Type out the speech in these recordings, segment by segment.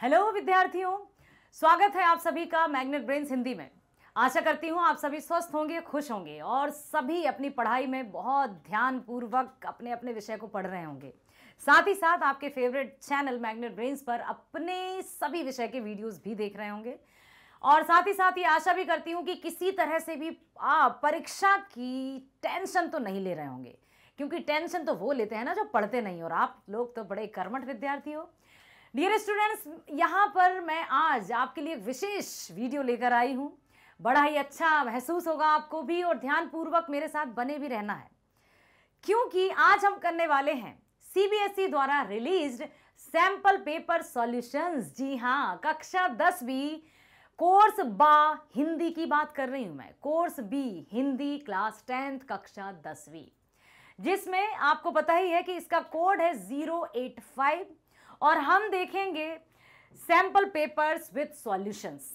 Hello विद्यार्थियों, स्वागत है आप सभी का मैग्नेट ब्रेन्स हिंदी में। आशा करती हूँ आप सभी स्वस्थ होंगे, खुश होंगे और सभी अपनी पढ़ाई में बहुत ध्यानपूर्वक अपने अपने विषय को पढ़ रहे होंगे। साथ ही साथ आपके फेवरेट चैनल मैग्नेट ब्रेन्स पर अपने सभी विषय के वीडियोस भी देख रहे होंगे और साथ ही साथ ये आशा भी करती हूँ कि किसी तरह से भी आप परीक्षा की टेंशन तो नहीं ले रहे होंगे, क्योंकि टेंशन तो वो लेते हैं ना जो पढ़ते नहीं, और आप लोग तो बड़े कर्मठ विद्यार्थी हो। डियर स्टूडेंट्स, यहाँ पर मैं आज आपके लिए एक विशेष वीडियो लेकर आई हूँ। बड़ा ही अच्छा महसूस होगा आपको भी और ध्यानपूर्वक मेरे साथ बने भी रहना है, क्योंकि आज हम करने वाले हैं सीबीएसई द्वारा रिलीज्ड सैंपल पेपर सॉल्यूशंस। जी हाँ, कक्षा 10वीं कोर्स बा हिंदी की बात कर रही हूँ मैं, course B Hindi class 10th कक्षा 10वीं, जिसमें आपको पता ही है कि इसका कोड है 085 और हम देखेंगे सैंपल पेपर्स विद सॉल्यूशंस,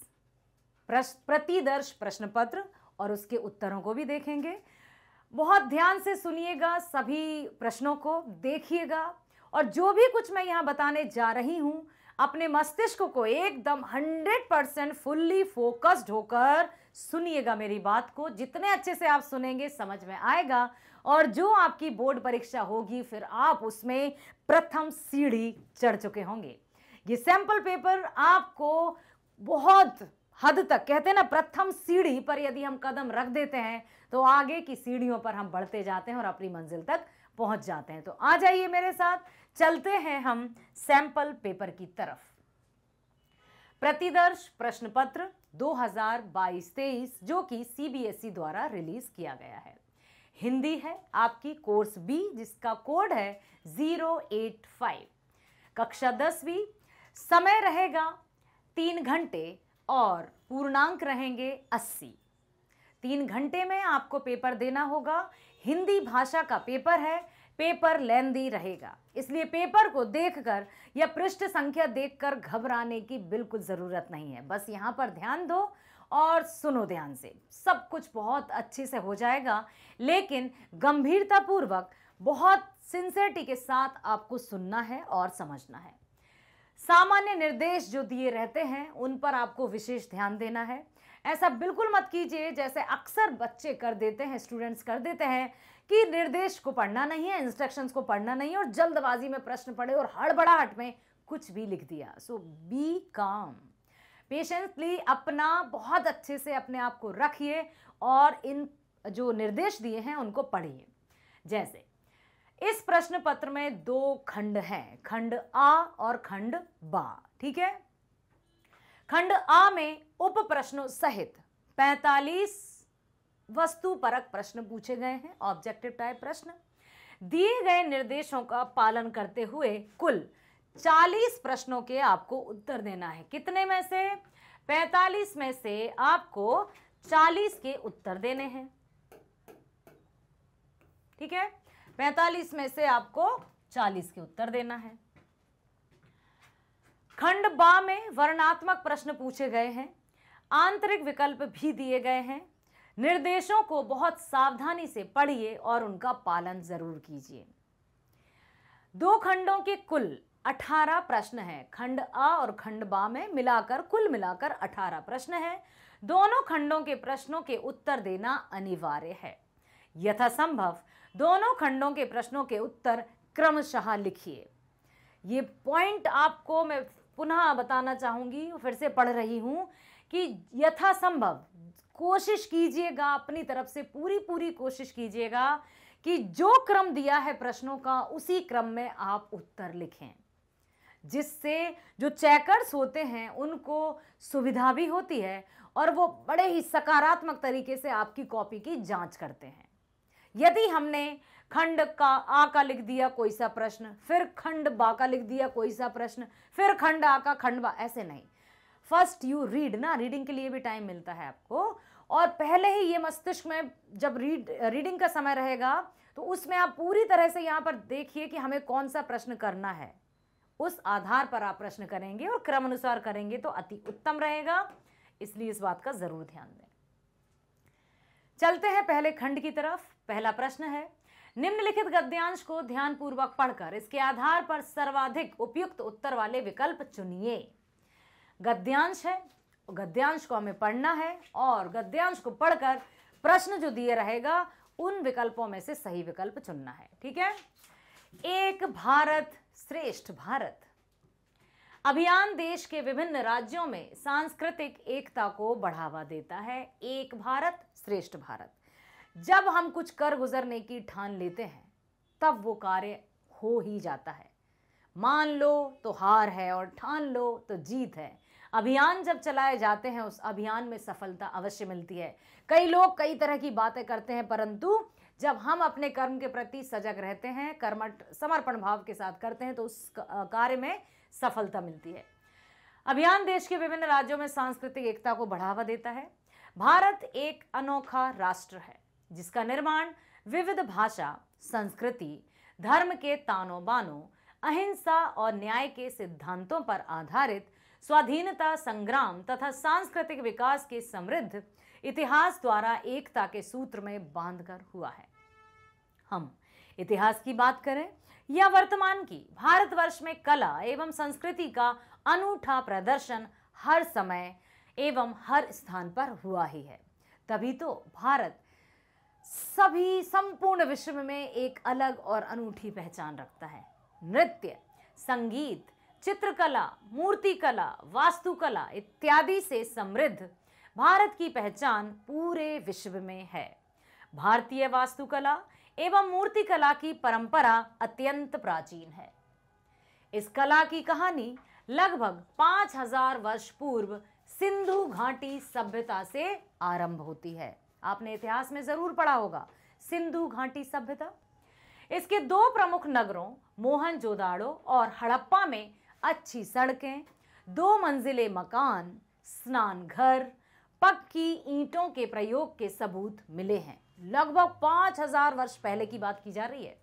प्रतिदर्श प्रश्न पत्र और उसके उत्तरों को भी देखेंगे। बहुत ध्यान से सुनिएगा, सभी प्रश्नों को देखिएगा और जो भी कुछ मैं यहाँ बताने जा रही हूँ अपने मस्तिष्क को एकदम 100% फुल्ली फोकस्ड होकर सुनिएगा मेरी बात को। जितने अच्छे से आप सुनेंगे समझ में आएगा और जो आपकी बोर्ड परीक्षा होगी फिर आप उसमें प्रथम सीढ़ी चढ़ चुके होंगे। ये सैंपल पेपर आपको बहुत हद तक, कहते हैं ना, प्रथम सीढ़ी पर यदि हम कदम रख देते हैं तो आगे की सीढ़ियों पर हम बढ़ते जाते हैं और अपनी मंजिल तक पहुंच जाते हैं। तो आ जाइए मेरे साथ, चलते हैं हम सैंपल पेपर की तरफ। प्रतिदर्श प्रश्न पत्र 2022-23 जो कि सीबीएसई द्वारा रिलीज किया गया है। हिंदी है आपकी कोर्स बी, जिसका कोड है 085, कक्षा 10वीं। समय रहेगा 3 घंटे और पूर्णांक रहेंगे 80। 3 घंटे में आपको पेपर देना होगा। हिंदी भाषा का पेपर है, पेपर लेंदी रहेगा, इसलिए पेपर को देखकर या पृष्ठ संख्या देखकर घबराने की बिल्कुल ज़रूरत नहीं है। बस यहाँ पर ध्यान दो और सुनो ध्यान से, सब कुछ बहुत अच्छे से हो जाएगा, लेकिन गंभीरतापूर्वक बहुत सिंसियरिटी के साथ आपको सुनना है और समझना है। सामान्य निर्देश जो दिए रहते हैं उन पर आपको विशेष ध्यान देना है। ऐसा बिल्कुल मत कीजिए जैसे अक्सर बच्चे कर देते हैं, स्टूडेंट्स कर देते हैं कि निर्देश को पढ़ना नहीं है, इंस्ट्रक्शंस को पढ़ना नहीं है और जल्दबाजी में प्रश्न पढ़े और हड़बड़ाहट में कुछ भी लिख दिया। सो बी काम, पेशेंसली अपना बहुत अच्छे से अपने आप को रखिए और इन जो निर्देश दिए हैं उनको पढ़िए। जैसे इस प्रश्न पत्र में 2 खंड हैं, खंड आ और खंड बा, ठीक है। खंड आ में उप प्रश्नों सहित 45 वस्तुपरक प्रश्न पूछे गए हैं, ऑब्जेक्टिव टाइप प्रश्न। दिए गए निर्देशों का पालन करते हुए कुल 40 प्रश्नों के आपको उत्तर देना है। कितने में से? 45 में से आपको 40 के उत्तर देने हैं, ठीक है। 45 में से आपको 40 के उत्तर देना है। खंड बा में वर्णात्मक प्रश्न पूछे गए हैं, आंतरिक विकल्प भी दिए गए हैं। निर्देशों को बहुत सावधानी से पढ़िए और उनका पालन जरूर कीजिए। 2 खंडों के कुल 18 प्रश्न हैं, खंड आ और खंड बा में मिलाकर कुल मिलाकर 18 प्रश्न हैं। दोनों खंडों के प्रश्नों के उत्तर देना अनिवार्य है। यथासंभव दोनों खंडों के प्रश्नों के उत्तर क्रमशः लिखिए। ये पॉइंट आपको मैं पुनः बताना चाहूंगी, फिर से पढ़ रही हूं कि यथासंभव कोशिश कीजिएगा, अपनी तरफ से पूरी कोशिश कीजिएगा कि जो क्रम दिया है प्रश्नों का उसी क्रम में आप उत्तर लिखें, जिससे जो चेकर्स होते हैं उनको सुविधा भी होती है और वो बड़े ही सकारात्मक तरीके से आपकी कॉपी की जांच करते हैं। यदि हमने खंड का आ का लिख दिया कोई सा प्रश्न, फिर खंड बा का लिख दिया कोई सा प्रश्न, फिर खंड आ का खंड बा, ऐसे नहीं। फर्स्ट यू रीड ना, रीडिंग के लिए भी टाइम मिलता है आपको, और पहले ही ये मस्तिष्क में जब रीडिंग का समय रहेगा तो उसमें आप पूरी तरह से यहाँ पर देखिए कि हमें कौन सा प्रश्न करना है, उस आधार पर आप प्रश्न करेंगे और क्रम अनुसार करेंगे तो अति उत्तम रहेगा, इसलिए इस बात का जरूर ध्यान दें। चलते हैं पहले खंड की तरफ। पहला प्रश्न है, निम्नलिखित गद्यांश को ध्यानपूर्वक पढ़कर इसके आधार पर सर्वाधिक उपयुक्त उत्तर वाले विकल्प चुनिए। गद्यांश है, गद्यांश को हमें पढ़ना है और गद्यांश को पढ़कर प्रश्न जो दिए रहेगा उन विकल्पों में से सही विकल्प चुनना है। ठीक है। एक भारत श्रेष्ठ भारत अभियान देश के विभिन्न राज्यों में सांस्कृतिक एकता को बढ़ावा देता है। एक भारत श्रेष्ठ भारत, जब हम कुछ कर गुजरने की ठान लेते हैं तब वो कार्य हो ही जाता है। मान लो तो हार है और ठान लो तो जीत है। अभियान जब चलाए जाते हैं उस अभियान में सफलता अवश्य मिलती है। कई लोग कई तरह की बातें करते हैं, परंतु जब हम अपने कर्म के प्रति सजग रहते हैं, कर्मठ समर्पण भाव के साथ करते हैं, तो उस कार्य में सफलता मिलती है। अभियान देश के विभिन्न राज्यों में सांस्कृतिक एकता को बढ़ावा देता है। भारत एक अनोखा राष्ट्र है जिसका निर्माण विविध भाषा, संस्कृति, धर्म के तानों बानों, अहिंसा और न्याय के सिद्धांतों पर आधारित स्वाधीनता संग्राम तथा सांस्कृतिक विकास के समृद्ध इतिहास द्वारा एकता के सूत्र में बांधकर हुआ है। हम इतिहास की बात करें या वर्तमान की, भारतवर्ष में कला एवं संस्कृति का अनूठा प्रदर्शन हर समय एवं हर स्थान पर हुआ ही है। तभी तो भारत सभी संपूर्ण विश्व में एक अलग और अनूठी पहचान रखता है। नृत्य, संगीत, चित्रकला, मूर्तिकला, वास्तुकला इत्यादि से समृद्ध भारत की पहचान पूरे विश्व में है। भारतीय वास्तुकला एवं मूर्तिकला की परंपरा अत्यंत प्राचीन है। इस कला की कहानी लगभग 5000 वर्ष पूर्व सिंधु घाटी सभ्यता से आरंभ होती है। आपने इतिहास में जरूर पढ़ा होगा सिंधु घाटी सभ्यता। इसके दो प्रमुख नगरों मोहनजोदाड़ो और हड़प्पा में अच्छी सड़कें, 2 मंजिले मकान, स्नान घर, पक्की ईंटों के प्रयोग के सबूत मिले हैं। लगभग 5000 वर्ष पहले की बात की जा रही है।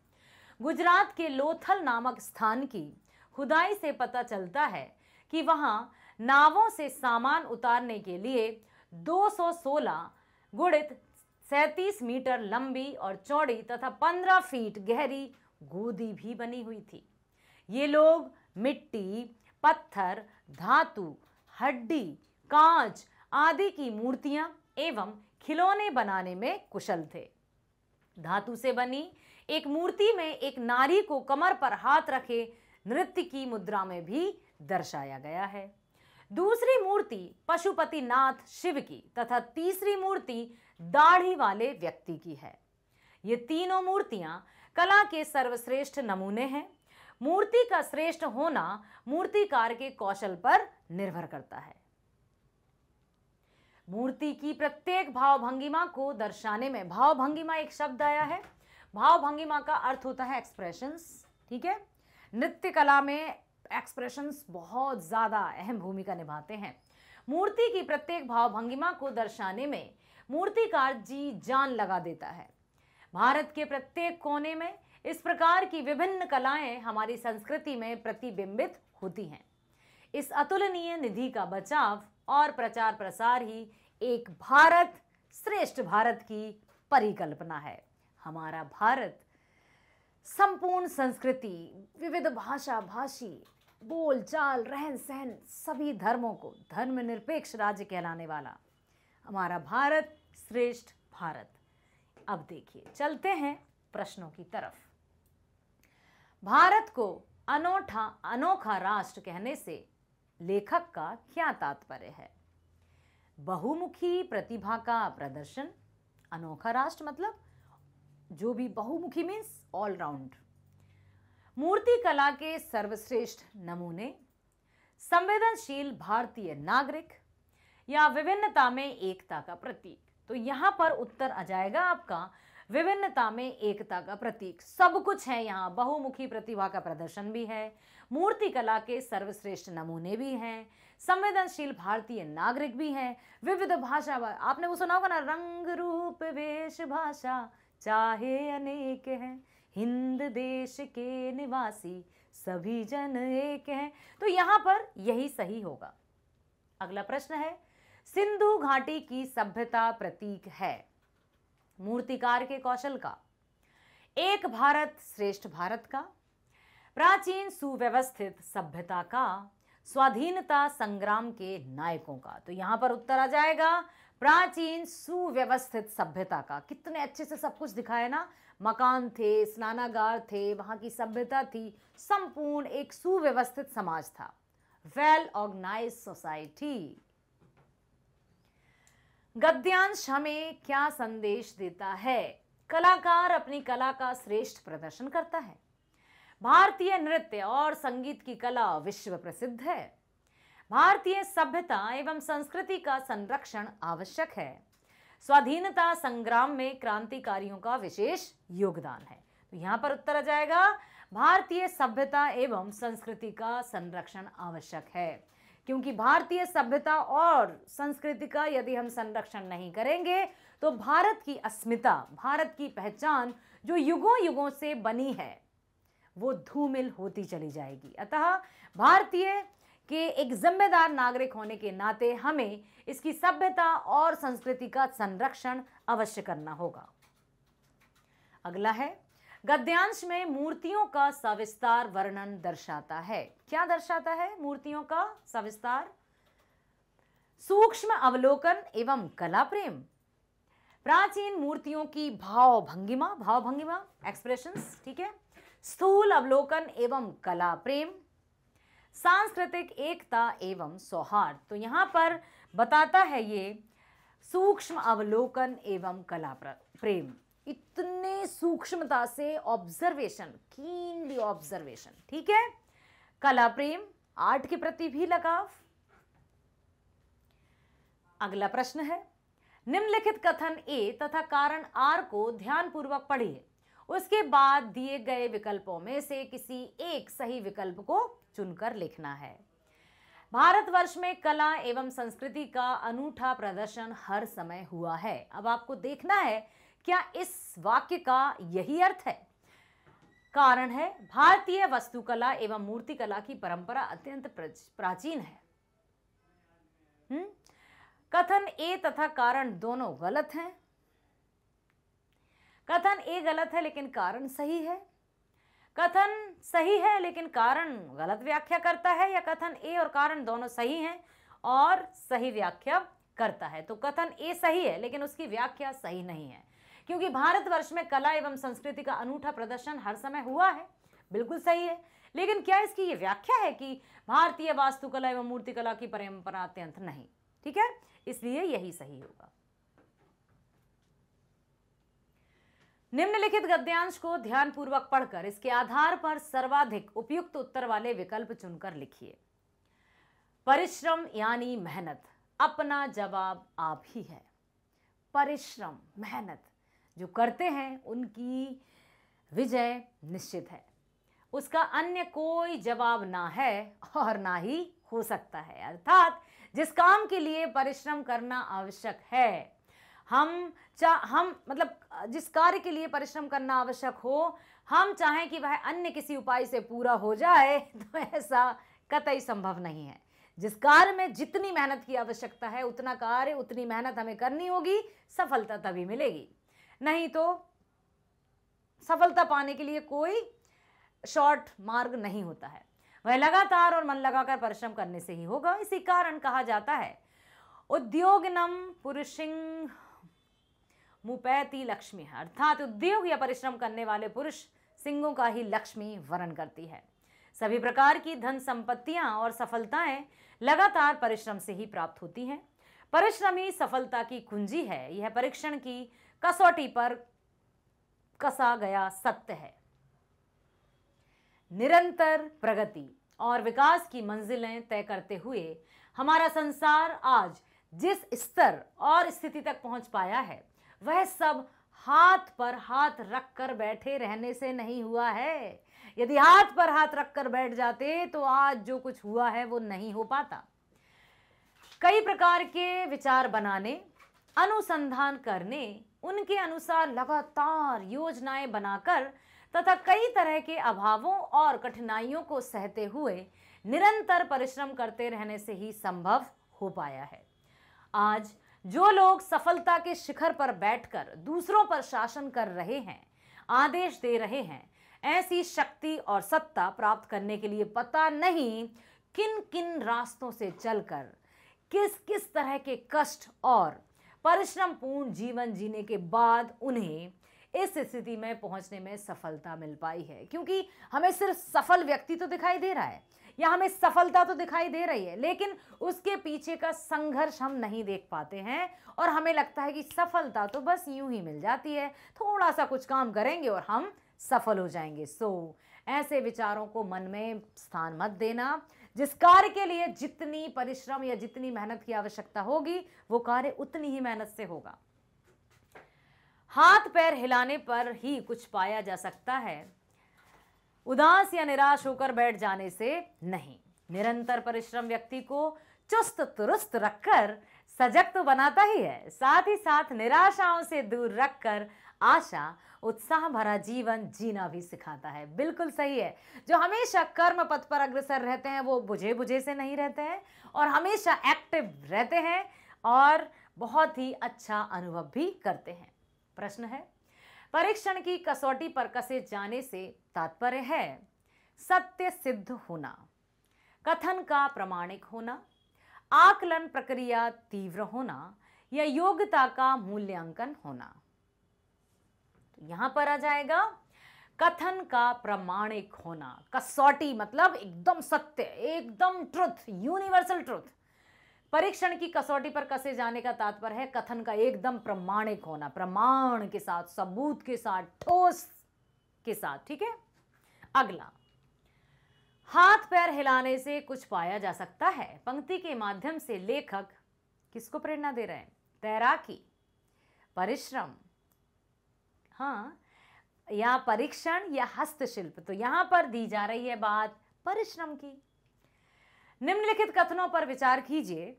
गुजरात के लोथल नामक स्थान की खुदाई से पता चलता है कि वहां नावों से सामान उतारने के लिए 216 गुणित 37 मीटर लंबी और चौड़ी तथा 15 फीट गहरी गोदी भी बनी हुई थी। ये लोग मिट्टी, पत्थर, धातु, हड्डी, कांच आदि की मूर्तियां एवं खिलौने बनाने में कुशल थे। धातु से बनी एक मूर्ति में एक नारी को कमर पर हाथ रखे नृत्य की मुद्रा में भी दर्शाया गया है। दूसरी मूर्ति पशुपतिनाथ शिव की तथा तीसरी मूर्ति दाढ़ी वाले व्यक्ति की है। ये तीनों मूर्तियां कला के सर्वश्रेष्ठ नमूने हैं। मूर्ति का श्रेष्ठ होना मूर्तिकार के कौशल पर निर्भर करता है। मूर्ति की प्रत्येक भावभंगिमा को दर्शाने में, भावभंगिमा एक शब्द आया है, भावभंगिमा का अर्थ होता है एक्सप्रेशंस। ठीक है। नृत्य कला में एक्सप्रेशंस बहुत ज्यादा अहम भूमिका निभाते हैं। मूर्ति की प्रत्येक भावभंगिमा को दर्शाने में मूर्तिकार जी जान लगा देता है। भारत के प्रत्येक कोने में इस प्रकार की विभिन्न कलाएं हमारी संस्कृति में प्रतिबिंबित होती हैं। इस अतुलनीय निधि का बचाव और प्रचार प्रसार ही एक भारत श्रेष्ठ भारत की परिकल्पना है। हमारा भारत संपूर्ण संस्कृति, विविध भाषा भाषी, बोल चाल, रहन सहन, सभी धर्मों को धर्मनिरपेक्ष राज्य कहलाने वाला हमारा भारत श्रेष्ठ भारत। अब देखिए, चलते हैं प्रश्नों की तरफ। भारत को अनोखा राष्ट्र कहने से लेखक का क्या तात्पर्य है? बहुमुखी प्रतिभा का प्रदर्शन। अनोखा राष्ट्र मतलब जो भी बहुमुखी मीन्स ऑल राउंड। मूर्ति कला के सर्वश्रेष्ठ नमूने, संवेदनशील भारतीय नागरिक या विभिन्नता में एकता का प्रतीक। तो यहां पर उत्तर आ जाएगा आपका विभिन्नता में एकता का प्रतीक। सब कुछ है यहाँ, बहुमुखी प्रतिभा का प्रदर्शन भी है, मूर्ति कला के सर्वश्रेष्ठ नमूने भी हैं, संवेदनशील भारतीय नागरिक भी हैं, विविध भाषा, आपने वो सुना होगा ना, रंग रूप वेश भाषा चाहे अनेक हैं, हिंद देश के निवासी सभी जन एक हैं। तो यहां पर यही सही होगा। अगला प्रश्न है, सिंधु घाटी की सभ्यता प्रतीक है मूर्तिकार के कौशल का, एक भारत श्रेष्ठ भारत का, प्राचीन सुव्यवस्थित सभ्यता का, स्वाधीनता संग्राम के नायकों का। तो यहां पर उत्तर आ जाएगा प्राचीन सुव्यवस्थित सभ्यता का। कितने अच्छे से सब कुछ दिखाया ना, मकान थे, स्नानागार थे, वहां की सभ्यता थी, संपूर्ण एक सुव्यवस्थित समाज था, वेल ऑर्गेनाइज्ड सोसाइटी। गद्यांश हमें क्या संदेश देता है? कलाकार अपनी कला का श्रेष्ठ प्रदर्शन करता है। भारतीय नृत्य और संगीत की कला विश्व प्रसिद्ध है। भारतीय सभ्यता एवं संस्कृति का संरक्षण आवश्यक है। स्वाधीनता संग्राम में क्रांतिकारियों का विशेष योगदान है। तो यहां पर उत्तर आ जाएगा भारतीय सभ्यता एवं संस्कृति का संरक्षण आवश्यक है, क्योंकि भारतीय सभ्यता और संस्कृति का यदि हम संरक्षण नहीं करेंगे तो भारत की अस्मिता, भारत की पहचान जो युगों युगों से बनी है वो धूमिल होती चली जाएगी। अतः भारतीय के एक जिम्मेदार नागरिक होने के नाते हमें इसकी सभ्यता और संस्कृति का संरक्षण अवश्य करना होगा। अगला है, गद्यांश में मूर्तियों का सविस्तार वर्णन दर्शाता है। क्या दर्शाता है? मूर्तियों का सविस्तार, सूक्ष्म अवलोकन एवं कला प्रेम, प्राचीन मूर्तियों की भाव भंगिमा एक्सप्रेशंस, ठीक है, स्थूल अवलोकन एवं कला प्रेम, सांस्कृतिक एकता एवं सौहार्द। तो यहां पर बताता है ये सूक्ष्म अवलोकन एवं कला प्रेम, इतने सूक्ष्मता से ऑब्जर्वेशन, कीनली ऑब्जर्वेशन, ठीक है, कला प्रेम, आर्ट के प्रति भी लगाव। अगला प्रश्न है, निम्नलिखित कथन ए तथा कारण आर को ध्यानपूर्वक पढ़िए, उसके बाद दिए गए विकल्पों में से किसी एक सही विकल्प को चुनकर लिखना है। भारतवर्ष में कला एवं संस्कृति का अनूठा प्रदर्शन हर समय हुआ है। अब आपको देखना है क्या इस वाक्य का यही अर्थ है। कारण है, भारतीय वास्तुकला एवं मूर्तिकला की परंपरा अत्यंत प्राचीन है। कथन ए तथा कारण दोनों गलत हैं। कथन ए गलत है लेकिन कारण सही है, कथन सही है लेकिन कारण गलत व्याख्या करता है, या कथन ए और कारण दोनों सही हैं और सही व्याख्या करता है। तो कथन ए सही है लेकिन उसकी व्याख्या सही नहीं है, क्योंकि भारतवर्ष में कला एवं संस्कृति का अनूठा प्रदर्शन हर समय हुआ है, बिल्कुल सही है, लेकिन क्या इसकी ये व्याख्या है कि भारतीय वास्तुकला एवं मूर्तिकला की परंपरा अत्यंत नहीं, ठीक है, इसलिए यही सही होगा। निम्नलिखित गद्यांश को ध्यानपूर्वक पढ़कर इसके आधार पर सर्वाधिक उपयुक्त उत्तर वाले विकल्प चुनकर लिखिए। परिश्रम यानी मेहनत, अपना जवाब आप ही है। परिश्रम, मेहनत जो करते हैं उनकी विजय निश्चित है, उसका अन्य कोई जवाब ना है और ना ही हो सकता है। अर्थात जिस काम के लिए परिश्रम करना आवश्यक है, हम मतलब जिस कार्य के लिए परिश्रम करना आवश्यक हो, हम चाहें कि वह अन्य किसी उपाय से पूरा हो जाए तो ऐसा कतई संभव नहीं है। जिस कार्य में जितनी मेहनत की आवश्यकता है उतना कार्य, उतनी मेहनत हमें करनी होगी, सफलता तभी मिलेगी, नहीं तो सफलता पाने के लिए कोई शॉर्ट मार्ग नहीं होता है, वह लगातार और मन लगाकर परिश्रम करने से ही होगा। इसी कारण कहा जाता है उद्योगिनम पुरुषिंग मुपैति लक्ष्मी, अर्थात उद्योग या परिश्रम करने वाले पुरुष सिंहों का ही लक्ष्मी वरण करती है। सभी प्रकार की धन संपत्तियां और सफलताएं लगातार परिश्रम से ही प्राप्त होती हैं। परिश्रम ही सफलता की कुंजी है, यह परीक्षण की कसौटी पर कसा गया सत्य है। निरंतर प्रगति और विकास की मंजिलें तय करते हुए हमारा संसार आज जिस स्तर और स्थिति तक पहुंच पाया है, वह सब हाथ पर हाथ रखकर बैठे रहने से नहीं हुआ है। यदि हाथ पर हाथ रखकर बैठ जाते तो आज जो कुछ हुआ है वो नहीं हो पाता। कई प्रकार के विचार बनाने, अनुसंधान करने, उनके अनुसार लगातार योजनाएं बनाकर तथा कई तरह के अभावों और कठिनाइयों को सहते हुए निरंतर परिश्रम करते रहने से ही संभव हो पाया है। आज जो लोग सफलता के शिखर पर बैठकर दूसरों पर शासन कर रहे हैं, आदेश दे रहे हैं, ऐसी शक्ति और सत्ता प्राप्त करने के लिए पता नहीं किन किन रास्तों से चलकर किस किस तरह के कष्ट और परिश्रम पूर्ण जीवन जीने के बाद उन्हें इस स्थिति में पहुंचने में सफलता मिल पाई है। क्योंकि हमें सिर्फ सफल व्यक्ति तो दिखाई दे रहा है या हमें सफलता तो दिखाई दे रही है, लेकिन उसके पीछे का संघर्ष हम नहीं देख पाते हैं और हमें लगता है कि सफलता तो बस यूं ही मिल जाती है, थोड़ा सा कुछ काम करेंगे और हम सफल हो जाएंगे। ऐसे विचारों को मन में स्थान मत देना। जिस कार्य के लिए जितनी परिश्रम या जितनी मेहनत की आवश्यकता होगी वो कार्य उतनी ही मेहनत से होगा। हाथ पैर हिलाने पर ही कुछ पाया जा सकता है, उदास या निराश होकर बैठ जाने से नहीं। निरंतर परिश्रम व्यक्ति को चुस्त दुरुस्त रखकर सजग तो बनाता ही है, साथ ही साथ निराशाओं से दूर रखकर आशा उत्साह भरा जीवन जीना भी सिखाता है। बिल्कुल सही है। जो हमेशा कर्म पथ पर अग्रसर रहते हैं वो बुझे बुझे से नहीं रहते हैं और हमेशा एक्टिव रहते हैं और बहुत ही अच्छा अनुभव भी करते हैं। प्रश्न है, परीक्षण की कसौटी पर कसे जाने से तात्पर्य है सत्य सिद्ध होना, कथन का प्रामाणिक होना, आकलन प्रक्रिया तीव्र होना या योग्यता का मूल्यांकन होना। तो यहां पर आ जाएगा कथन का प्रामाणिक होना। कसौटी मतलब एकदम सत्य, एकदम ट्रुथ, यूनिवर्सल ट्रुथ। परीक्षण की कसौटी पर कसे जाने का तात्पर्य है कथन का एकदम प्रामाणिक होना, प्रमाण के साथ, सबूत के साथ, ठोस के साथ। ठीक है। अगला, हाथ पैर हिलाने से कुछ पाया जा सकता है। पंक्ति के माध्यम से लेखक किसको प्रेरणा दे रहे हैं? तैराकी, परिश्रम, हाँ, या परीक्षण या हस्तशिल्प। तो यहां पर दी जा रही है बात परिश्रम की। निम्नलिखित कथनों पर विचार कीजिए।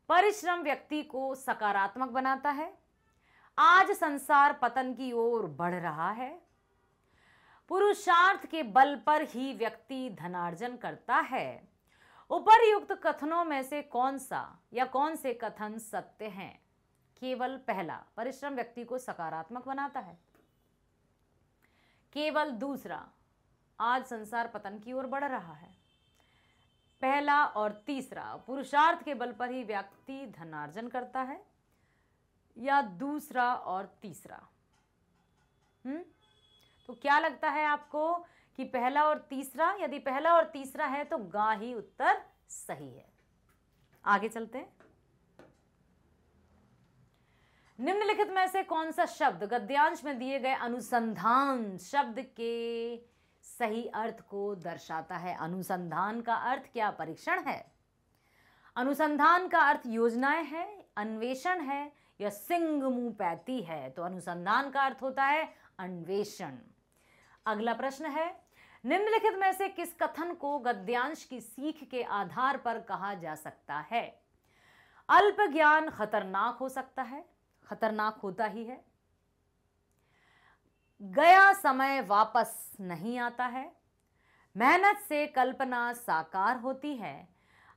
परिश्रम व्यक्ति को सकारात्मक बनाता है। आज संसार पतन की ओर बढ़ रहा है। पुरुषार्थ के बल पर ही व्यक्ति धनार्जन करता है। उपर्युक्त कथनों में से कौन सा या कौन से कथन सत्य हैं? केवल पहला, परिश्रम व्यक्ति को सकारात्मक बनाता है। केवल दूसरा, आज संसार पतन की ओर बढ़ रहा है। पहला और तीसरा, पुरुषार्थ के बल पर ही व्यक्ति धनार्जन करता है, या दूसरा और तीसरा? तो क्या लगता है आपको कि पहला और तीसरा? यदि पहला और तीसरा है तो गा ही उत्तर सही है। आगे चलते हैं। निम्नलिखित में से कौन सा शब्द गद्यांश में दिए गए अनुसंधान शब्द के सही अर्थ को दर्शाता है? अनुसंधान का अर्थ क्या परीक्षण है? अनुसंधान का अर्थ योजनाएं है, अन्वेषण है या सिंह मुंह पैती है? तो अनुसंधान का अर्थ होता है अन्वेषण। अगला प्रश्न है, निम्नलिखित में से किस कथन को गद्यांश की सीख के आधार पर कहा जा सकता है? अल्प ज्ञान खतरनाक हो सकता है, खतरनाक होता ही है। गया समय वापस नहीं आता है। मेहनत से कल्पना साकार होती है।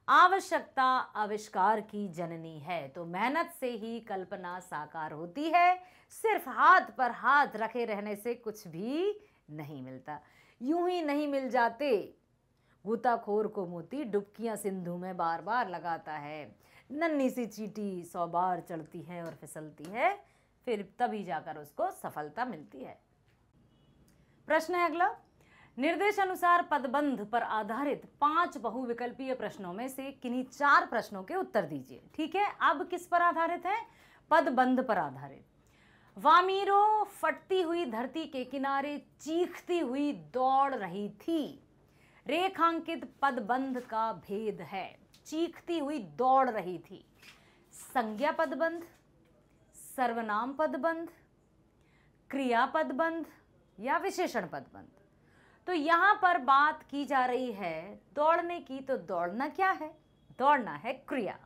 आवश्यकता आविष्कार की जननी है। तो मेहनत से ही कल्पना साकार होती है। सिर्फ हाथ पर हाथ रखे रहने से कुछ भी नहीं मिलता। यूं ही नहीं मिल जाते। गोताखोर को मोती डुबकियां सिंधु में बार बार लगाता है। नन्ही सी चींटी 100 बार चढ़ती है और फिसलती है, फिर तभी जाकर उसको सफलता मिलती है। प्रश्न है अगला, निर्देश अनुसार पदबंध पर आधारित 5 बहुविकल्पीय प्रश्नों में से किन्हीं 4 प्रश्नों के उत्तर दीजिए। ठीक है। अब किस पर आधारित है? पदबंध पर आधारित। वामीरो फटती हुई धरती के किनारे चीखती हुई दौड़ रही थी। रेखांकित पदबंध का भेद है। चीखती हुई दौड़ रही थी। संज्ञा पदबंध, सर्वनाम पदबंध, क्रिया पदबंध या विशेषण पदबंध? तो यहां पर बात की जा रही है दौड़ने की। तो दौड़ना क्या है? दौड़ना है क्रिया।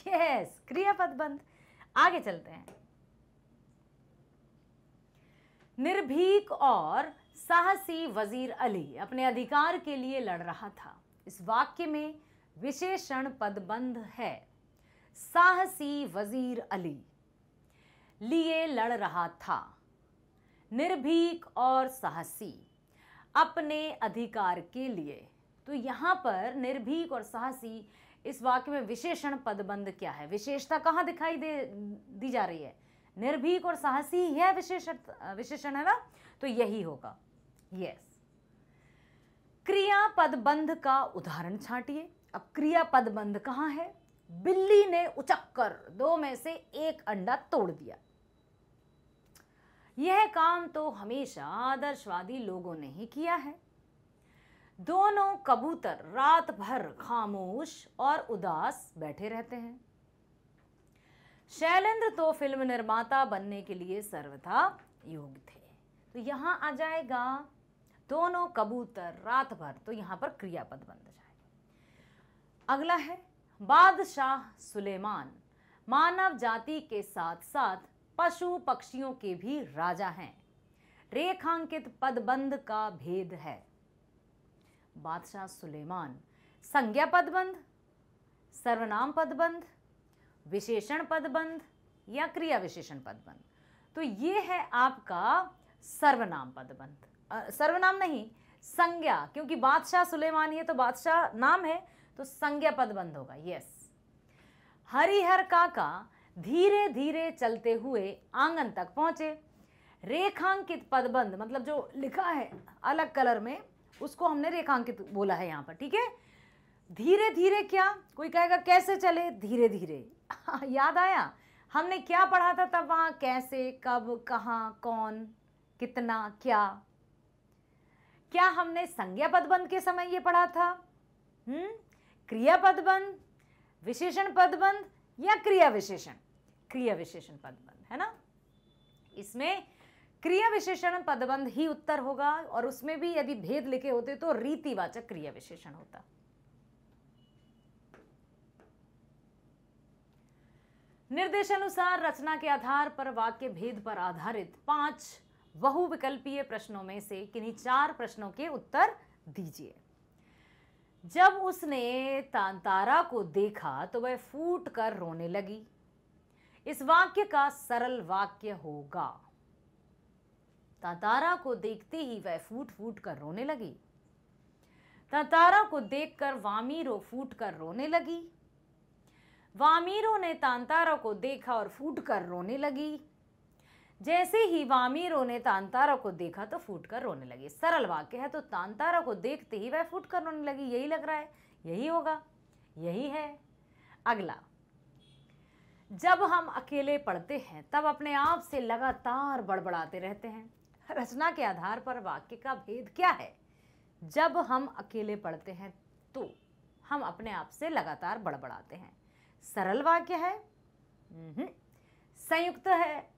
यस, क्रिया पदबंध। आगे चलते हैं। निर्भीक और साहसी वजीर अली अपने अधिकार के लिए लड़ रहा था। इस वाक्य में विशेषण पदबंध है। साहसी वजीर अली लिए लड़ रहा था। निर्भीक और साहसी अपने अधिकार के लिए तो यहाँ पर निर्भीक और साहसी, इस वाक्य में विशेषण पदबंध क्या है? विशेषता कहाँ दिखाई दी जा रही है? निर्भीक और साहसी यह विशेषण है ना, तो यही होगा। यस। क्रिया पदबंध का उदाहरण छांटिए। अब क्रिया पदबंध कहाँ है? बिल्ली ने उचक्कर 2 में से 1 अंडा तोड़ दिया। यह काम तो हमेशा आदर्शवादी लोगों ने ही किया है। दोनों कबूतर रात भर खामोश और उदास बैठे रहते हैं। शैलेंद्र तो फिल्म निर्माता बनने के लिए सर्वथा योग्य थे। तो यहां आ जाएगा दोनों कबूतर रात भर, तो यहां पर क्रियापद बन जाएगा। अगला है बादशाह सुलेमान मानव जाति के साथ साथ पशु पक्षियों के भी राजा हैं। रेखांकित पदबंध का भेद है। बादशाह सुलेमान, संज्ञा पदबंध, सर्वनाम पदबंध, विशेषण पदबंध या क्रिया विशेषण पदबंध? तो ये है आपका सर्वनाम पदबंध। सर्वनाम नहीं, संज्ञा, क्योंकि बादशाह सुलेमान ये तो बादशाह नाम है, तो संज्ञा पदबंध होगा। यस। हरिहर काका धीरे धीरे चलते हुए आंगन तक पहुंचे। रेखांकित पदबंध मतलब जो लिखा है अलग कलर में, उसको हमने रेखांकित बोला है यहाँ पर, ठीक है। धीरे धीरे क्या? कोई कहेगा कैसे चले? धीरे धीरे। याद आया हमने क्या पढ़ा था तब वहां? कैसे, कब, कहाँ, कौन, कितना, क्या? क्या हमने संज्ञा पदबंध के समय ये पढ़ा था? क्रिया पदबंध, विशेषण पदबंध या क्रिया विशेषण? क्रिया विशेषण पदबंध है ना। इसमें क्रिया विशेषण पदबंध ही उत्तर होगा, और उसमें भी यदि भेद लिखे होते तो रीतिवाचक क्रिया विशेषण होता। निर्देशानुसार रचना के आधार पर वाक्य भेद पर आधारित 5 बहुविकल्पीय प्रश्नों में से किन्हीं 4 प्रश्नों के उत्तर दीजिए। जब उसने तांतारा को देखा तो वह फूट कर रोने लगी। इस वाक्य का सरल वाक्य होगा। तांतारा को देखते ही वह फूट फूट कर रोने लगी। तांतारा को देखकर वामीरो फूट कर रोने लगी। वामीरो ने तांतारा को देखा और फूट कर रोने लगी। जैसे ही वामीरो ने तांतारा को देखा तो फूट कर रोने लगी। सरल वाक्य है, तो तांतारा को देखते ही वह फूट कर रोने लगी, यही लग रहा है, यही होगा, यही है। अगला, जब हम अकेले पढ़ते हैं तब अपने आप से लगातार बड़बड़ाते रहते हैं। रचना के आधार पर वाक्य का भेद क्या है? जब हम अकेले पढ़ते हैं तो हम अपने आप से लगातार बड़बड़ाते हैं। सरल वाक्य है? संयुक्त है?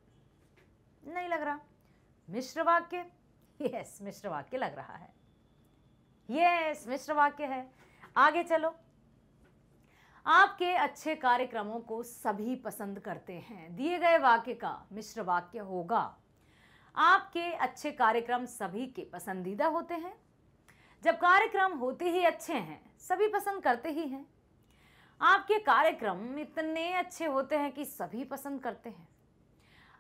नहीं लग रहा। मिश्र वाक्य? यस, मिश्र वाक्य लग रहा है। यस, मिश्र वाक्य है। आगे चलो। आपके अच्छे कार्यक्रमों को सभी पसंद करते हैं। दिए गए वाक्य का मिश्र वाक्य होगा। आपके अच्छे कार्यक्रम सभी के पसंदीदा होते हैं। जब कार्यक्रम होते ही अच्छे हैं, सभी पसंद करते ही हैं। आपके कार्यक्रम इतने अच्छे होते हैं कि सभी पसंद करते हैं।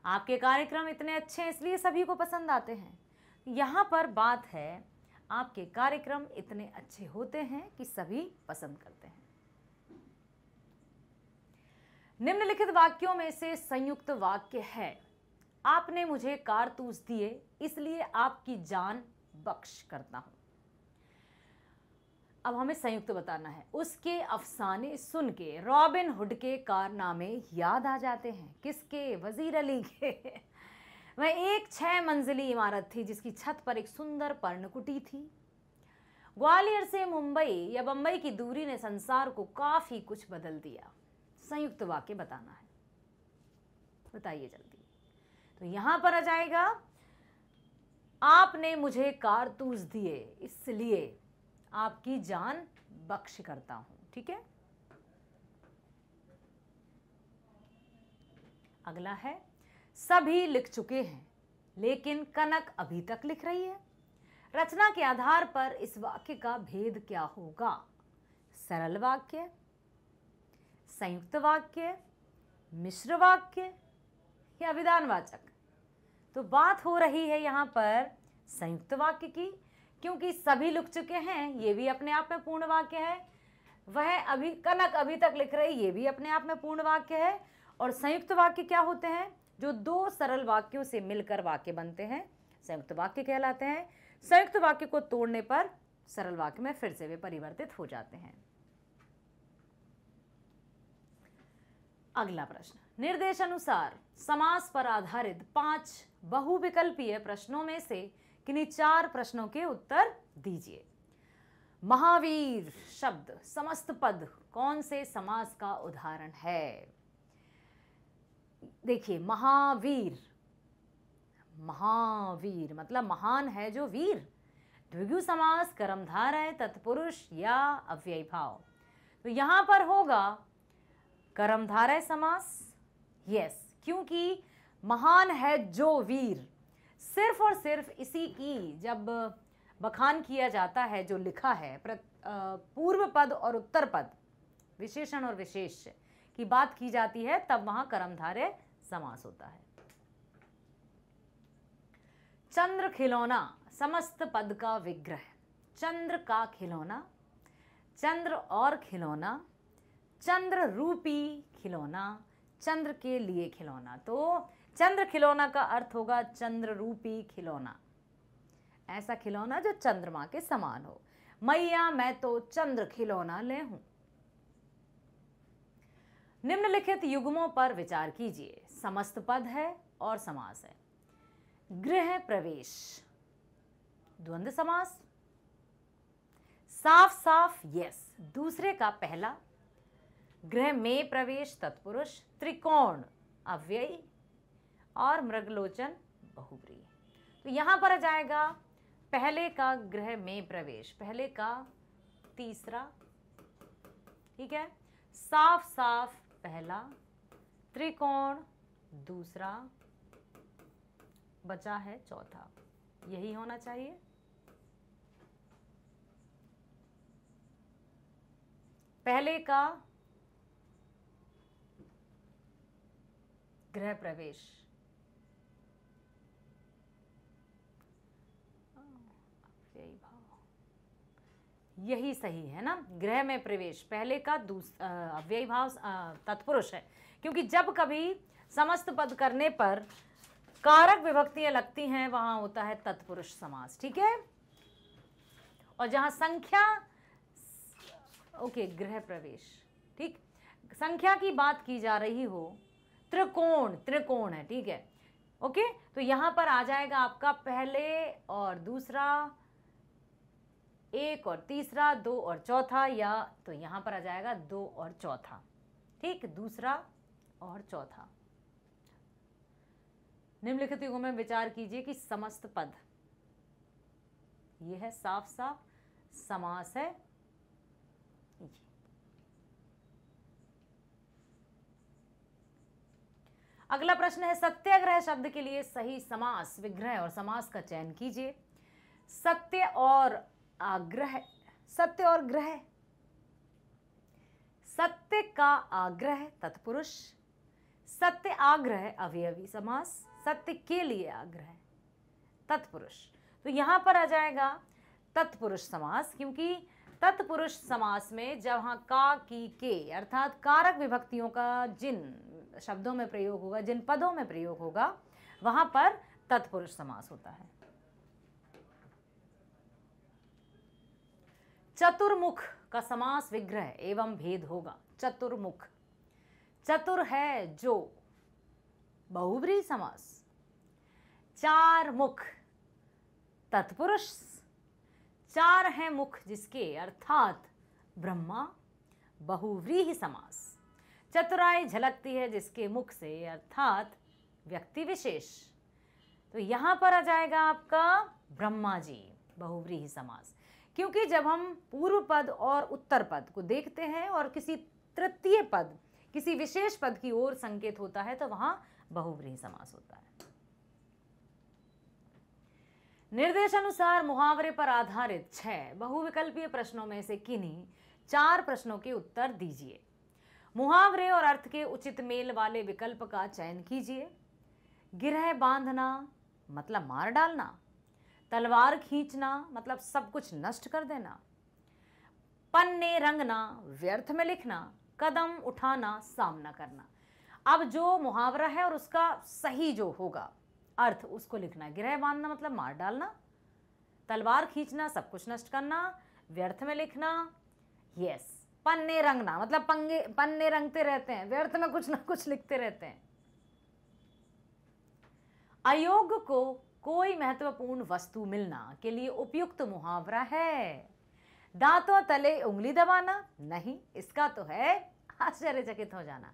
आपके कार्यक्रम इतने अच्छे हैं इसलिए सभी को पसंद आते हैं। यहाँ पर बात है, आपके कार्यक्रम इतने अच्छे होते हैं कि सभी पसंद करते हैं। निम्नलिखित वाक्यों में से संयुक्त वाक्य है, आपने मुझे कारतूस दिए इसलिए आपकी जान बख्श करता हूं। अब हमें संयुक्त बताना है। उसके अफसाने सुन के रॉबिन हुड के कारनामे याद आ जाते हैं। किसके? वजीर अली के। वह एक 6 मंजिली इमारत थी जिसकी छत पर एक सुंदर पर्णकुटी थी। ग्वालियर से मुंबई या बंबई की दूरी ने संसार को काफी कुछ बदल दिया। संयुक्त वाक्य बताना है, बताइए जल्दी। तो यहां पर आ जाएगा, आपने मुझे कारतूस दिए इसलिए आपकी जान बख्श करता हूं। ठीक है। अगला है, सभी लिख चुके हैं लेकिन कनक अभी तक लिख रही है। रचना के आधार पर इस वाक्य का भेद क्या होगा? सरल वाक्य, संयुक्त वाक्य, मिश्र वाक्य या विधानवाचक? तो बात हो रही है यहां पर संयुक्त वाक्य की, क्योंकि सभी लिख चुके हैं, ये भी अपने आप में पूर्ण वाक्य है। वह अभी कनक अभी तक लिख रही, ये भी अपने आप में पूर्ण वाक्य है। और संयुक्त वाक्य क्या होते हैं? जो दो सरल वाक्यों से मिलकर वाक्य बनते हैं, संयुक्त वाक्य कहलाते हैं। संयुक्त वाक्य को तोड़ने पर सरल वाक्य में फिर से वे परिवर्तित हो जाते हैं। अगला प्रश्न, निर्देशानुसार समास पर आधारित 5 बहुविकल्पीय प्रश्नों में से किन्हीं 4 प्रश्नों के उत्तर दीजिए। महावीर शब्द समस्त पद कौन से समास का उदाहरण है? देखिए, महावीर, महावीर मतलब महान है जो वीर। द्विगु समास, कर्मधारय, तत्पुरुष या अव्ययी भाव। तो यहां पर होगा कर्मधारय समास। यस, क्योंकि महान है जो वीर, सिर्फ और सिर्फ इसी की जब बखान किया जाता है, जो लिखा है पूर्व पद और उत्तर पद, विशेषण और विशेष की बात की जाती है, तब वहां कर्मधारय समास होता है। चंद्र खिलौना समस्त पद का विग्रह। चंद्र का खिलौना, चंद्र और खिलौना, चंद्र रूपी खिलौना, चंद्र के लिए खिलौना। तो चंद्र खिलौना का अर्थ होगा चंद्र रूपी खिलौना, ऐसा खिलौना जो चंद्रमा के समान हो। मैया मैं तो चंद्र खिलौना ले हूं। निम्नलिखित युग्मों पर विचार कीजिए। समस्त पद है और समास है। गृह प्रवेश द्वंद्व समास। साफ साफ यस दूसरे का पहला। गृह में प्रवेश तत्पुरुष। त्रिकोण अव्ययी और मृगलोचन बहुव्रीहि। तो यहां पर आ जाएगा पहले का गृह में प्रवेश, पहले का तीसरा, ठीक है। साफ साफ पहला, त्रिकोण दूसरा, बचा है चौथा। यही होना चाहिए। पहले का गृह प्रवेश, यही सही है ना। गृह में प्रवेश पहले का अव्ययी भाव तत्पुरुष है, क्योंकि जब कभी समस्त पद करने पर कारक विभक्तियां लगती हैं वहां होता है तत्पुरुष समास, ठीक है। और जहां संख्या, ओके, गृह प्रवेश, ठीक, संख्या की बात की जा रही हो, त्रिकोण, त्रिकोण है, ठीक है, ओके। तो यहां पर आ जाएगा आपका पहले और दूसरा, एक और तीसरा, दो और चौथा, या तो यहां पर आ जाएगा दो और चौथा, ठीक, दूसरा और चौथा। निम्नलिखित युगों में विचार कीजिए कि समस्त पद, यह है साफ साफ समास है। अगला प्रश्न है सत्याग्रह शब्द के लिए सही समास, विग्रह और समास का चयन कीजिए। सत्य और आग्रह, सत्य और ग्रह, सत्य का आग्रह तत्पुरुष, सत्य आग्रह अवयवी समास, सत्य के लिए आग्रह तत्पुरुष। तो यहां पर आ जाएगा तत्पुरुष समास, क्योंकि तत्पुरुष समास में जहां का, की, के अर्थात कारक विभक्तियों का जिन शब्दों में प्रयोग होगा, जिन पदों में प्रयोग होगा, वहां पर तत्पुरुष समास होता है। चतुर्मुख का समास विग्रह एवं भेद होगा। चतुर्मुख, चतुर है जो, बहुव्रीहि समास। चार मुख तत्पुरुष, चार हैं मुख जिसके अर्थात ब्रह्मा, बहुव्रीहि समास। चतुराई झलकती है जिसके मुख से अर्थात व्यक्ति विशेष। तो यहां पर आ जाएगा आपका ब्रह्मा जी, बहुव्रीहि समास, क्योंकि जब हम पूर्व पद और उत्तर पद को देखते हैं और किसी तृतीय पद, किसी विशेष पद की ओर संकेत होता है, तो वहां बहुव्रीहि समास होता है। निर्देशानुसार मुहावरे पर आधारित 6 बहुविकल्पीय प्रश्नों में से किन्हीं 4 प्रश्नों के उत्तर दीजिए। मुहावरे और अर्थ के उचित मेल वाले विकल्प का चयन कीजिए। गिरह बांधना मतलब मार डालना, तलवार खींचना मतलब सब कुछ नष्ट कर देना। पन्ने रंगना, व्यर्थ में लिखना। कदम उठाना, सामना करना। अब जो मुहावरा है और उसका सही जो होगा अर्थ उसको लिखना। गिरह बांधना मतलब मार डालना, तलवार खींचना सब कुछ नष्ट करना, व्यर्थ में लिखना। यस, पन्ने रंगना मतलब पन्ने रंगते रहते हैं, व्यर्थ में कुछ ना कुछ लिखते रहते हैं। अयोग्य को कोई महत्वपूर्ण वस्तु मिलना के लिए उपयुक्त मुहावरा है। दांतों तले उंगली दबाना, नहीं, इसका तो है आश्चर्यचकित हो जाना।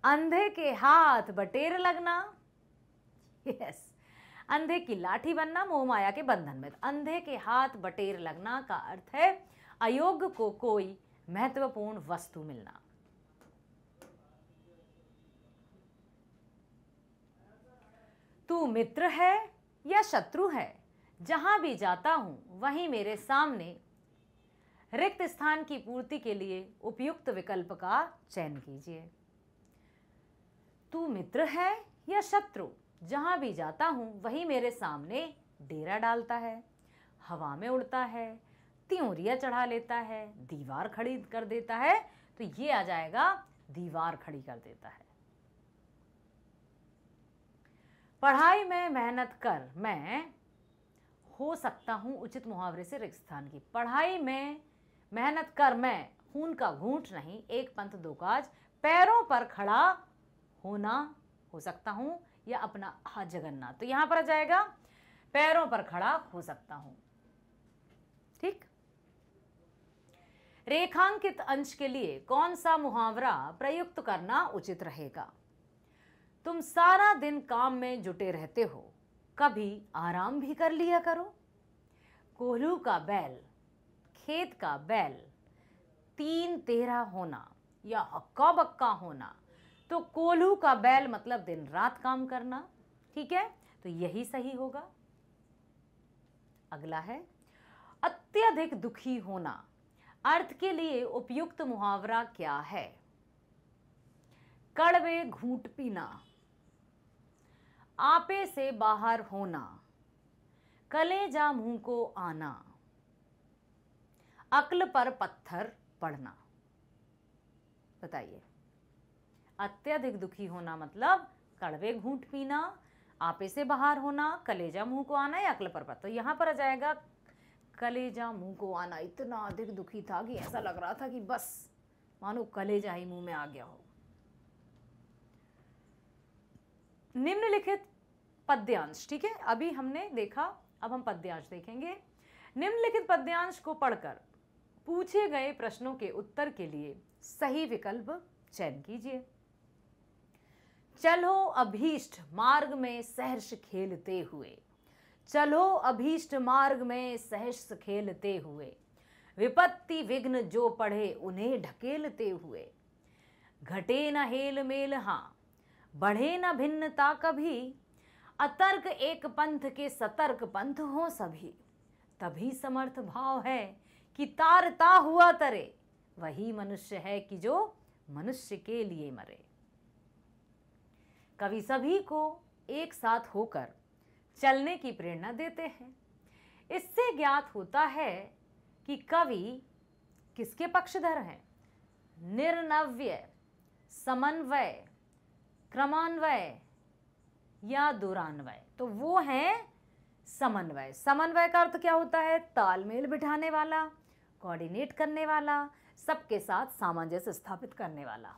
अंधे के हाथ बटेर लगना, यस। अंधे की लाठी बनना, मोह माया के बंधन में। अंधे के हाथ बटेर लगना का अर्थ है अयोग्य को कोई महत्वपूर्ण वस्तु मिलना। तू मित्र है या शत्रु है, जहां भी जाता हूं वहीं मेरे सामने। रिक्त स्थान की पूर्ति के लिए उपयुक्त विकल्प का चयन कीजिए। तू मित्र है या शत्रु, जहां भी जाता हूं वहीं मेरे सामने डेरा डालता है, हवा में उड़ता है, त्योरिया चढ़ा लेता है, दीवार खड़ी कर देता है। तो ये आ जाएगा दीवार खड़ी कर देता है। पढ़ाई में मेहनत कर मैं हो सकता हूं उचित मुहावरे से रिक्त स्थान की। पढ़ाई में मेहनत कर मैं, खून का घूंट नहीं, एक पंथ दो काज। पैरों पर खड़ा होना हो सकता हूं या अपना हाथ जगन्ना। तो यहां पर आ जाएगा पैरों पर खड़ा हो सकता हूं। ठीक। रेखांकित अंश के लिए कौन सा मुहावरा प्रयुक्त करना उचित रहेगा। तुम सारा दिन काम में जुटे रहते हो, कभी आराम भी कर लिया करो। कोल्हू का बैल, खेत का बैल, तीन तेरा होना या हक्का बक्का होना। तो कोल्हू का बैल मतलब दिन रात काम करना। ठीक है, तो यही सही होगा। अगला है अत्यधिक दुखी होना। अर्थ के लिए उपयुक्त मुहावरा क्या है। कड़वे घूंट पीना, आपे से बाहर होना, कलेजा मुंह को आना, अक्ल पर पत्थर पड़ना। बताइए, अत्यधिक दुखी होना मतलब कड़वे घूंट पीना, आपे से बाहर होना, कलेजा मुंह को आना या अक्ल पर पत्थर। तो यहां पर आ जाएगा कलेजा मुंह को आना। इतना अधिक दुखी था कि ऐसा लग रहा था कि बस मानो कलेजा ही मुंह में आ गया हो। निम्नलिखित पद्यांश, ठीक है, अभी हमने देखा, अब हम पद्यांश देखेंगे। निम्नलिखित पद्यांश को पढ़कर पूछे गए प्रश्नों के उत्तर के लिए सही विकल्प चयन कीजिए। चलो अभीष्ट मार्ग में सहर्ष खेलते हुए, चलो अभीष्ट मार्ग में सहर्ष खेलते हुए, विपत्ति विघ्न जो पढ़े उन्हें ढकेलते हुए, घटे न हेल मेल हाँ, बढ़े न भिन्नता कभी, अतर्क एक पंथ के सतर्क पंथ हो सभी। तभी समर्थ भाव है कि तारता हुआ तरे, वही मनुष्य है कि जो मनुष्य के लिए मरे। कवि सभी को एक साथ होकर चलने की प्रेरणा देते हैं। इससे ज्ञात होता है कि कवि किसके पक्षधर हैं। निर्नव्य, समन्वय, क्रमान्वय या दुरान्वय। तो वो है समन्वय। समन्वय का अर्थ क्या होता है। तालमेल बिठाने वाला, कोऑर्डिनेट करने वाला, सबके साथ सामंजस्य स्थापित करने वाला।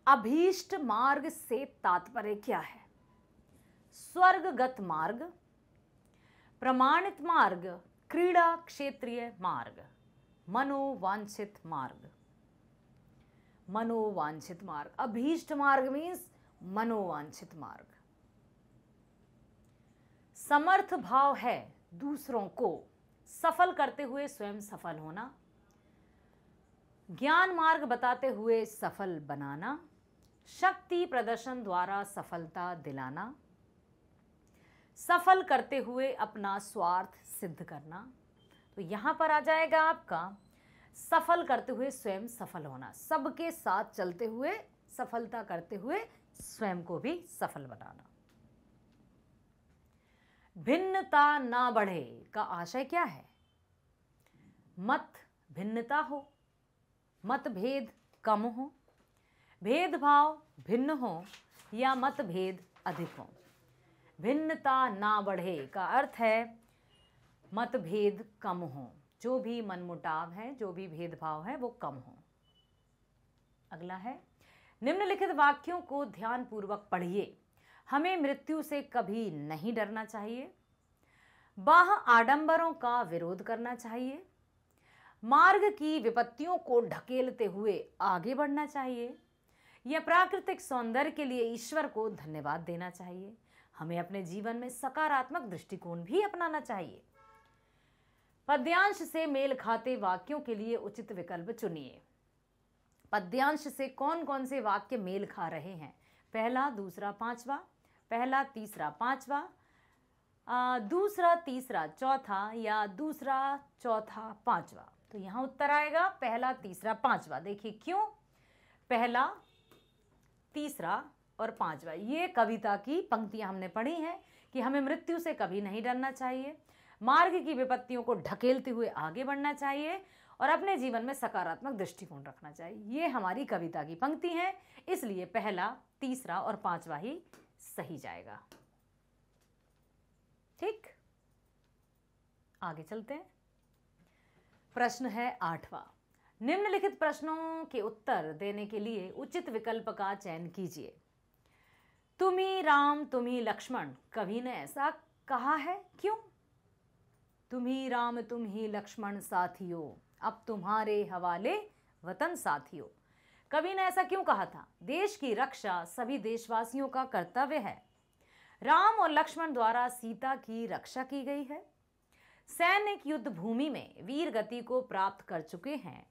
अभीष्ट मार्ग से तात्पर्य क्या है। स्वर्गगत मार्ग, प्रमाणित मार्ग, क्रीड़ा क्षेत्रीय मार्ग, मनोवांछित मार्ग। मनोवांछित मार्ग, अभीष्ट मार्ग मीन्स मनोवांछित मार्ग। समर्थ भाव है दूसरों को सफल करते हुए स्वयं सफल होना, ज्ञान मार्ग बताते हुए सफल बनाना, शक्ति प्रदर्शन द्वारा सफलता दिलाना, सफल करते हुए अपना स्वार्थ सिद्ध करना। तो यहां पर आ जाएगा आपका सफल करते हुए स्वयं सफल होना, सबके साथ चलते हुए सफलता करते हुए स्वयं को भी सफल बनाना। भिन्नता ना बढ़े का आशय क्या है? मत भिन्नता हो, मतभेद कम हो, भेदभाव भिन्न हो या मतभेद अधिक हो। भिन्नता ना बढ़े का अर्थ है मतभेद कम हो, जो भी मनमुटाव है, जो भी भेदभाव है वो कम हो। अगला है, निम्नलिखित वाक्यों को ध्यानपूर्वक पढ़िए। हमें मृत्यु से कभी नहीं डरना चाहिए, बाह्य आडंबरों का विरोध करना चाहिए, मार्ग की विपत्तियों को ढकेलते हुए आगे बढ़ना चाहिए, या प्राकृतिक सौंदर्य के लिए ईश्वर को धन्यवाद देना चाहिए। हमें अपने जीवन में सकारात्मक दृष्टिकोण भी अपनाना चाहिए। पद्यांश से मेल खाते वाक्यों के लिए उचित विकल्प चुनिए। पद्यांश से कौन कौन से वाक्य मेल खा रहे हैं? पहला, दूसरा, पांचवा, पहला, तीसरा, पांचवा, दूसरा, तीसरा, चौथा या दूसरा, चौथा, पांचवा। तो यहां उत्तर आएगा पहला, तीसरा, पांचवा। देखिए क्यों? पहला, तीसरा और पांचवा, ये कविता की पंक्तियां हमने पढ़ी हैं कि हमें मृत्यु से कभी नहीं डरना चाहिए, मार्ग की विपत्तियों को ढकेलते हुए आगे बढ़ना चाहिए और अपने जीवन में सकारात्मक दृष्टिकोण रखना चाहिए। ये हमारी कविता की पंक्ति है, इसलिए पहला, तीसरा और पांचवा ही सही जाएगा। ठीक, आगे चलते हैं। प्रश्न है 8वां। निम्नलिखित प्रश्नों के उत्तर देने के लिए उचित विकल्प का चयन कीजिए। तुम ही राम तुम ही लक्ष्मण, कवि ने ऐसा कहा है, क्यों? तुम ही राम तुम ही लक्ष्मण साथियों, अब तुम्हारे हवाले वतन साथियों। कवि ने ऐसा क्यों कहा था? देश की रक्षा सभी देशवासियों का कर्तव्य है। राम और लक्ष्मण द्वारा सीता की रक्षा की गई है। सैनिक युद्ध भूमि में वीर गति को प्राप्त कर चुके हैं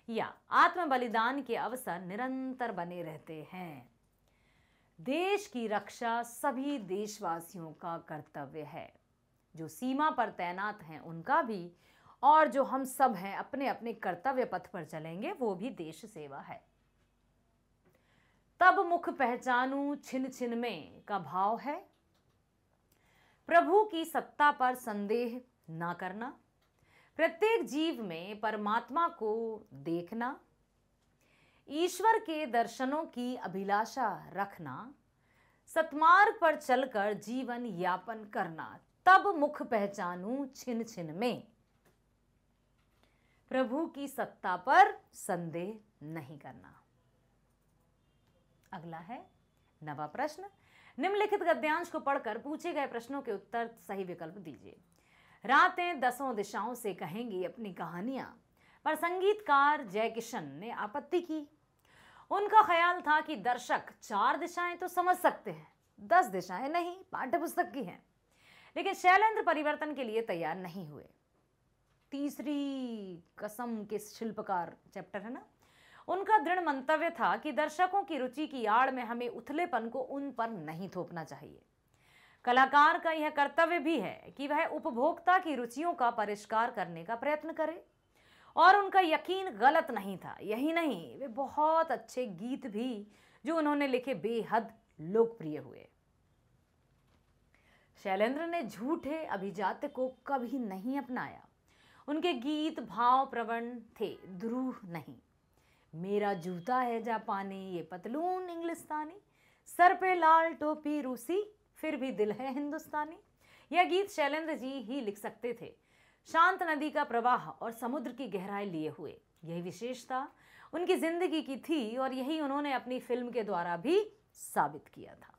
या आत्म बलिदान के अवसर निरंतर बने रहते हैं। देश की रक्षा सभी देशवासियों का कर्तव्य है, जो सीमा पर तैनात हैं उनका भी, और जो हम सब हैं अपने अपने कर्तव्य पथ पर चलेंगे वो भी देश सेवा है। तब मुख पहचानूं छिन छिन में का भाव है, प्रभु की सत्ता पर संदेह ना करना, प्रत्येक जीव में परमात्मा को देखना, ईश्वर के दर्शनों की अभिलाषा रखना, सतमार्ग पर चलकर जीवन यापन करना। तब मुख पहचानूं छिन छिन में, प्रभु की सत्ता पर संदेह नहीं करना। अगला है 9वां प्रश्न। निम्नलिखित गद्यांश को पढ़कर पूछे गए प्रश्नों के उत्तर सही विकल्प दीजिए। रातें दसों दिशाओं से कहेंगी अपनी कहानियां, पर संगीतकार जयकिशन ने आपत्ति की। उनका ख्याल था कि दर्शक 4 दिशाएं तो समझ सकते हैं, 10 दिशाएं नहीं, पाठ्यपुस्तक की हैं। लेकिन शैलेंद्र परिवर्तन के लिए तैयार नहीं हुए। तीसरी कसम के शिल्पकार चैप्टर है ना, उनका दृढ़ मंतव्य था कि दर्शकों की रुचि की आड़ में हमें उथलेपन को उन पर नहीं थोपना चाहिए। कलाकार का यह कर्तव्य भी है कि वह उपभोक्ता की रुचियों का परिष्कार करने का प्रयत्न करे, और उनका यकीन गलत नहीं था। यही नहीं, वे बहुत अच्छे गीत भी जो उन्होंने लिखे बेहद लोकप्रिय हुए। शैलेंद्र ने झूठे अभिजात्य को कभी नहीं अपनाया। उनके गीत भाव प्रवण थे, द्रूह नहीं। मेरा जूता है जापानी, ये पतलून इंग्लिस्तानी, सर पे लाल टोपी रूसी, फिर भी दिल है हिंदुस्तानी। यह गीत शैलेंद्र जी ही लिख सकते थे, शांत नदी का प्रवाह और समुद्र की गहराई लिए हुए। यही विशेषता उनकी जिंदगी की थी और यही उन्होंने अपनी फिल्म के द्वारा भी साबित किया था।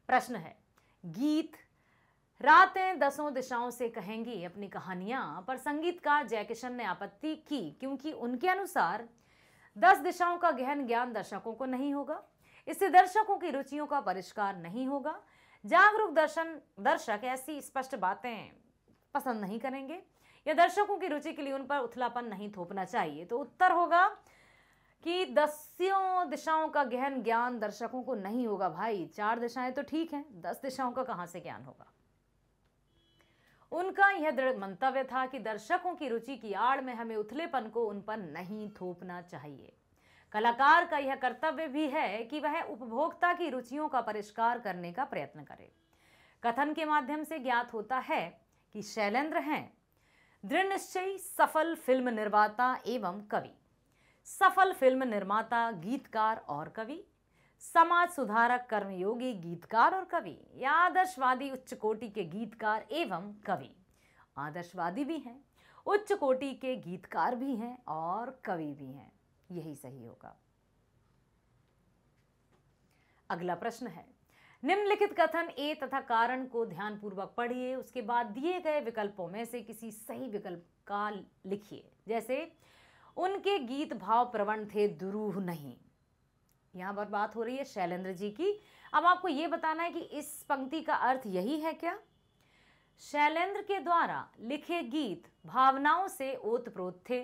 प्रश्न है, गीत रातें दसों दिशाओं से कहेंगी अपनी कहानियां पर संगीतकार जयकिशन ने आपत्ति की, क्योंकि उनके अनुसार 10 दिशाओं का गहन ज्ञान दर्शकों को नहीं होगा। इससे दर्शकों की रुचियों का परिष्कार नहीं होगा। जागरूक दर्शक ऐसी स्पष्ट बातें पसंद नहीं करेंगे, या दर्शकों की रुचि के लिए उन पर उथलापन नहीं थोपना चाहिए। तो उत्तर होगा कि 10 दिशाओं का गहन ज्ञान दर्शकों को नहीं होगा। भाई 4 दिशाएं तो ठीक हैं, 10 दिशाओं का कहां से ज्ञान होगा। उनका यह दृढ़ मंतव्य था कि दर्शकों की रुचि की आड़ में हमें उथलेपन को उन पर नहीं थोपना चाहिए। कलाकार का यह कर्तव्य भी है कि वह उपभोक्ता की रुचियों का परिष्कार करने का प्रयत्न करे। कथन के माध्यम से ज्ञात होता है कि शैलेंद्र हैं दृढ़ निश्चयी, सफल फिल्म निर्माता एवं कवि। सफल फिल्म निर्माता, गीतकार और कवि, समाज सुधारक, कर्मयोगी, गीतकार और कवि, या आदर्शवादी, उच्च कोटि के गीतकार एवं कवि। आदर्शवादी भी हैं, उच्च कोटि के गीतकार भी हैं और कवि भी हैं। यही सही होगा। अगला प्रश्न है, निम्नलिखित कथन ए तथा कारण को ध्यानपूर्वक पढ़िए, उसके बाद दिए गए विकल्पों में से किसी सही विकल्प का लिखिए। जैसे उनके गीत भाव प्रवण थे, दुरूह नहीं। यहां पर बात हो रही है शैलेंद्र जी की। अब आपको यह बताना है कि इस पंक्ति का अर्थ यही है क्या? शैलेंद्र के द्वारा लिखे गीत भावनाओं से ओतप्रोत थे,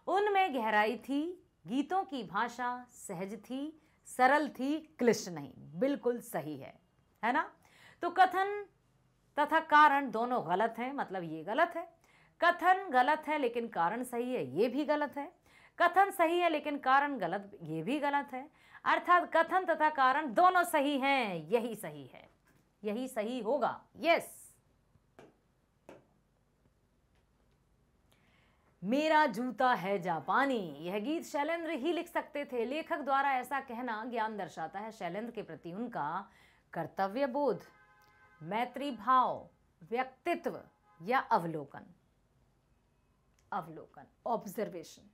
उनमें गहराई थी, गीतों की भाषा सहज थी, सरल थी, क्लिष्ट नहीं। बिल्कुल सही है ना? तो कथन तथा कारण दोनों गलत हैं, मतलब ये गलत है। कथन गलत है लेकिन कारण सही है, ये भी गलत है। कथन सही है लेकिन कारण गलत, ये भी गलत है। अर्थात कथन तथा कारण दोनों सही हैं, यही सही है, यही सही होगा। यस। मेरा जूता है जापानी, यह गीत शैलेंद्र ही लिख सकते थे। लेखक द्वारा ऐसा कहना ज्ञान दर्शाता है शैलेंद्र के प्रति उनका कर्तव्य बोध, मैत्री भाव, व्यक्तित्व या अवलोकन। अवलोकन, ऑब्जर्वेशन।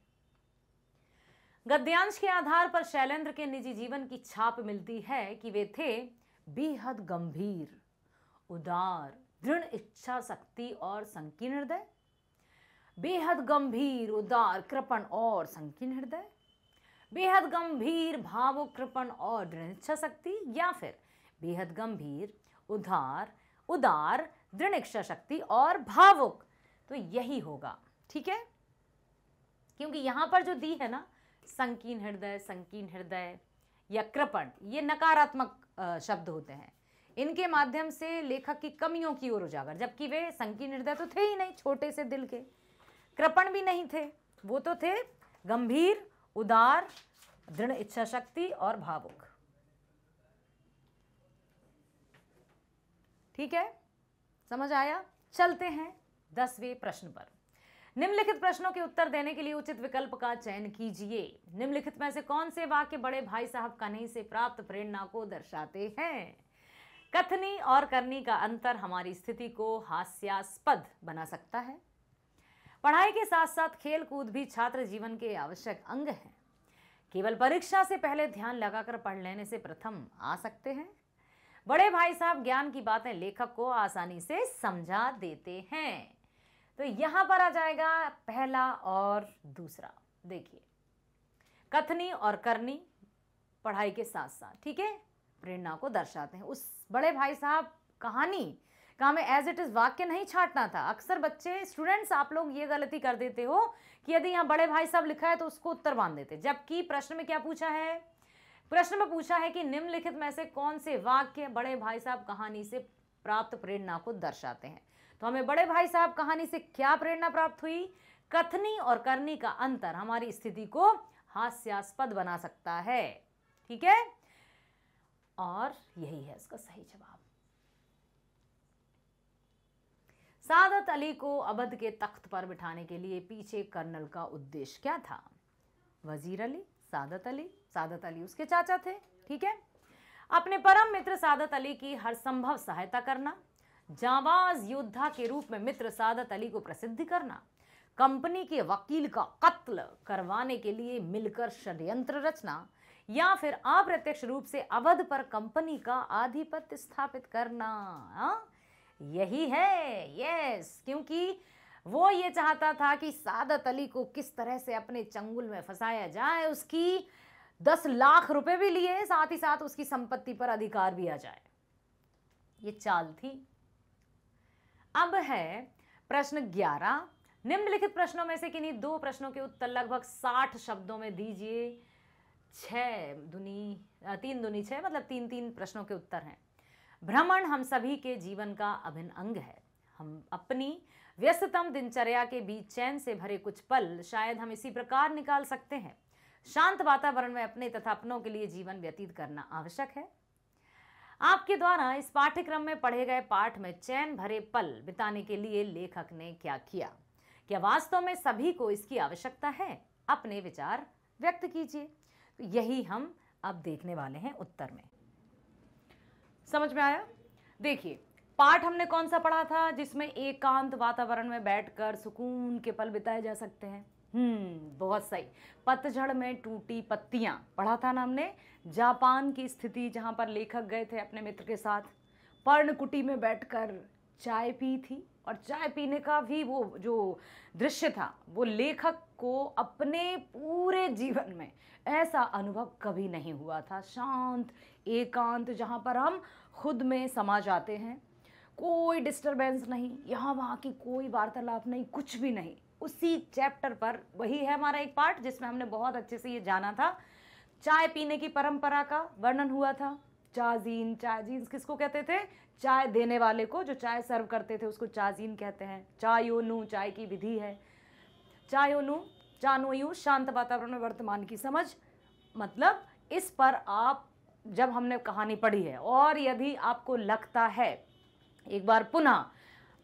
गद्यांश के आधार पर शैलेंद्र के निजी जीवन की छाप मिलती है कि वे थे बेहद गंभीर, उदार, दृढ़ इच्छा शक्ति और संकीर्ण हृदय। बेहद गंभीर, उदार, कृपण और संकीर्ण हृदय, बेहद गंभीर, भावुक, कृपण और दृढ़ इच्छा शक्ति, या फिर बेहद गंभीर, उदार, दृढ़ इच्छा शक्ति और भावुक। तो यही होगा, ठीक है? क्योंकि यहां पर जो दी है ना, संकीर्ण हृदय या कृपण, ये नकारात्मक शब्द होते हैं। इनके माध्यम से लेखक की कमियों की ओर उजागर, जबकि वे संकीर्ण हृदय तो थे ही नहीं, छोटे से दिल के। कृपण भी नहीं थे, वो तो थे गंभीर, उदार, दृढ़ इच्छा शक्ति और भावुक। ठीक है, समझ आया? चलते हैं 10वें प्रश्न पर। निम्नलिखित प्रश्नों के उत्तर देने के लिए उचित विकल्प का चयन कीजिए। निम्नलिखित में से कौन से वाक्य बड़े भाई साहब कन्हई से प्राप्त प्रेरणा को दर्शाते हैं? कथनी और करनी का अंतर हमारी स्थिति को हास्यास्पद बना सकता है। पढ़ाई के साथ साथ खेल कूद भी छात्र जीवन के आवश्यक अंग हैं। केवल परीक्षा से पहले ध्यान लगाकर पढ़ लेने से प्रथम आ सकते हैं। बड़े भाई साहब ज्ञान की बातें लेखक को आसानी से समझा देते हैं। तो यहां पर आ जाएगा पहला और दूसरा। देखिए, कथनी और करनी पढ़ाई के साथ साथ, ठीक है, प्रेरणा को दर्शाते हैं। उस बड़े भाई साहब कहानी का हमें एज इट इज वाक्य नहीं छांटना था। अक्सर बच्चे, स्टूडेंट्स, आप लोग ये गलती कर देते हो कि यदि यहाँ बड़े भाई साहब लिखा है तो उसको उत्तर बांध देते, जबकि प्रश्न में क्या पूछा है? प्रश्न में पूछा है कि निम्नलिखित में से कौन से वाक्य बड़े भाई साहब कहानी से प्राप्त प्रेरणा को दर्शाते हैं। तो हमें बड़े भाई साहब कहानी से क्या प्रेरणा प्राप्त हुई? कथनी और करनी का अंतर हमारी स्थिति को हास्यास्पद बना सकता है, ठीक है, और यही है इसका सही जवाब। सादत अली को अवध के तख्त पर बिठाने के लिए पीछे कर्नल का उद्देश्य क्या था? वजीर अली, सादत अली उसके चाचा थे, ठीक है। अपने परम मित्र सादत अली की हर संभव सहायता करना, जाबाज योद्धा के रूप में मित्र सादत अली को प्रसिद्ध करना, कंपनी के वकील का कत्ल करवाने के लिए मिलकर षड्यंत्र रचना, या फिर अप्रत्यक्ष रूप से अवध पर कंपनी का आधिपत्य स्थापित करना। यही है, यस, क्योंकि वो ये चाहता था कि सादत अली को किस तरह से अपने चंगुल में फंसाया जाए, उसकी 10 लाख रुपए भी लिए, साथ ही साथ उसकी संपत्ति पर अधिकार भी आ जाए। ये चाल थी। अब है प्रश्न 11। निम्नलिखित प्रश्नों में से किन्हीं 2 प्रश्नों के उत्तर लगभग 60 शब्दों में दीजिए। 3 दूनी 6, मतलब 3 प्रश्नों के उत्तर हैं। भ्रमण हम सभी के जीवन का अभिन्न अंग है। हम अपनी व्यस्ततम दिनचर्या के बीच चैन से भरे कुछ पल शायद हम इसी प्रकार निकाल सकते हैं। शांत वातावरण में अपने तथा अपनों के लिए जीवन व्यतीत करना आवश्यक है। आपके द्वारा इस पाठ्यक्रम में पढ़े गए पाठ में चैन भरे पल बिताने के लिए लेखक ने क्या किया? क्या वास्तव में सभी को इसकी आवश्यकता है? अपने विचार व्यक्त कीजिए। तो यही हम अब देखने वाले हैं उत्तर में। समझ में आया? देखिए, पाठ हमने कौन सा पढ़ा था जिसमें एकांत वातावरण में बैठकर सुकून के पल बिताए जा सकते हैं? बहुत सही। पतझड़ में टूटी पत्तियां पढ़ा था ना हमने। जापान की स्थिति जहां पर लेखक गए थे अपने मित्र के साथ, पर्णकुटी में बैठकर चाय पी थी, और चाय पीने का भी वो जो दृश्य था वो लेखक को अपने पूरे जीवन में ऐसा अनुभव कभी नहीं हुआ था। शांत एकांत जहां पर हम खुद में समा जाते हैं, कोई डिस्टरबेंस नहीं, यहाँ वहाँ की कोई वार्तालाप नहीं, कुछ भी नहीं। उसी चैप्टर पर वही है हमारा एक पार्ट जिसमें हमने बहुत अच्छे से ये जाना था। चाय पीने की परंपरा का वर्णन हुआ था। चाजीन, चाजीन किसको कहते थे? चाय देने वाले को, जो चाय सर्व करते थे उसको चाजीन कहते हैं। चायोनु, चाय की विधि है। चायोनु, चानोयु, शांत वातावरण में वर्तमान की समझ। मतलब इस पर आप जब हमने कहानी पढ़ी है और यदि आपको लगता है, एक बार पुनः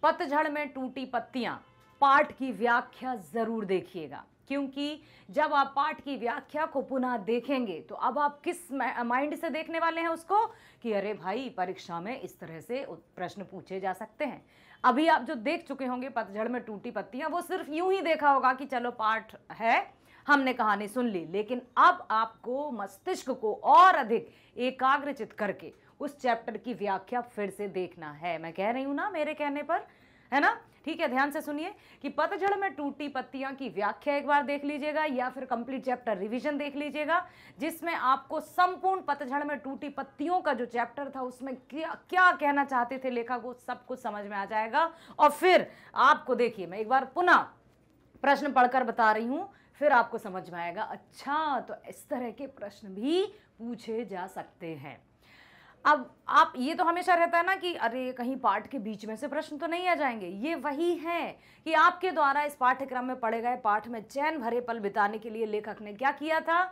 पतझड़ में टूटी पत्तियां पाठ की व्याख्या जरूर देखिएगा, क्योंकि जब आप पाठ की व्याख्या को पुनः देखेंगे तो अब आप किस माइंड से देखने वाले हैं उसको, कि अरे भाई परीक्षा में इस तरह से प्रश्न पूछे जा सकते हैं। अभी आप जो देख चुके होंगे पतझड़ में टूटी पत्तियां, वो सिर्फ यूं ही देखा होगा कि चलो पाठ है, हमने कहानी सुन ली, लेकिन अब आपको मस्तिष्क को और अधिक एकाग्रचित करके उस चैप्टर की व्याख्या फिर से देखना है। मैं कह रही हूं ना मेरे कहने पर, है ना? ठीक है, ध्यान से सुनिए कि पतझड़ में टूटी पत्तियां की व्याख्या एक बार देख लीजिएगा, या फिर कंप्लीट चैप्टर रिवीजन देख लीजिएगा, जिसमें आपको संपूर्ण पतझड़ में टूटी पत्तियों का जो चैप्टर था उसमें क्या क्या कहना चाहते थे लेखक, वो सब कुछ समझ में आ जाएगा। और फिर आपको देखिए, मैं एक बार पुनः प्रश्न पढ़कर बता रही हूं, फिर आपको समझ में आएगा, अच्छा तो इस तरह के प्रश्न भी पूछे जा सकते हैं। अब आप, ये तो हमेशा रहता है ना कि अरे कहीं पाठ के बीच में से प्रश्न तो नहीं आ जाएंगे। ये वही है कि आपके द्वारा इस पाठ्यक्रम में पढ़े गए पाठ में चैन भरे पल बिताने के लिए लेखक ने क्या किया था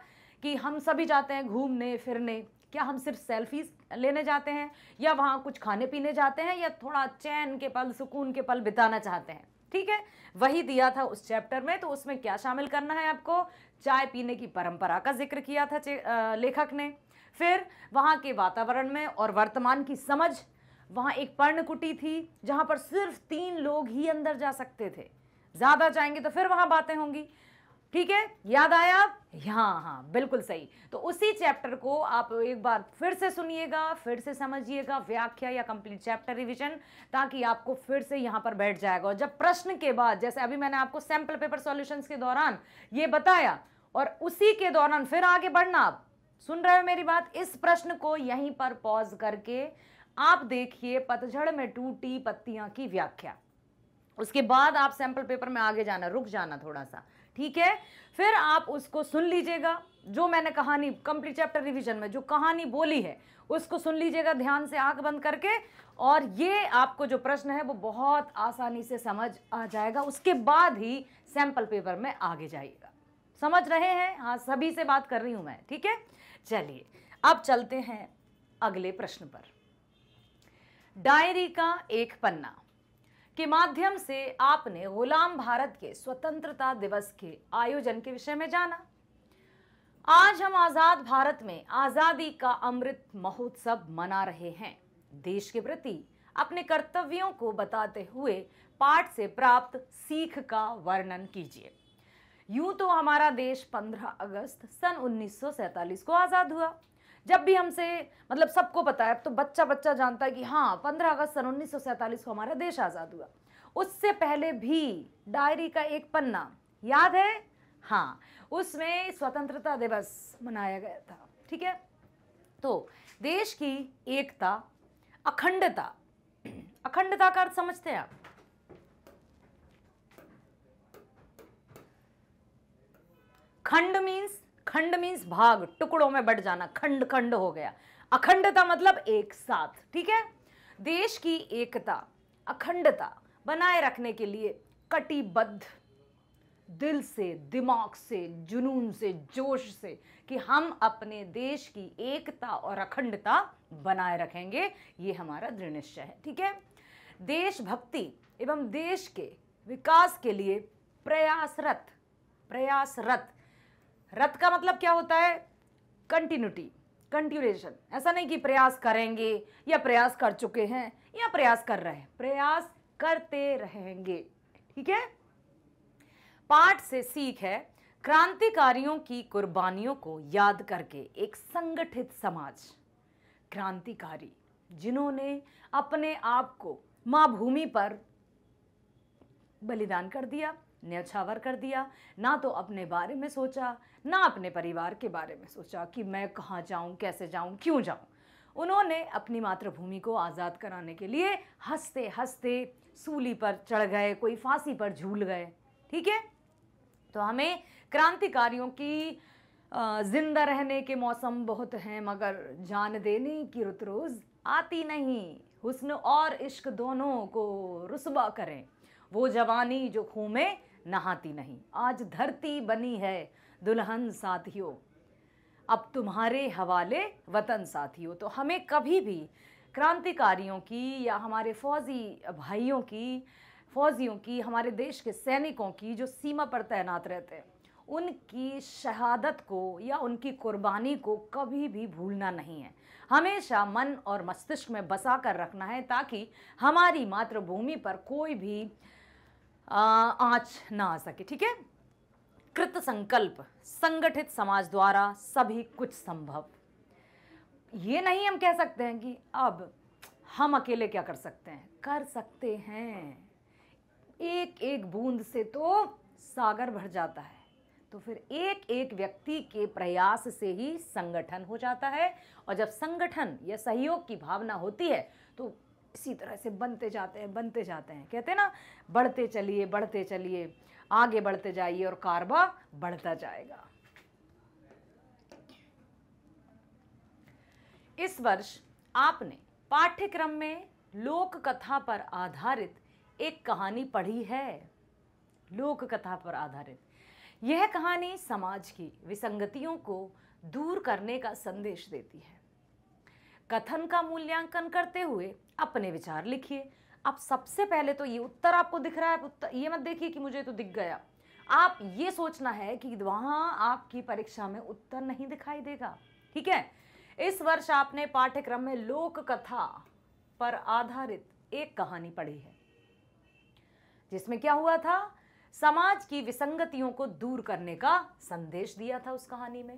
कि हम सभी जाते हैं घूमने फिरने। क्या हम सिर्फ सेल्फीज लेने जाते हैं, या वहाँ कुछ खाने पीने जाते हैं, या थोड़ा चैन के पल, सुकून के पल बिताना चाहते हैं? ठीक है, वही दिया था उस चैप्टर में। तो उसमें क्या शामिल करना है आपको? चाय पीने की परंपरा का जिक्र किया था लेखक ने। फिर वहाँ के वातावरण में और वर्तमान की समझ। वहाँ एक पर्णकुटी थी जहाँ पर सिर्फ 3 लोग ही अंदर जा सकते थे, ज़्यादा जाएंगे तो फिर वहाँ बातें होंगी। ठीक है, याद आया आप? हाँ, बिल्कुल सही। तो उसी चैप्टर को आप एक बार फिर से सुनिएगा, फिर से समझिएगा, व्याख्या या कंप्लीट चैप्टर रिवीजन, ताकि आपको फिर से यहाँ पर बैठ जाएगा। और जब प्रश्न के बाद, जैसे अभी मैंने आपको सैंपल पेपर सॉल्यूशंस के दौरान ये बताया, और उसी के दौरान फिर आगे बढ़ना। आप सुन रहे हो मेरी बात? इस प्रश्न को यहीं पर पॉज करके आप देखिए पतझड़ में टूटी पत्तियां की व्याख्या। उसके बाद आप सैंपल पेपर में आगे जाना, रुक जाना थोड़ा सा, ठीक है? फिर आप उसको सुन लीजिएगा, जो मैंने कहानी कंप्लीट चैप्टर रिवीजन में जो कहानी बोली है उसको सुन लीजिएगा ध्यान से, आंख बंद करके, और ये आपको जो प्रश्न है वो बहुत आसानी से समझ आ जाएगा। उसके बाद ही सैंपल पेपर में आगे जाइएगा। समझ रहे हैं? हाँ, सभी से बात कर रही हूं मैं, ठीक है? चलिए अब चलते हैं अगले प्रश्न पर। डायरी का एक पन्ना के माध्यम से आपने गुलाम भारत के स्वतंत्रता दिवस के आयोजन के विषय में जाना। आज हम आजाद भारत में आजादी का अमृत महोत्सव मना रहे हैं। देश के प्रति अपने कर्तव्यों को बताते हुए पाठ से प्राप्त सीख का वर्णन कीजिए। यूं तो हमारा देश 15 अगस्त सन 1947 को आजाद हुआ। जब भी हमसे, मतलब सबको पता है, अब तो बच्चा बच्चा जानता है कि हाँ 15 अगस्त सन 1947 को हमारा देश आजाद हुआ। उससे पहले भी डायरी का एक पन्ना याद है? हाँ, उसमें स्वतंत्रता दिवस मनाया गया था। ठीक है, तो देश की एकता, अखंडता, अखंडता का अर्थ समझते हैं आप? खंड मीन्स भाग, टुकड़ों में बट जाना, खंड खंड हो गया। अखंडता मतलब एक साथ। ठीक है, देश की एकता, अखंडता बनाए रखने के लिए कटिबद्ध दिल से, दिमाग से, जुनून से, जोश से कि हम अपने देश की एकता और अखंडता बनाए रखेंगे। ये हमारा दृढ़ निश्चय है। ठीक है। देशभक्ति एवं देश के विकास के लिए प्रयासरत, प्रयासरत, रत का मतलब क्या होता है? Continuity, continuation. ऐसा नहीं कि प्रयास करेंगे या प्रयास कर चुके हैं या प्रयास कर रहे हैं, प्रयास करते रहेंगे। ठीक है। पाठ से सीख है, क्रांतिकारियों की कुर्बानियों को याद करके एक संगठित समाज, क्रांतिकारी जिन्होंने अपने आप को मां भूमि पर बलिदान कर दिया, न्यौछावर कर दिया, ना तो अपने बारे में सोचा, ना अपने परिवार के बारे में सोचा कि मैं कहाँ जाऊं, कैसे जाऊं, क्यों जाऊं। उन्होंने अपनी मातृभूमि को आज़ाद कराने के लिए हंसते हंसते सूली पर चढ़ गए, कोई फांसी पर झूल गए। ठीक है। तो हमें क्रांतिकारियों की जिंदा रहने के मौसम बहुत हैं, मगर जान देने की रुत रोज आती नहीं। हुस्न और इश्क दोनों को रुस्वा करें, वो जवानी जो खून में नहाती नहीं। आज धरती बनी है दुल्हन साथियों, अब तुम्हारे हवाले वतन साथियों। तो हमें कभी भी क्रांतिकारियों की या हमारे फौजी भाइयों की, फौजियों की, हमारे देश के सैनिकों की जो सीमा पर तैनात रहते हैं, उनकी शहादत को या उनकी कुर्बानी को कभी भी भूलना नहीं है। हमेशा मन और मस्तिष्क में बसा कर रखना है, ताकि हमारी मातृभूमि पर कोई भी आंच ना आ सके। ठीक है। कृत संकल्प, संगठित समाज द्वारा सभी कुछ संभव। ये नहीं हम कह सकते हैं कि अब हम अकेले क्या कर सकते हैं, कर सकते हैं। एक एक बूंद से तो सागर भर जाता है। तो फिर एक एक व्यक्ति के प्रयास से ही संगठन हो जाता है, और जब संगठन या सहयोग की भावना होती है तो इसी तरह से बनते जाते हैं, बनते जाते हैं। कहते हैं ना, बढ़ते चलिए, आगे बढ़ते जाइए और कारवा बढ़ता जाएगा। इस वर्ष आपने पाठ्यक्रम में लोक कथा पर आधारित एक कहानी पढ़ी है। लोक कथा पर आधारित यह कहानी समाज की विसंगतियों को दूर करने का संदेश देती है। कथन का मूल्यांकन करते हुए अपने विचार लिखिए। अब सबसे पहले तो ये उत्तर आपको दिख रहा है, उत्तर ये मत देखिए कि मुझे तो दिख गया। आप ये सोचना है कि वहां आपकी परीक्षा में उत्तर नहीं दिखाई देगा। ठीक है। इस वर्ष आपने पाठ्यक्रम में लोक कथा पर आधारित एक कहानी पढ़ी है, जिसमें क्या हुआ था, समाज की विसंगतियों को दूर करने का संदेश दिया था उस कहानी में।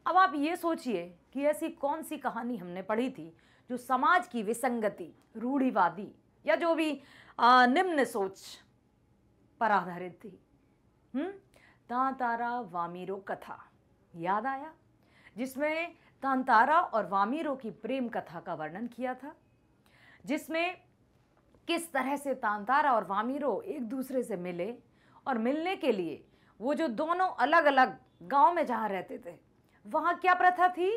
अब आप ये सोचिए कि ऐसी कौन सी कहानी हमने पढ़ी थी जो समाज की विसंगति, रूढ़िवादी या जो भी निम्न सोच पर आधारित थी। तांतारा वामीरो कथा याद आया, जिसमें तांतारा और वामीरो की प्रेम कथा का वर्णन किया था, जिसमें किस तरह से तांतारा और वामीरो एक दूसरे से मिले, और मिलने के लिए वो जो दोनों अलग अलग गांव में जहां रहते थे, वहां क्या प्रथा थी,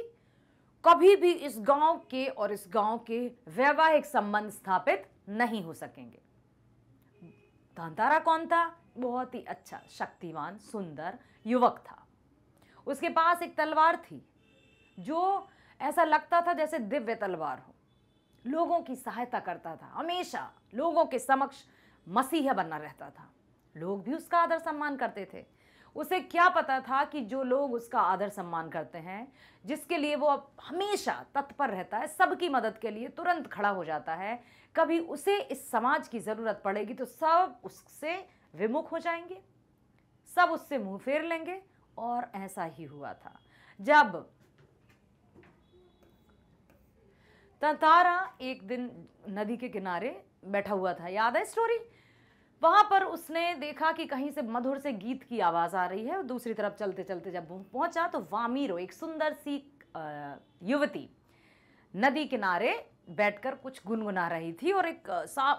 कभी भी इस गांव के और इस गांव के वैवाहिक संबंध स्थापित नहीं हो सकेंगे। तांतारा कौन था? बहुत ही अच्छा, शक्तिवान, सुंदर युवक था। उसके पास एक तलवार थी जो ऐसा लगता था जैसे दिव्य तलवार हो। लोगों की सहायता करता था, हमेशा लोगों के समक्ष मसीहा बना रहता था। लोग भी उसका आदर सम्मान करते थे। उसे क्या पता था कि जो लोग उसका आदर सम्मान करते हैं, जिसके लिए वो हमेशा तत्पर रहता है, सबकी मदद के लिए तुरंत खड़ा हो जाता है, कभी उसे इस समाज की जरूरत पड़ेगी तो सब उससे विमुख हो जाएंगे, सब उससे मुंह फेर लेंगे। और ऐसा ही हुआ था। जब तांतारा एक दिन नदी के किनारे बैठा हुआ था, याद है स्टोरी, वहां पर उसने देखा कि कहीं से मधुर से गीत की आवाज आ रही है। और दूसरी तरफ चलते चलते जब पहुंचा तो वामीरो, एक सुंदर सी युवती, नदी किनारे बैठकर कुछ गुनगुना रही थी, और एक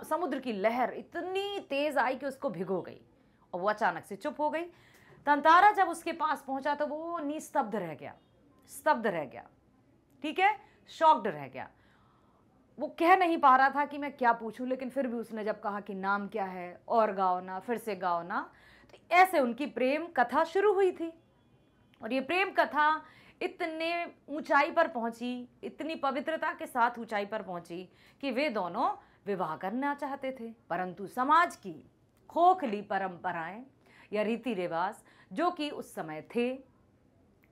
समुद्र की लहर इतनी तेज आई कि उसको भिगो गई और वो अचानक से चुप हो गई। तांतारा जब उसके पास पहुंचा तो वो निस्तब्ध रह गया, स्तब्ध रह गया। ठीक है, शॉक्ड रह गया। वो कह नहीं पा रहा था कि मैं क्या पूछूं, लेकिन फिर भी उसने जब कहा कि नाम क्या है और गाओ ना, फिर से गाओ ना, तो ऐसे उनकी प्रेम कथा शुरू हुई थी और ये प्रेम कथा इतने ऊंचाई पर पहुंची, इतनी पवित्रता के साथ ऊंचाई पर पहुंची कि वे दोनों विवाह करना चाहते थे, परंतु समाज की खोखली परंपराएं या रीति रिवाज जो कि उस समय थे,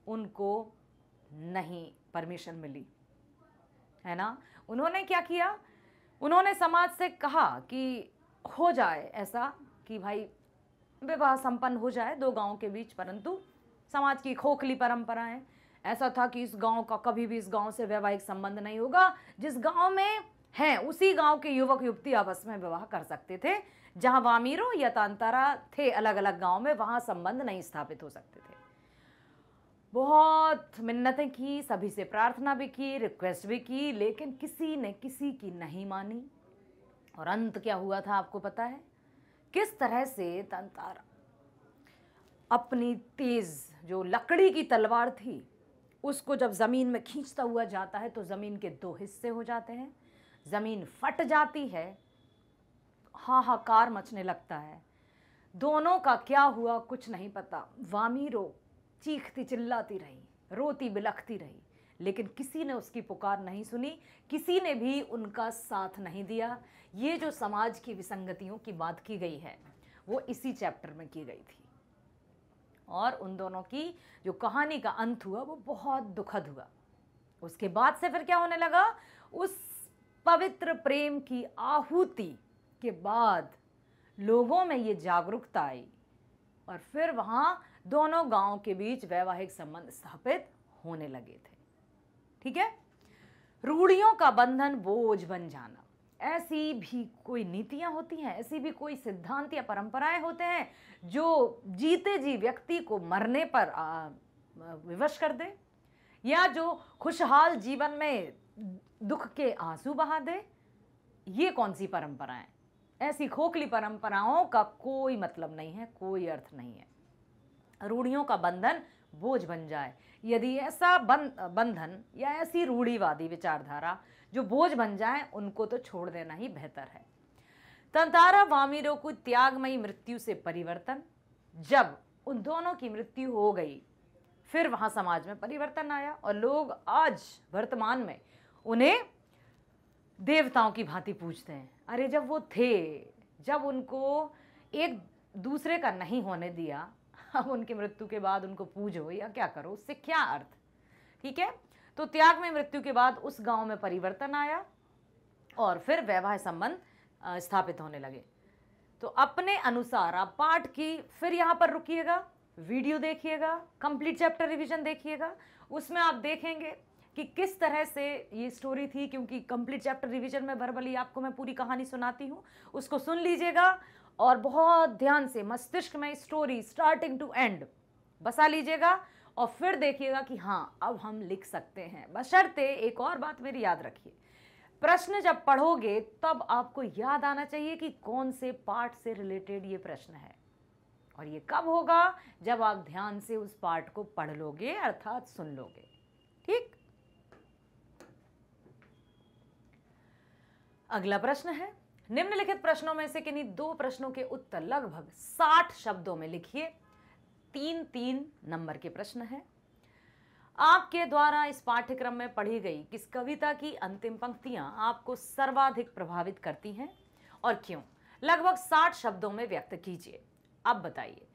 उनको नहीं परमिशन मिली, है ना। उन्होंने क्या किया, उन्होंने समाज से कहा कि हो जाए ऐसा कि भाई विवाह संपन्न हो जाए दो गांवों के बीच, परंतु समाज की खोखली परंपराएं ऐसा था कि इस गांव का कभी भी इस गांव से वैवाहिक संबंध नहीं होगा। जिस गांव में है उसी गांव के युवक युवती आपस में विवाह कर सकते थे, जहां वामीरो या तांतारा थे अलग अलग गांव में, वहां संबंध नहीं स्थापित हो सकते थे। बहुत मिन्नतें की, सभी से प्रार्थना भी की, रिक्वेस्ट भी की, लेकिन किसी ने किसी की नहीं मानी। और अंत क्या हुआ था आपको पता है, किस तरह से तांतारा अपनी तेज जो लकड़ी की तलवार थी उसको जब जमीन में खींचता हुआ जाता है तो जमीन के दो हिस्से हो जाते हैं, जमीन फट जाती है, हाहाकार मचने लगता है। दोनों का क्या हुआ कुछ नहीं पता। वामीरो चीखती चिल्लाती रही, रोती बिलखती रही, लेकिन किसी ने उसकी पुकार नहीं सुनी, किसी ने भी उनका साथ नहीं दिया। ये जो समाज की विसंगतियों की बात की गई है वो इसी चैप्टर में की गई थी और उन दोनों की जो कहानी का अंत हुआ वो बहुत दुखद हुआ। उसके बाद से फिर क्या होने लगा, उस पवित्र प्रेम की आहुति के बाद लोगों में ये जागरूकता आई और फिर वहां दोनों गांव के बीच वैवाहिक संबंध स्थापित होने लगे थे। ठीक है, रूढ़ियों का बंधन बोझ बन जाना, ऐसी भी कोई नीतियां होती हैं, ऐसी भी कोई सिद्धांत या परंपराएं होते हैं जो जीते जी व्यक्ति को मरने पर विवश कर दे, या जो खुशहाल जीवन में दुख के आंसू बहा दे। ये कौन सी परंपराएं? ऐसी खोखली परंपराओं का कोई मतलब नहीं है, कोई अर्थ नहीं है। रूढ़ियों का बंधन बोझ बन जाए, यदि ऐसा बंधन या ऐसी रूढ़िवादी विचारधारा जो बोझ बन जाए, उनको तो छोड़ देना ही बेहतर है। तांतारा वामीरो को त्यागमयी मृत्यु से परिवर्तन, जब उन दोनों की मृत्यु हो गई फिर वहां समाज में परिवर्तन आया और लोग आज वर्तमान में उन्हें देवताओं की भांति पूजते हैं। अरे जब वो थे, जब उनको एक दूसरे का नहीं होने दिया, अब उनकी मृत्यु के बाद उनको पूजो या क्या करो, उससे क्या अर्थ? ठीक है, तो त्याग में मृत्यु के बाद उस गांव में परिवर्तन आया और फिर वैवाहिक संबंध स्थापित होने लगे। तो अपने अनुसार आप पाठ की फिर यहाँ पर रुकिएगा, वीडियो देखिएगा, कंप्लीट चैप्टर रिवीजन देखिएगा, उसमें आप देखेंगे कि किस तरह से ये स्टोरी थी। क्योंकि कंप्लीट चैप्टर रिवीजन में वर्बली आपको मैं पूरी कहानी सुनाती हूँ, उसको सुन लीजिएगा और बहुत ध्यान से मस्तिष्क में स्टोरी स्टार्टिंग टू एंड बसा लीजिएगा और फिर देखिएगा कि हाँ अब हम लिख सकते हैं। बशर्ते एक और बात मेरी याद रखिए, प्रश्न जब पढ़ोगे तब आपको याद आना चाहिए कि कौन से पार्ट से रिलेटेड ये प्रश्न है, और ये कब होगा, जब आप ध्यान से उस पार्ट को पढ़ लोगे अर्थात सुन लोगे। ठीक, अगला प्रश्न है, निम्नलिखित प्रश्नों में से किन्हीं दो प्रश्नों के उत्तर लगभग 60 शब्दों में लिखिए। 3-3 नंबर के प्रश्न हैं। आपके द्वारा इस पाठ्यक्रम में पढ़ी गई किस कविता की अंतिम पंक्तियां आपको सर्वाधिक प्रभावित करती हैं और क्यों? लगभग 60 शब्दों में व्यक्त कीजिए। अब बताइए,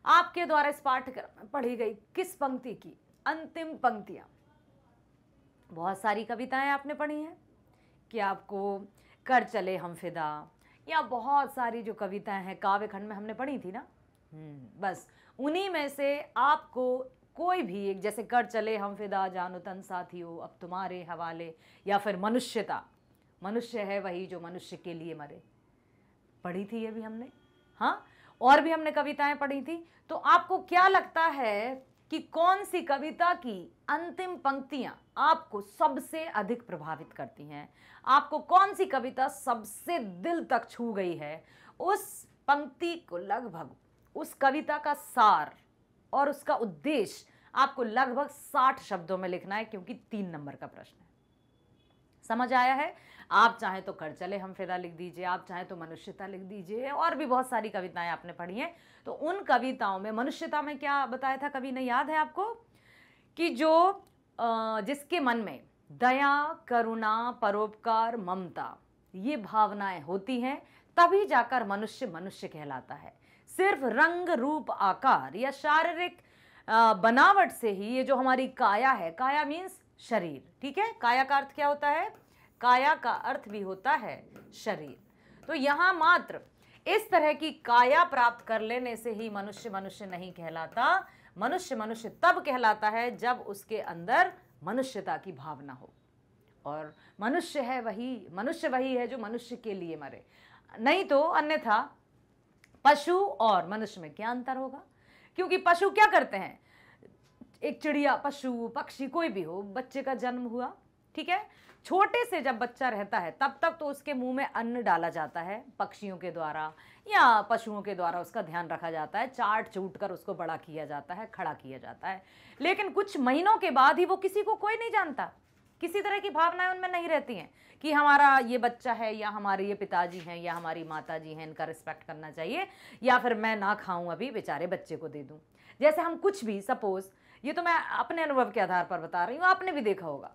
आपके द्वारा इस पाठ्यक्रम में पढ़ी गई किस पंक्ति की अंतिम पंक्तियां? बहुत सारी कविताएं आपने पढ़ी हैं कि आपको कर चले हम फिदा, या बहुत सारी जो कविताएं हैं काव्यखंड में हमने पढ़ी थी ना, बस उन्हीं में से आपको कोई भी एक, जैसे कर चले हम फिदा जानो तन साथियों अब तुम्हारे हवाले, या फिर मनुष्यता, मनुष्य है वही जो मनुष्य के लिए मरे, पढ़ी थी ये भी हमने। हाँ, और भी हमने कविताएं पढ़ी थी। तो आपको क्या लगता है कि कौन सी कविता की अंतिम पंक्तियां आपको सबसे अधिक प्रभावित करती हैं? आपको कौन सी कविता सबसे दिल तक छू गई है? उस पंक्ति को लगभग, उस कविता का सार और उसका उद्देश्य आपको लगभग 60 शब्दों में लिखना है, क्योंकि 3 नंबर का प्रश्न है। समझ आया है? आप चाहें तो कर चले हम फिदा लिख दीजिए, आप चाहें तो मनुष्यता लिख दीजिए, और भी बहुत सारी कविताएं आपने पढ़ी हैं। तो उन कविताओं में मनुष्यता में क्या बताया था कवि ने, याद है आपको? कि जो जिसके मन में दया, करुणा, परोपकार, ममता ये भावनाएं होती हैं, तभी जाकर मनुष्य मनुष्य कहलाता है। सिर्फ रंग, रूप, आकार या शारीरिक बनावट से ही ये जो हमारी काया है, काया मीन्स शरीर, ठीक है? काया का अर्थ क्या होता है? काया का अर्थ भी होता है शरीर। तो यहां मात्र इस तरह की काया प्राप्त कर लेने से ही मनुष्य मनुष्य नहीं कहलाता। मनुष्य मनुष्य तब कहलाता है जब उसके अंदर मनुष्यता की भावना हो। और मनुष्य वही है जो मनुष्य के लिए मरे, नहीं तो अन्यथा पशु और मनुष्य में क्या अंतर होगा? क्योंकि पशु क्या करते हैं, एक चिड़िया, पशु, पक्षी कोई भी हो, बच्चे का जन्म हुआ, ठीक है, छोटे से जब बच्चा रहता है तब तक तो उसके मुंह में अन्न डाला जाता है पक्षियों के द्वारा या पशुओं के द्वारा, उसका ध्यान रखा जाता है, चाट चूट कर उसको बड़ा किया जाता है, खड़ा किया जाता है। लेकिन कुछ महीनों के बाद ही वो किसी को कोई नहीं जानता, किसी तरह की भावनाएं उनमें नहीं रहती हैं कि हमारा ये बच्चा है या हमारे ये पिताजी हैं या हमारी माता जी हैं, इनका रिस्पेक्ट करना चाहिए, या फिर मैं ना खाऊं अभी, बेचारे बच्चे को दे दूं। जैसे हम कुछ भी, सपोज, ये तो मैं अपने अनुभव के आधार पर बता रही हूँ, आपने भी देखा होगा।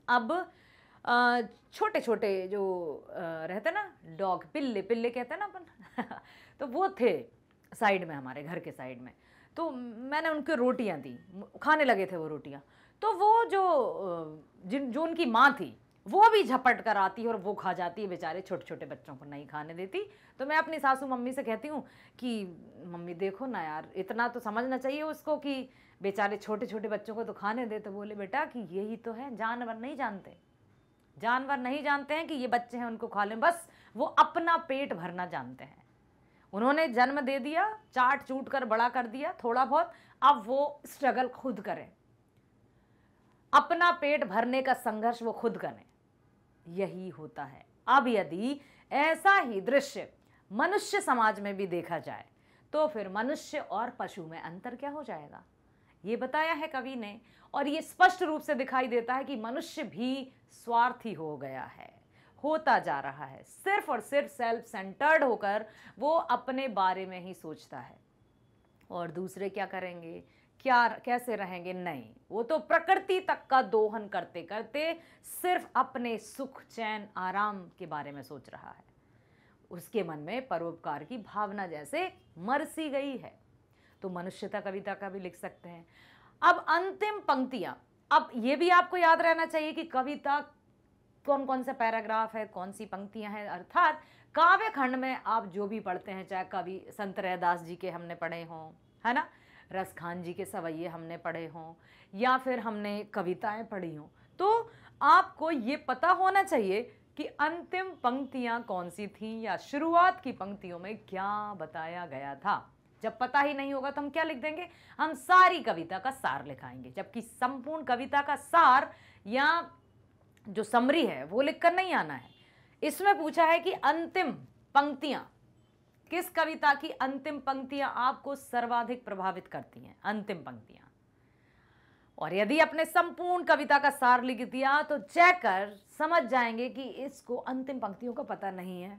अब छोटे छोटे जो रहते ना डॉग, पिल्ले कहते हैं ना अपन तो वो थे साइड में, हमारे घर के साइड में। तो मैंने उनको रोटियां दी, खाने लगे थे वो रोटियां। तो वो जो उनकी माँ थी वो भी झपट कर आती है और वो खा जाती है, बेचारे छोटे छोटे बच्चों को नहीं खाने देती। तो मैं अपनी सासू मम्मी से कहती हूँ कि मम्मी देखो ना यार, इतना तो समझना चाहिए उसको कि बेचारे छोटे छोटे बच्चों को तो खाने दे। तो बोले बेटा कि यही तो है, जानवर नहीं जानते, जानवर नहीं जानते हैं कि ये बच्चे हैं उनको खा लें, बस वो अपना पेट भरना जानते हैं। उन्होंने जन्म दे दिया, चाट चूट कर बड़ा कर दिया थोड़ा बहुत, अब वो स्ट्रगल खुद करें, अपना पेट भरने का संघर्ष वो खुद करें, यही होता है। अब यदि ऐसा ही दृश्य मनुष्य समाज में भी देखा जाए तो फिर मनुष्य और पशु में अंतर क्या हो जाएगा, ये बताया है कवि ने। और ये स्पष्ट रूप से दिखाई देता है कि मनुष्य भी स्वार्थी हो गया है, होता जा रहा है, सिर्फ और सिर्फ सेल्फ सेंटर्ड होकर वो अपने बारे में ही सोचता है। और दूसरे क्या करेंगे, क्या कैसे रहेंगे, नहीं, वो तो प्रकृति तक का दोहन करते करते सिर्फ अपने सुख, चैन, आराम के बारे में सोच रहा है। उसके मन में परोपकार की भावना जैसे मर सी गई है। तो मनुष्यता कविता का भी लिख सकते हैं। अब अंतिम पंक्तियां, अब ये भी आपको याद रहना चाहिए कि कविता कौन कौन से पैराग्राफ है, कौन सी पंक्तियां हैं। अर्थात काव्य खंड में आप जो भी पढ़ते हैं, चाहे कवि संत रैदास जी के हमने पढ़े हों, है ना, रसखान जी के सवैये हमने पढ़े हों, या फिर हमने कविताएं पढ़ी हों, तो आपको ये पता होना चाहिए कि अंतिम पंक्तियां कौन सी थी या शुरुआत की पंक्तियों में क्या बताया गया था। जब पता ही नहीं होगा तो हम क्या लिख देंगे, हम सारी कविता का सार लिखाएंगे, जबकि संपूर्ण कविता का सार या जो समरी है वो लिखकर नहीं आना है। इसमें पूछा है कि अंतिम पंक्तियां, किस कविता की अंतिम पंक्तियां आपको सर्वाधिक प्रभावित करती हैं, अंतिम पंक्तियां। और यदि अपने संपूर्ण कविता का सार लिख दिया तो चेकर समझ जाएंगे कि इसको अंतिम पंक्तियों का पता नहीं है,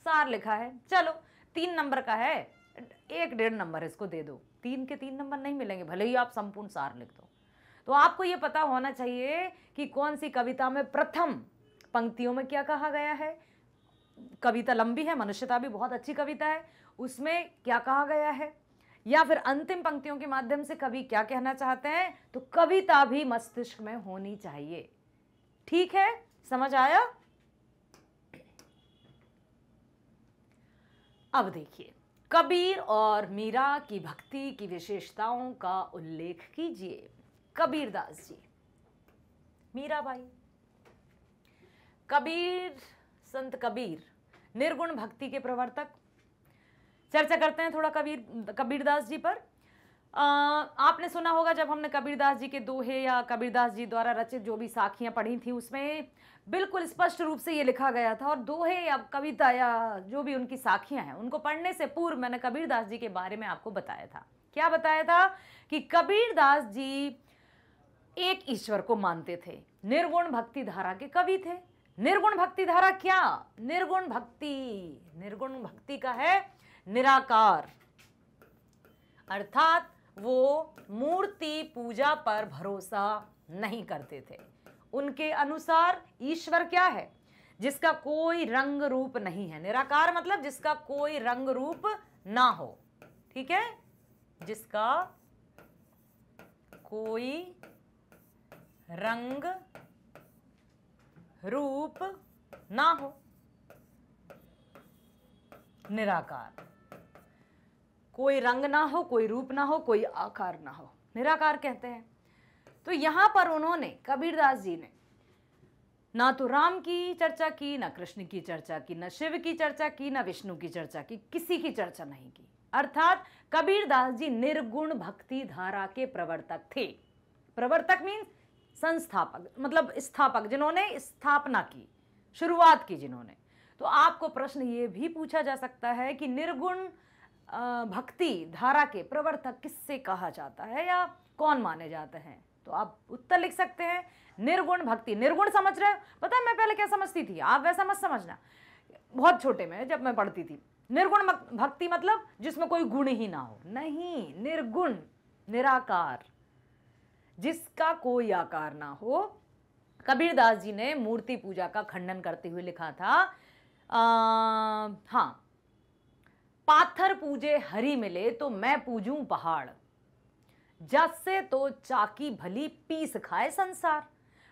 सार लिखा है, चलो 3 नंबर का है, 1-1.5 नंबर इसको दे दो, 3 के 3 नंबर नहीं मिलेंगे, भले ही आप संपूर्ण सार लिख दो। तो आपको यह पता होना चाहिए कि कौन सी कविता में प्रथम पंक्तियों में क्या कहा गया है। कविता लंबी है, मनुष्यता भी बहुत अच्छी कविता है, उसमें क्या कहा गया है, या फिर अंतिम पंक्तियों के माध्यम से कवि क्या कहना चाहते हैं। तो कविता भी मस्तिष्क में होनी चाहिए, ठीक है, समझ आया। अब देखिए, कबीर और मीरा की भक्ति की विशेषताओं का उल्लेख कीजिए। कबीरदास जी, मीराबाई, कबीर, संत कबीर निर्गुण भक्ति के प्रवर्तक। चर्चा करते हैं थोड़ा कबीरदास जी पर। आपने सुना होगा जब हमने कबीरदास जी के दोहे या कबीरदास जी द्वारा रचित जो भी साखियां पढ़ी थी, उसमें बिल्कुल स्पष्ट रूप से ये लिखा गया था। और दोहे या कविता या जो भी उनकी साखियां हैं, उनको पढ़ने से पूर्व मैंने कबीरदास जी के बारे में आपको बताया था। क्या बताया था कि कबीरदास जी एक ईश्वर को मानते थे। निर्गुण भक्ति धारा के कवि थे। निर्गुण भक्ति धारा क्या? निर्गुण भक्ति का है निराकार, अर्थात वो मूर्ति पूजा पर भरोसा नहीं करते थे। उनके अनुसार ईश्वर क्या है? जिसका कोई रंग रूप नहीं है। निराकार मतलब जिसका कोई रंग रूप ना हो, ठीक है, जिसका कोई रंग रूप ना हो, निराकार। कोई रंग ना हो, कोई रूप ना हो, कोई आकार ना हो, निराकार कहते हैं। तो यहां पर उन्होंने, कबीरदास जी ने, ना तो राम की चर्चा की, ना कृष्ण की चर्चा की, ना शिव की चर्चा की, ना विष्णु की चर्चा की, किसी की चर्चा नहीं की। अर्थात कबीरदास जी निर्गुण भक्ति धारा के प्रवर्तक थे। प्रवर्तक मीन्स संस्थापक, मतलब स्थापक, जिन्होंने स्थापना की, शुरुआत की जिन्होंने। तो आपको प्रश्न ये भी पूछा जा सकता है कि निर्गुण भक्ति धारा के प्रवर्तक किससे कहा जाता है या कौन माने जाते हैं? तो आप उत्तर लिख सकते हैं निर्गुण भक्ति। निर्गुण समझ रहे हो? पता है मैं पहले क्या समझती थी, आप वैसा मत समझना। बहुत छोटे में जब मैं पढ़ती थी, निर्गुण भक्ति मतलब जिसमें कोई गुण ही ना हो। नहीं, निर्गुण, निराकार, जिसका कोई आकार ना हो। कबीरदास जी ने मूर्ति पूजा का खंडन करते हुए लिखा था, हाँ, पाथर पूजे हरि मिले तो मैं पूजूं पहाड़, जससे तो चाकी भली पीस खाए संसार।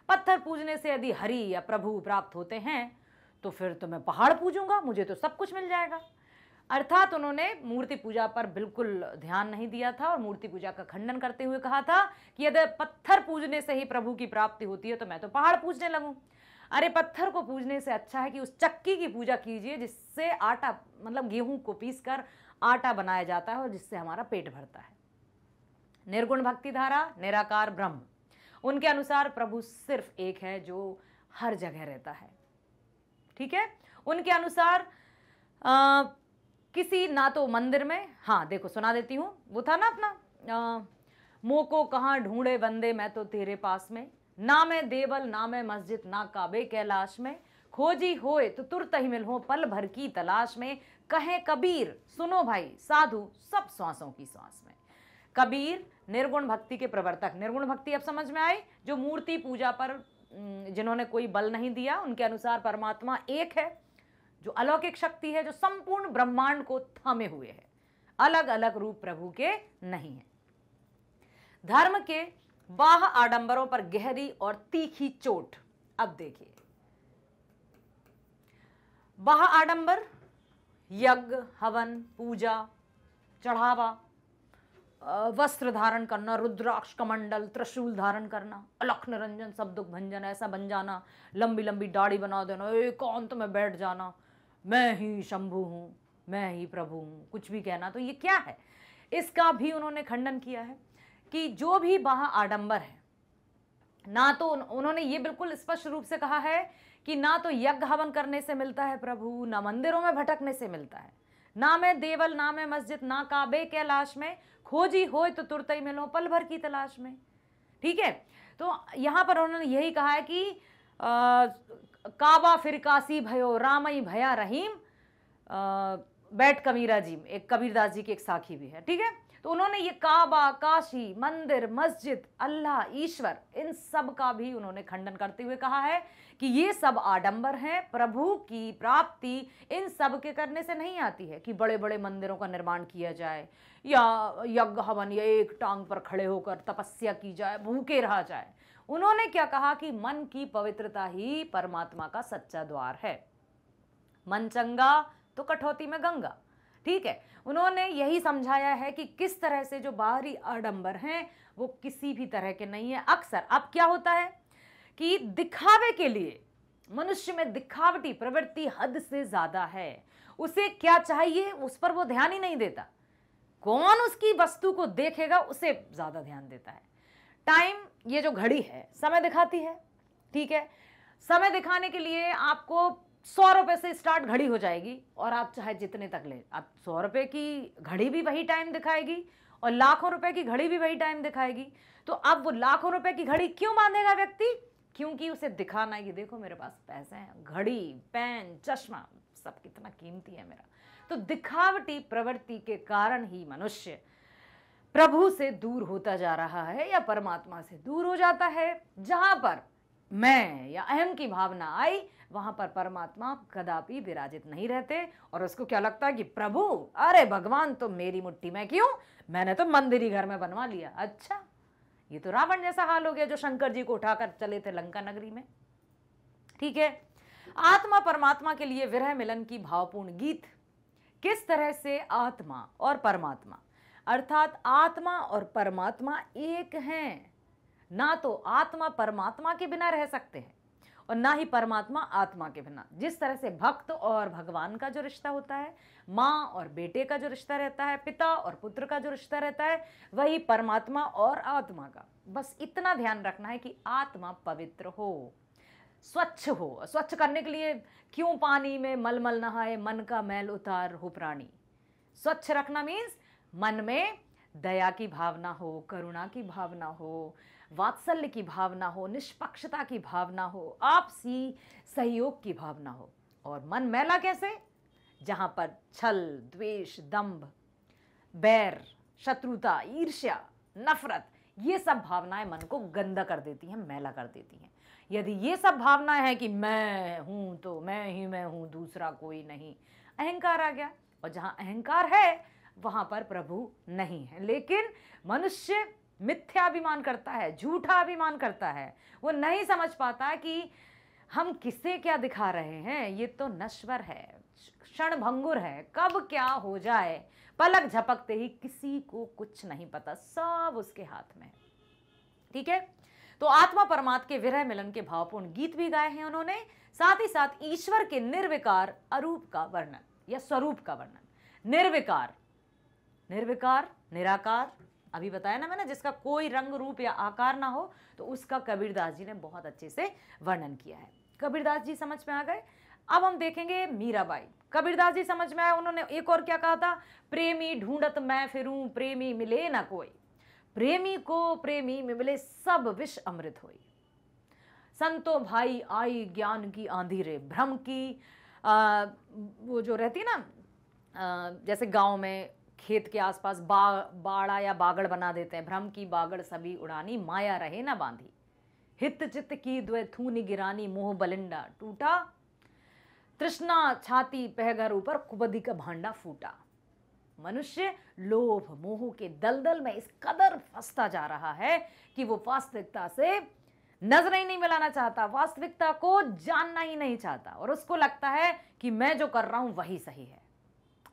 पत्थर पूजने से यदि हरि या प्रभु प्राप्त होते हैं तो फिर तो मैं पहाड़ पूजूंगा, मुझे तो सब कुछ मिल जाएगा। अर्थात उन्होंने मूर्ति पूजा पर बिल्कुल ध्यान नहीं दिया था और मूर्ति पूजा का खंडन करते हुए कहा था कि यदि पत्थर पूजने से ही प्रभु की प्राप्ति होती है तो मैं तो पहाड़ पूजने लगूं। अरे पत्थर को पूजने से अच्छा है कि उस चक्की की पूजा कीजिए जिससे आटा, मतलब गेहूं को पीसकर आटा बनाया जाता है और जिससे हमारा पेट भरता है। निर्गुण भक्ति धारा, निराकार ब्रह्म। उनके अनुसार प्रभु सिर्फ एक है जो हर जगह रहता है, ठीक है। उनके अनुसार किसी ना तो मंदिर में, हाँ देखो सुना देती हूँ, वो था ना अपना, मोह को कहाँ ढूंढे बंदे मैं तो तेरे पास में, ना मैं देवल ना मैं मस्जिद ना काबे कैलाश में, खोजी होए तो तुरत ही मिल हो पल भर की तलाश में, कहे कबीर सुनो भाई साधु सब श्वासों की श्वास में। कबीर निर्गुण भक्ति के प्रवर्तक। निर्गुण भक्ति अब समझ में आई? जो मूर्ति पूजा पर जिन्होंने कोई बल नहीं दिया, उनके अनुसार परमात्मा एक है, जो अलौकिक शक्ति है, जो संपूर्ण ब्रह्मांड को थामे हुए है, अलग अलग रूप प्रभु के नहीं है। धर्म के बाह्य आडंबरों पर गहरी और तीखी चोट। अब देखिए, बाह्य आडंबर, यज्ञ, हवन, पूजा, चढ़ावा, वस्त्र धारण करना, रुद्राक्ष कमंडल, त्रिशूल धारण करना, अलख निरंजन सब दुख भंजन, ऐसा बन जाना, लंबी लंबी दाढ़ी बना देना, एकांत में बैठ जाना, मैं ही शंभु हूं, मैं ही प्रभु हूं, कुछ भी कहना। तो ये क्या है? इसका भी उन्होंने खंडन किया है कि जो भी बाह्य आडंबर है, ना तो उन्होंने ये बिल्कुल स्पष्ट रूप से कहा है कि ना तो यज्ञ हवन करने से मिलता है प्रभु, ना मंदिरों में भटकने से मिलता है, ना मैं देवल ना मैं मस्जिद ना काबे कैलाश में, खोजी होए तो तुरत ही मिलो पल भर की तलाश में, ठीक है। तो यहां पर उन्होंने यही कहा है कि काबा फिर काशी भयो रामई भया रहीम, बैठ कबीरा जी, एक कबीरदास जी की एक साखी भी है, ठीक है। तो उन्होंने ये काबा, काशी, मंदिर, मस्जिद, अल्लाह, ईश्वर, इन सब का भी उन्होंने खंडन करते हुए कहा है कि ये सब आडंबर हैं। प्रभु की प्राप्ति इन सब के करने से नहीं आती है कि बड़े बड़े मंदिरों का निर्माण किया जाए या यज्ञ हवन या एक टांग पर खड़े होकर तपस्या की जाए, भूखे रहा जाए। उन्होंने क्या कहा कि मन की पवित्रता ही परमात्मा का सच्चा द्वार है। मन चंगा तो कठौती में गंगा, ठीक है। उन्होंने यही समझाया है कि किस तरह से जो बाहरी आडंबर हैं वो किसी भी तरह के नहीं है। अक्सर अब क्या होता है कि दिखावे के लिए मनुष्य में दिखावटी प्रवृत्ति हद से ज्यादा है। उसे क्या चाहिए उस पर वो ध्यान ही नहीं देता, कौन उसकी वस्तु को देखेगा उसे ज्यादा ध्यान देता है। टाइम, ये जो घड़ी है समय दिखाती है, ठीक है। समय दिखाने के लिए आपको 100 रुपए से स्टार्ट घड़ी हो जाएगी और आप चाहे जितने तक ले, आप 100 रुपए की घड़ी भी वही टाइम दिखाएगी और लाखों रुपए की घड़ी भी वही टाइम दिखाएगी। तो अब वो लाखों रुपए की घड़ी क्यों बांधेगा व्यक्ति? क्योंकि उसे दिखाना है कि देखो मेरे पास पैसे हैं, घड़ी, पेन, चश्मा, सब कितना कीमती है मेरा। तो दिखावटी प्रवृत्ति के कारण ही मनुष्य प्रभु से दूर होता जा रहा है या परमात्मा से दूर हो जाता है। जहां पर मैं या अहम की भावना आई, वहां पर परमात्मा कदापि विराजित नहीं रहते और उसको क्या लगता है कि प्रभु, अरे भगवान तो मेरी मुट्ठी में क्यों, मैंने तो मंदिर ही घर में बनवा लिया। अच्छा, ये तो रावण जैसा हाल हो गया जो शंकर जी को उठाकर चले थे लंका नगरी में। ठीक है, आत्मा परमात्मा के लिए विरह मिलन की भावपूर्ण गीत। किस तरह से आत्मा और परमात्मा, अर्थात आत्मा और परमात्मा एक हैं। ना तो आत्मा परमात्मा के बिना रह सकते हैं और ना ही परमात्मा आत्मा के बिना। जिस तरह से भक्त और भगवान का जो रिश्ता होता है, माँ और बेटे का जो रिश्ता रहता है, पिता और पुत्र का जो रिश्ता रहता है, वही परमात्मा और आत्मा का। बस इतना ध्यान रखना है कि आत्मा पवित्र हो, स्वच्छ हो। स्वच्छ करने के लिए क्यों पानी में मलमल नहाए, मन का मैल उतार हो प्राणी। स्वच्छ रखना मीन्स मन में दया की भावना हो, करुणा की भावना हो, वात्सल्य की भावना हो, निष्पक्षता की भावना हो, आपसी सहयोग की भावना हो। और मन मैला कैसे? जहां पर छल, द्वेष, दंभ, बैर, शत्रुता, ईर्ष्या, नफरत, ये सब भावनाएं मन को गंदा कर देती हैं, मैला कर देती हैं। यदि ये सब भावनाएं हैं कि मैं हूं तो मैं ही मैं हूं, दूसरा कोई नहीं, अहंकार आ गया। और जहां अहंकार है वहां पर प्रभु नहीं है। लेकिन मनुष्य मिथ्याभिमान करता है, झूठा अभिमान करता है। वो नहीं समझ पाता कि हम किसे क्या दिखा रहे हैं, ये तो नश्वर है, क्षण भंगुर है, कब क्या हो जाए पलक झपकते ही किसी को कुछ नहीं पता, सब उसके हाथ में है। ठीक है, तो आत्मा परमात्मा के विरह मिलन के भावपूर्ण गीत भी गाए हैं उन्होंने। साथ ही साथ ईश्वर के निर्विकार अरूप का वर्णन या स्वरूप का वर्णन। निर्विकार, निर्विकार, निराकार, अभी बताया ना मैंने, जिसका कोई रंग रूप या आकार ना हो, तो उसका कबीरदास जी ने बहुत अच्छे से वर्णन किया है। कबीरदास जी समझ में आ गए। अब हम देखेंगे मीराबाई। कबीरदास जी समझ में आया, उन्होंने एक और क्या कहा था, प्रेमी ढूंढत मैं फिरूं, प्रेमी मिले ना कोई, प्रेमी को प्रेमी में मिले सब विष अमृत होई। संतो भाई आई ज्ञान की आंधी रे, भ्रम की वो जो रहती ना, जैसे गांव में खेत के आसपास बाड़ा या बागड़ बना देते हैं, भ्रम की बागड़ सभी उड़ानी, माया रहे ना बांधी, हित चित्त की द्वे थूनी गिरानी, मोह बलिंडा टूटा, तृष्णा छाती पहगर ऊपर, कुबदी का भांडा फूटा। मनुष्य लोभ मोह के दलदल में इस कदर फंसता जा रहा है कि वो वास्तविकता से नजर ही नहीं मिलाना चाहता, वास्तविकता को जानना ही नहीं चाहता, और उसको लगता है कि मैं जो कर रहा हूं वही सही है,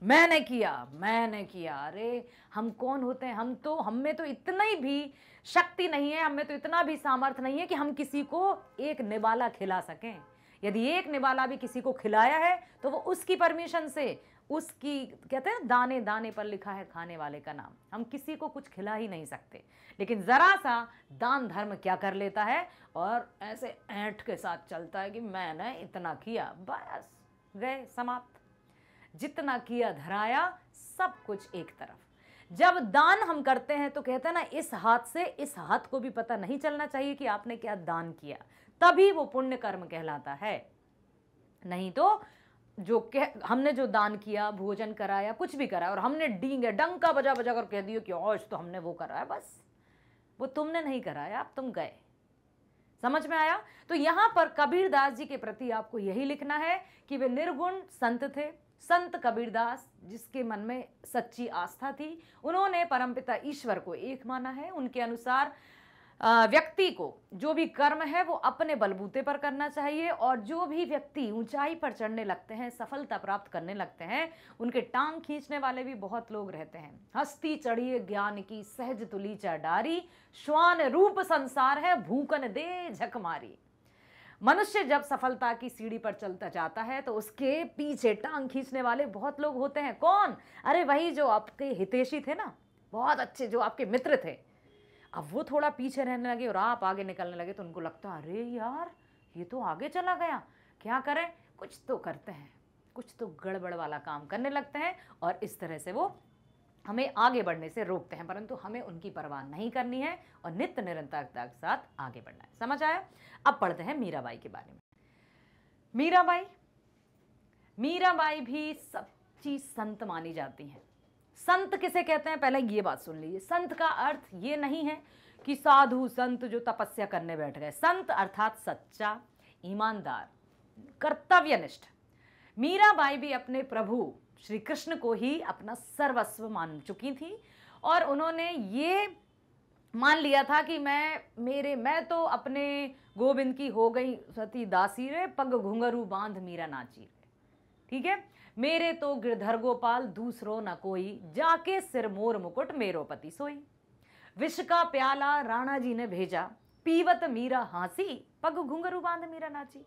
मैंने किया। अरे हम कौन होते हैं? हम में तो इतना ही भी शक्ति नहीं है, हमें तो इतना भी सामर्थ्य नहीं है कि हम किसी को एक निवाला खिला सकें। यदि एक निवाला भी किसी को खिलाया है तो वो उसकी परमिशन से, उसकी, कहते हैं दाने दाने पर लिखा है खाने वाले का नाम। हम किसी को कुछ खिला ही नहीं सकते। लेकिन जरा सा दान धर्म क्या कर लेता है, और ऐसे ऐंठ के साथ चलता है कि मैंने इतना किया, बस गए, समाप्त। जितना किया धराया, सब कुछ एक तरफ। जब दान हम करते हैं तो कहते हैं ना, इस हाथ से इस हाथ को भी पता नहीं चलना चाहिए कि आपने क्या दान किया, तभी वो पुण्य कर्म कहलाता है। नहीं तो हमने जो दान किया, भोजन कराया, कुछ भी कराया, और हमने डंका बजा बजा कर कह दिया कि आज तो हमने वो कराया, बस वो तुमने नहीं कराया, अब तुम गए। समझ में आया? तो यहां पर कबीरदास जी के प्रति आपको यही लिखना है कि वे निर्गुण संत थे। संत कबीरदास, जिसके मन में सच्ची आस्था थी, उन्होंने परमपिता ईश्वर को एक माना है। उनके अनुसार व्यक्ति को जो भी कर्म है वो अपने बलबूते पर करना चाहिए, और जो भी व्यक्ति ऊंचाई पर चढ़ने लगते हैं, सफलता प्राप्त करने लगते हैं, उनके टांग खींचने वाले भी बहुत लोग रहते हैं। हस्ती चढ़िए ज्ञान की सहज तुली चढ़ारी, श्वान रूप संसार है भूकन दे झक मारी। मनुष्य जब सफलता की सीढ़ी पर चलता जाता है तो उसके पीछे टांग खींचने वाले बहुत लोग होते हैं। कौन? अरे वही जो आपके हितैषी थे ना, बहुत अच्छे, जो आपके मित्र थे। अब वो थोड़ा पीछे रहने लगे और आप आगे निकलने लगे तो उनको लगता है अरे यार ये तो आगे चला गया, क्या करें, कुछ तो करते हैं, कुछ तो गड़बड़ वाला काम करने लगते हैं, और इस तरह से वो हमें आगे बढ़ने से रोकते हैं, परंतु हमें उनकी परवाह नहीं करनी है और नित्य निरंतरता के साथ आगे बढ़ना है। समझ आया? अब पढ़ते हैं मीराबाई के बारे में। मीराबाई भी सच्ची संत मानी जाती हैं। संत किसे कहते हैं पहले ये बात सुन लीजिए। संत का अर्थ ये नहीं है कि साधु संत जो तपस्या करने बैठ गए। संत अर्थात सच्चा, ईमानदार, कर्तव्यनिष्ठ। मीराबाई भी अपने प्रभु श्री कृष्ण को ही अपना सर्वस्व मान चुकी थी और उन्होंने ये मान लिया था कि मैं तो अपने गोविंद की हो गई सती दासी रे, पग घुंघरू बांध मीरा नाची रे। ठीक है, मेरे तो गिरधर गोपाल दूसरो न कोई, जाके सिर मोर मुकुट मेरो पति सोई। विष का प्याला राणा जी ने भेजा, पीवत मीरा हासी, पग घुंघरू बांध मीरा नाची।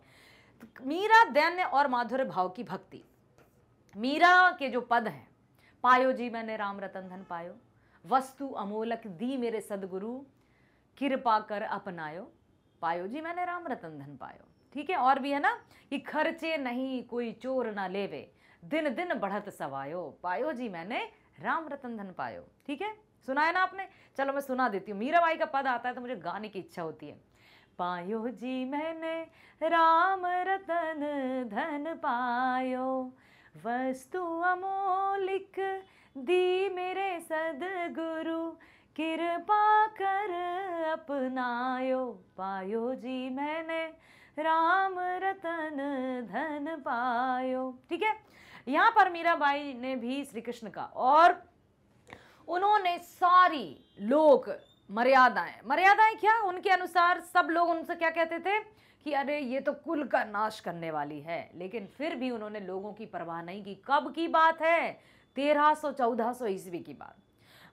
मीरा दैन्य और माधुर्य भाव की भक्ति। मीरा के जो पद हैं, पायो जी मैंने राम रतन धन पायो, वस्तु अमोलक दी मेरे सदगुरु, कृपा कर अपनायो, पायो जी मैंने राम रतन धन पायो। ठीक है, और भी है ना कि खर्चे नहीं कोई चोर ना लेवे, दिन दिन बढ़त सवायो, पायो जी मैंने राम रतन धन पायो। ठीक है, सुना है ना आपने? चलो मैं सुना देती हूँ। मीराबाई का पद आता है तो मुझे गाने की इच्छा होती है। पायो जी मैंने राम रतन धन पायो, वस्तु अमोलिक दी मेरे सदगुरु, कृपा कर अपनायो, पायो जी मैंने राम रतन धन पायो। ठीक है, यहाँ पर मीराबाई ने भी श्री कृष्ण का, और उन्होंने सारी लोक मर्यादाएं क्या, उनके अनुसार सब लोग उनसे क्या कहते थे कि अरे ये तो कुल का नाश करने वाली है, लेकिन फिर भी उन्होंने लोगों की परवाह नहीं की। कब की बात है? 1300-1400 ईस्वी की बात।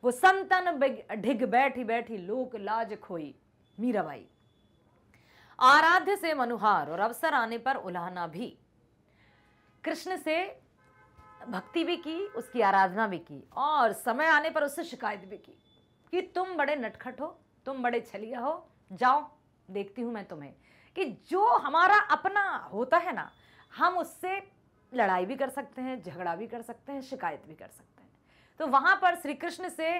वो संतन ढिग बैठी बैठी लोक लाज खोई मीराबाई, आराध्य से मनुहार और अवसर आने पर उलाहना भी। कृष्ण से भक्ति भी की, उसकी आराधना भी की, और समय आने पर उससे शिकायत भी की कि तुम बड़े नटखट हो, तुम बड़े छलिया हो, जाओ देखती हूं मैं तुम्हें। कि जो हमारा अपना होता है ना, हम उससे लड़ाई भी कर सकते हैं, झगड़ा भी कर सकते हैं, शिकायत भी कर सकते हैं। तो वहां पर श्री कृष्ण से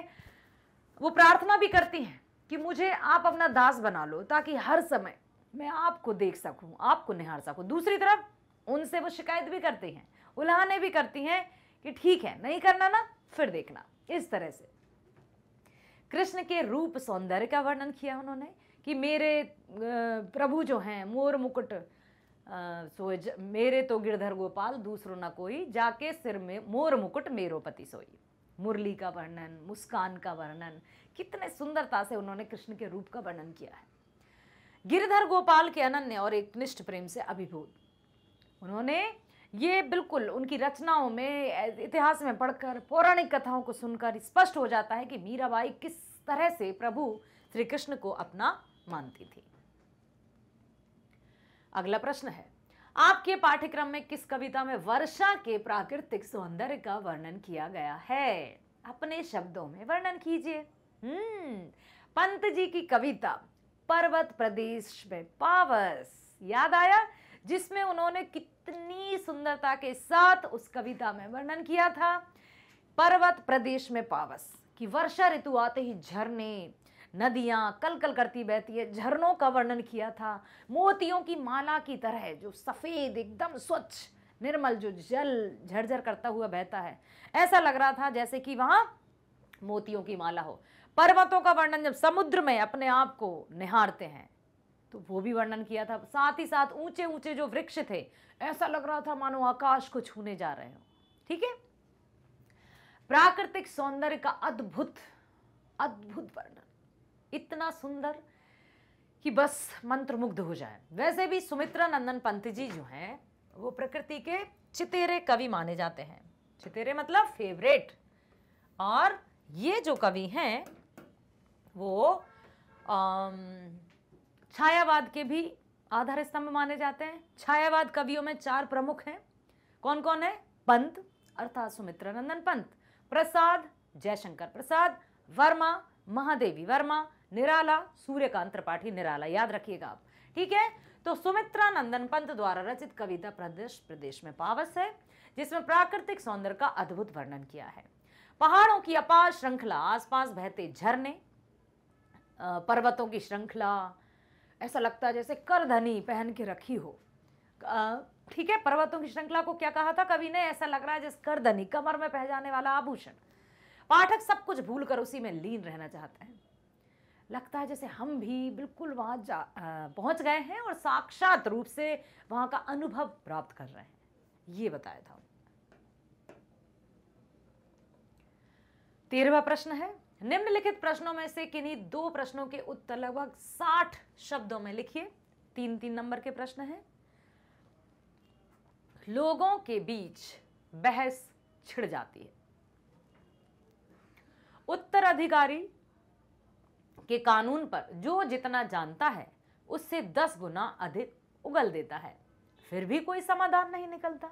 वो प्रार्थना भी करती हैं कि मुझे आप अपना दास बना लो, ताकि हर समय मैं आपको देख सकूं, आपको निहार सकूं। दूसरी तरफ उनसे वो शिकायत भी करती हैं, उल्हाने भी करती हैं कि ठीक है, नहीं करना ना, फिर देखना। इस तरह से कृष्ण के रूप सौंदर्य का वर्णन किया उन्होंने कि मेरे प्रभु जो हैं मोर मुकुट मेरे तो गिरधर गोपाल दूसरो न कोई, जाके सिर में मोर मुकुट मेरो पति सोई। मुरली का वर्णन, मुस्कान का वर्णन, कितने सुंदरता से उन्होंने कृष्ण के रूप का वर्णन किया है। गिरधर गोपाल के अनन्य और एक निष्ठ प्रेम से अभिभूत उन्होंने ये बिल्कुल उनकी रचनाओं में, इतिहास में पढ़कर, पौराणिक कथाओं को सुनकर स्पष्ट हो जाता है कि मीराबाई किस तरह से प्रभु श्री कृष्ण को अपना मानती थी। अगला प्रश्न है, आपके पाठ्यक्रम में किस कविता में वर्षा के प्राकृतिक सौंदर्य का वर्णन किया गया है? अपने शब्दों में वर्णन कीजिए। पंत जी की कविता पर्वत प्रदेश में पावस, याद आया? जिसमें उन्होंने कितनी सुंदरता के साथ उस कविता में वर्णन किया था। पर्वत प्रदेश में पावस कि वर्षा ऋतु आते ही झरने, नदियां कल कल करती बहती है, झरनों का वर्णन किया था। मोतियों की माला की तरह जो सफेद, एकदम स्वच्छ निर्मल जो जल झरझर करता हुआ बहता है, ऐसा लग रहा था जैसे कि वहां मोतियों की माला हो। पर्वतों का वर्णन जब समुद्र में अपने आप को निहारते हैं तो वो भी वर्णन किया था। साथ ही साथ ऊंचे ऊंचे जो वृक्ष थे, ऐसा लग रहा था मानो आकाश को छूने जा रहे हो। ठीक है, प्राकृतिक सौंदर्य का अद्भुत अद्भुत वर्णन, इतना सुंदर कि बस मंत्रमुग्ध हो जाए। वैसे भी सुमित्रा नंदन पंत जी जो हैं वो प्रकृति के चितेरे कवि माने जाते हैं। चितेरे मतलब फेवरेट। और ये जो कवि हैं वो छायावाद के भी आधार स्तंभ माने जाते हैं। छायावाद कवियों में 4 प्रमुख हैं। कौन कौन है? पंत अर्थात सुमित्रा नंदन पंत, प्रसाद जयशंकर प्रसाद, वर्मा महादेवी वर्मा, निराला सूर्यकांत त्रिपाठी निराला, याद रखिएगा आप। ठीक है, तो सुमित्रा नंदन पंत द्वारा रचित कविता प्रदेश में पावस है, जिसमें प्राकृतिक सौंदर्य का अद्भुत वर्णन किया है। पहाड़ों की अपार श्रृंखला, आसपास बहते झरने, पर्वतों की श्रृंखला, ऐसा लगता है जैसे करधनी पहन के रखी हो। ठीक है, पर्वतों की श्रृंखला को क्या कहा था कवि ने? ऐसा लग रहा है जैसे करधनी, कमर में पह जाने वाला आभूषण। पाठक सब कुछ भूलकर उसी में लीन रहना चाहते हैं। लगता है जैसे हम भी बिल्कुल वहां पहुंच गए हैं और साक्षात रूप से वहां का अनुभव प्राप्त कर रहे हैं। ये बताया था। 13वां प्रश्न है, निम्नलिखित प्रश्नों में से किन्हीं 2 प्रश्नों के उत्तर लगभग 60 शब्दों में लिखिए। 3-3 नंबर के प्रश्न हैं। लोगों के बीच बहस छिड़ जाती है। उत्तराधिकारी के कानून पर जो जितना जानता है उससे 10 गुना अधिक उगल देता है, फिर भी कोई समाधान नहीं निकलता।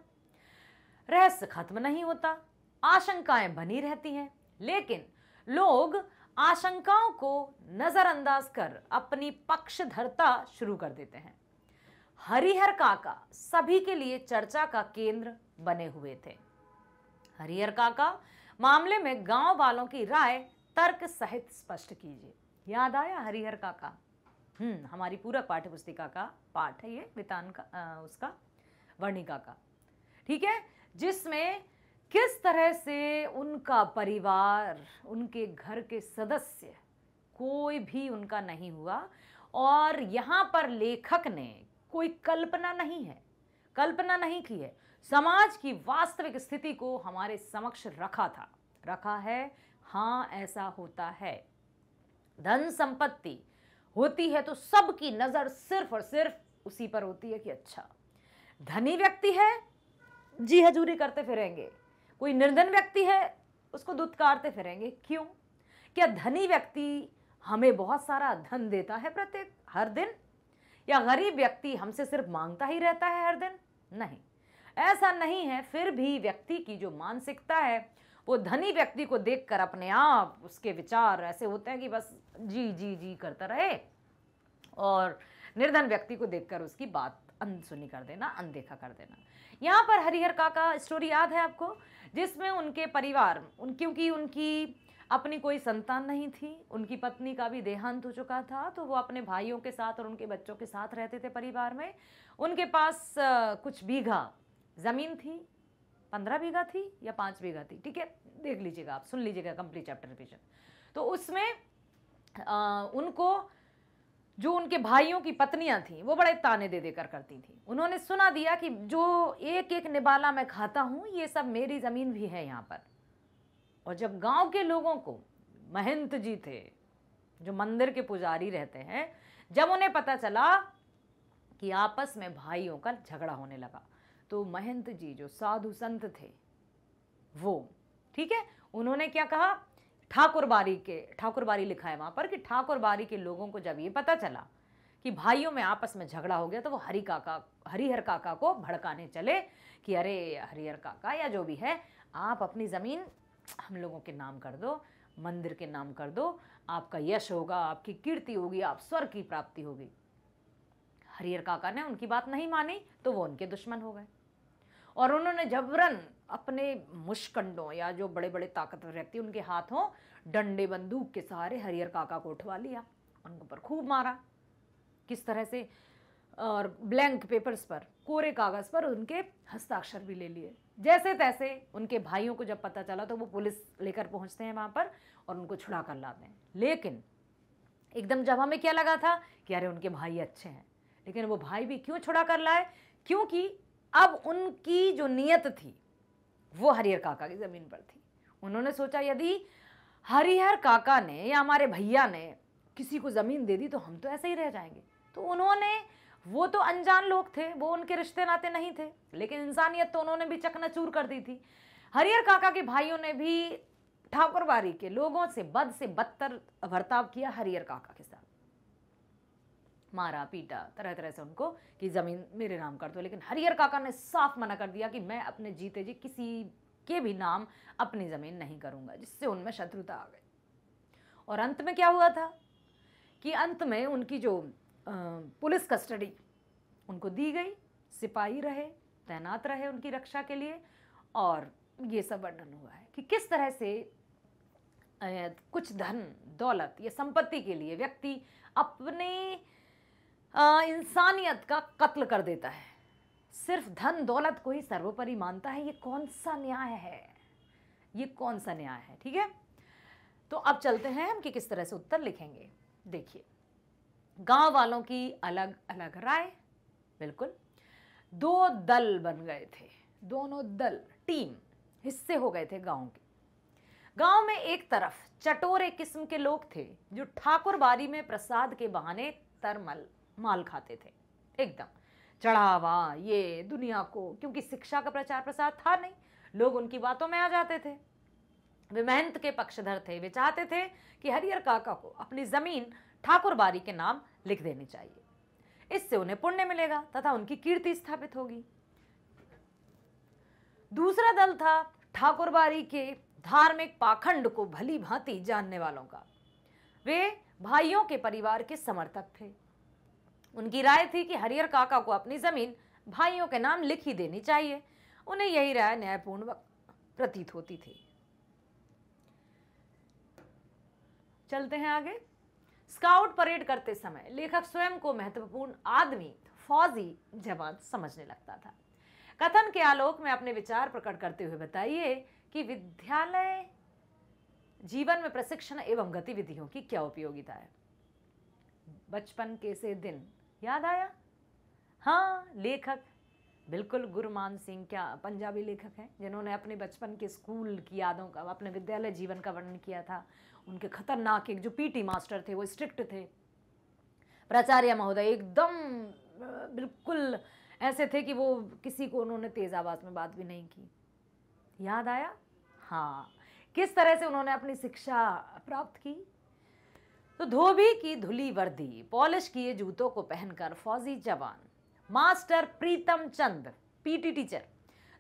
रहस्य खत्म नहीं होता, आशंकाएं बनी रहती हैं, लेकिन लोग आशंकाओं को नजरअंदाज कर अपनी पक्षधरता शुरू कर देते हैं। हरिहर काका सभी के लिए चर्चा का केंद्र बने हुए थे। हरिहर काका मामले में गांव वालों की राय तर्क सहित स्पष्ट कीजिए। याद आया हरिहर काका? हमारी पूरक पाठ्य पुस्तिका का पाठ है ये, वितान का उसका वर्णिका का, ठीक है, जिसमें किस तरह से उनका परिवार, उनके घर के सदस्य, कोई भी उनका नहीं हुआ। और यहाँ पर लेखक ने कोई कल्पना नहीं की है, समाज की वास्तविक स्थिति को हमारे समक्ष रखा है। हाँ, ऐसा होता है। धन संपत्ति होती है तो सबकी नजर सिर्फ और सिर्फ उसी पर होती है कि अच्छा, धनी व्यक्ति है जी हजूरी करते फिरेंगे, कोई निर्धन व्यक्ति है उसको दुत्कारते फिरेंगे। क्यों? क्या धनी व्यक्ति हमें बहुत सारा धन देता है प्रत्येक हर दिन, या गरीब व्यक्ति हमसे सिर्फ मांगता ही रहता है हर दिन? नहीं, ऐसा नहीं है। फिर भी व्यक्ति की जो मानसिकता है वो धनी व्यक्ति को देखकर अपने आप उसके विचार ऐसे होते हैं कि बस जी जी जी करता रहे, और निर्धन व्यक्ति को देखकर उसकी बात अनसुनी कर देना, अनदेखा कर देना। यहाँ पर हरिहर काका स्टोरी याद है आपको, जिसमें उनके परिवार, क्योंकि उनकी अपनी कोई संतान नहीं थी, उनकी पत्नी का भी देहांत हो चुका था, तो वो अपने भाइयों के साथ और उनके बच्चों के साथ रहते थे परिवार में। उनके पास कुछ बीघा जमीन थी, 15 बीघा थी या 5 बीघा थी, ठीक है, देख लीजिएगा आप, सुन लीजिएगा कंप्लीट चैप्टर रिवीजन। तो उसमें उनको जो उनके भाइयों की पत्नियां थी वो बड़े ताने दे देकर करती थी। उन्होंने सुना दिया कि जो एक एक निवाला मैं खाता हूं ये सब मेरी जमीन भी है यहाँ पर। और जब गांव के लोगों को, महंत जी थे जो मंदिर के पुजारी रहते हैं, जब उन्हें पता चला कि आपस में भाइयों का झगड़ा होने लगा, तो महंत जी जो साधु संत थे वो, ठीक है, उन्होंने क्या कहा, ठाकुरबारी लिखा है वहां पर कि ठाकुरबारी के लोगों को जब ये पता चला कि भाइयों में आपस में झगड़ा हो गया, तो वो हरिहर काका को भड़काने चले कि अरे हरिहर काका या जो भी है, आप अपनी जमीन हम लोगों के नाम कर दो, मंदिर के नाम कर दो, आपका यश होगा, आपकी कीर्ति होगी, आप स्वर्ग की प्राप्ति होगी। हरिहर काका ने उनकी बात नहीं मानी तो वो उनके दुश्मन हो गए, और उन्होंने जबरन अपने मुशकंडों या जो बड़े बड़े ताकतवर व्यक्ति उनके हाथों डंडे बंदूक के सहारे हरिहर काका को उठवा लिया, उनको पर खूब मारा। किस तरह से, और ब्लैंक पेपर्स पर, कोरे कागज पर उनके हस्ताक्षर भी ले लिए। जैसे तैसे उनके भाइयों को जब पता चला तो वो पुलिस लेकर पहुंचते हैं वहां पर और उनको छुड़ा कर लाते हैं। लेकिन एकदम जब हमें क्या लगा था कि अरे उनके भाई अच्छे हैं, लेकिन वो भाई भी क्यों छुड़ा कर लाए? क्योंकि अब उनकी जो नियत थी वो हरिहर काका की जमीन पर थी। उन्होंने सोचा यदि हरिहर काका ने या हमारे भैया ने किसी को जमीन दे दी तो हम तो ऐसे ही रह जाएंगे। तो उन्होंने, वो तो अनजान लोग थे, वो उनके रिश्ते नाते नहीं थे, लेकिन इंसानियत तो उन्होंने भी चकनाचूर कर दी थी। हरिहर काका के भाइयों ने भी ठाकुरबाड़ी के लोगों से बद से बदतर बर्ताव किया हरिहर काका के साथ, मारा पीटा तरह तरह से उनको कि जमीन मेरे नाम कर दो। लेकिन हरिहर काका ने साफ मना कर दिया कि मैं अपने जीते जी किसी के भी नाम अपनी जमीन नहीं करूंगा, जिससे उनमें शत्रुता आ गई। और अंत में क्या हुआ था कि अंत में उनकी जो पुलिस कस्टडी उनको दी गई, सिपाही रहे, तैनात रहे उनकी रक्षा के लिए। और ये सब वर्णन हुआ है कि किस तरह से कुछ धन दौलत या संपत्ति के लिए व्यक्ति अपने इंसानियत का कत्ल कर देता है, सिर्फ धन दौलत को ही सर्वोपरि मानता है, ये कौन सा न्याय है? ये कौन सा न्याय है? ठीक है, तो अब चलते हैं हम कि किस तरह से उत्तर लिखेंगे। देखिए, गांव वालों की अलग अलग राय। बिल्कुल, दो दल बन गए थे, दोनों दल टीम हिस्से हो गए थे गांव के। गांव में एक तरफ चटोरे किस्म के लोग थे जो ठाकुर बारी में प्रसाद के बहाने तरमल माल खाते थे, एकदम चढ़ावा ये दुनिया को, क्योंकि शिक्षा का प्रचार प्रसार था नहीं, लोग उनकी बातों में आ जाते थे। वे महंत के पक्षधर थे, वे चाहते थे कि हरिहर काका को अपनी जमीन ठाकुर बारी के नाम लिख देनी चाहिए, इससे उन्हें पुण्य मिलेगा तथा उनकी कीर्ति स्थापित होगी। दूसरा दल था ठाकुर बारी के धार्मिक पाखंड को भली भांति जानने वालों का। वे भाइयों के परिवार के समर्थक थे। उनकी राय थी कि हरिहर काका को अपनी जमीन भाइयों के नाम लिख ही देनी चाहिए। उन्हें यही राय न्यायपूर्ण प्रतीत होती थी। चलते हैं आगे। स्काउट परेड करते समय लेखक स्वयं को महत्वपूर्ण आदमी, फौजी, जवान समझने लगता था। कथन के आलोक में अपने विचार प्रकट करते हुए बताइए कि विद्यालय जीवन में प्रशिक्षण एवं गतिविधियों की क्या उपयोगिता है। बचपन के से दिन याद आया? हाँ, लेखक बिल्कुल गुरमान सिंह, क्या पंजाबी लेखक हैं, जिन्होंने अपने बचपन के स्कूल की यादों का, अपने विद्यालय जीवन का वर्णन किया था। उनके खतरनाक एक जो पीटी मास्टर थे वो स्ट्रिक्ट थे। प्राचार्य महोदय एकदम बिल्कुल ऐसे थे कि वो किसी को उन्होंने तेज आवाज में बात भी नहीं की। याद आया? हाँ, किस तरह से उन्होंने अपनी शिक्षा प्राप्त की। तो धोबी की धुली वर्दी, पॉलिश किए जूतों को पहनकर फौजी जवान मास्टर प्रीतम चंद, पीटी टीचर,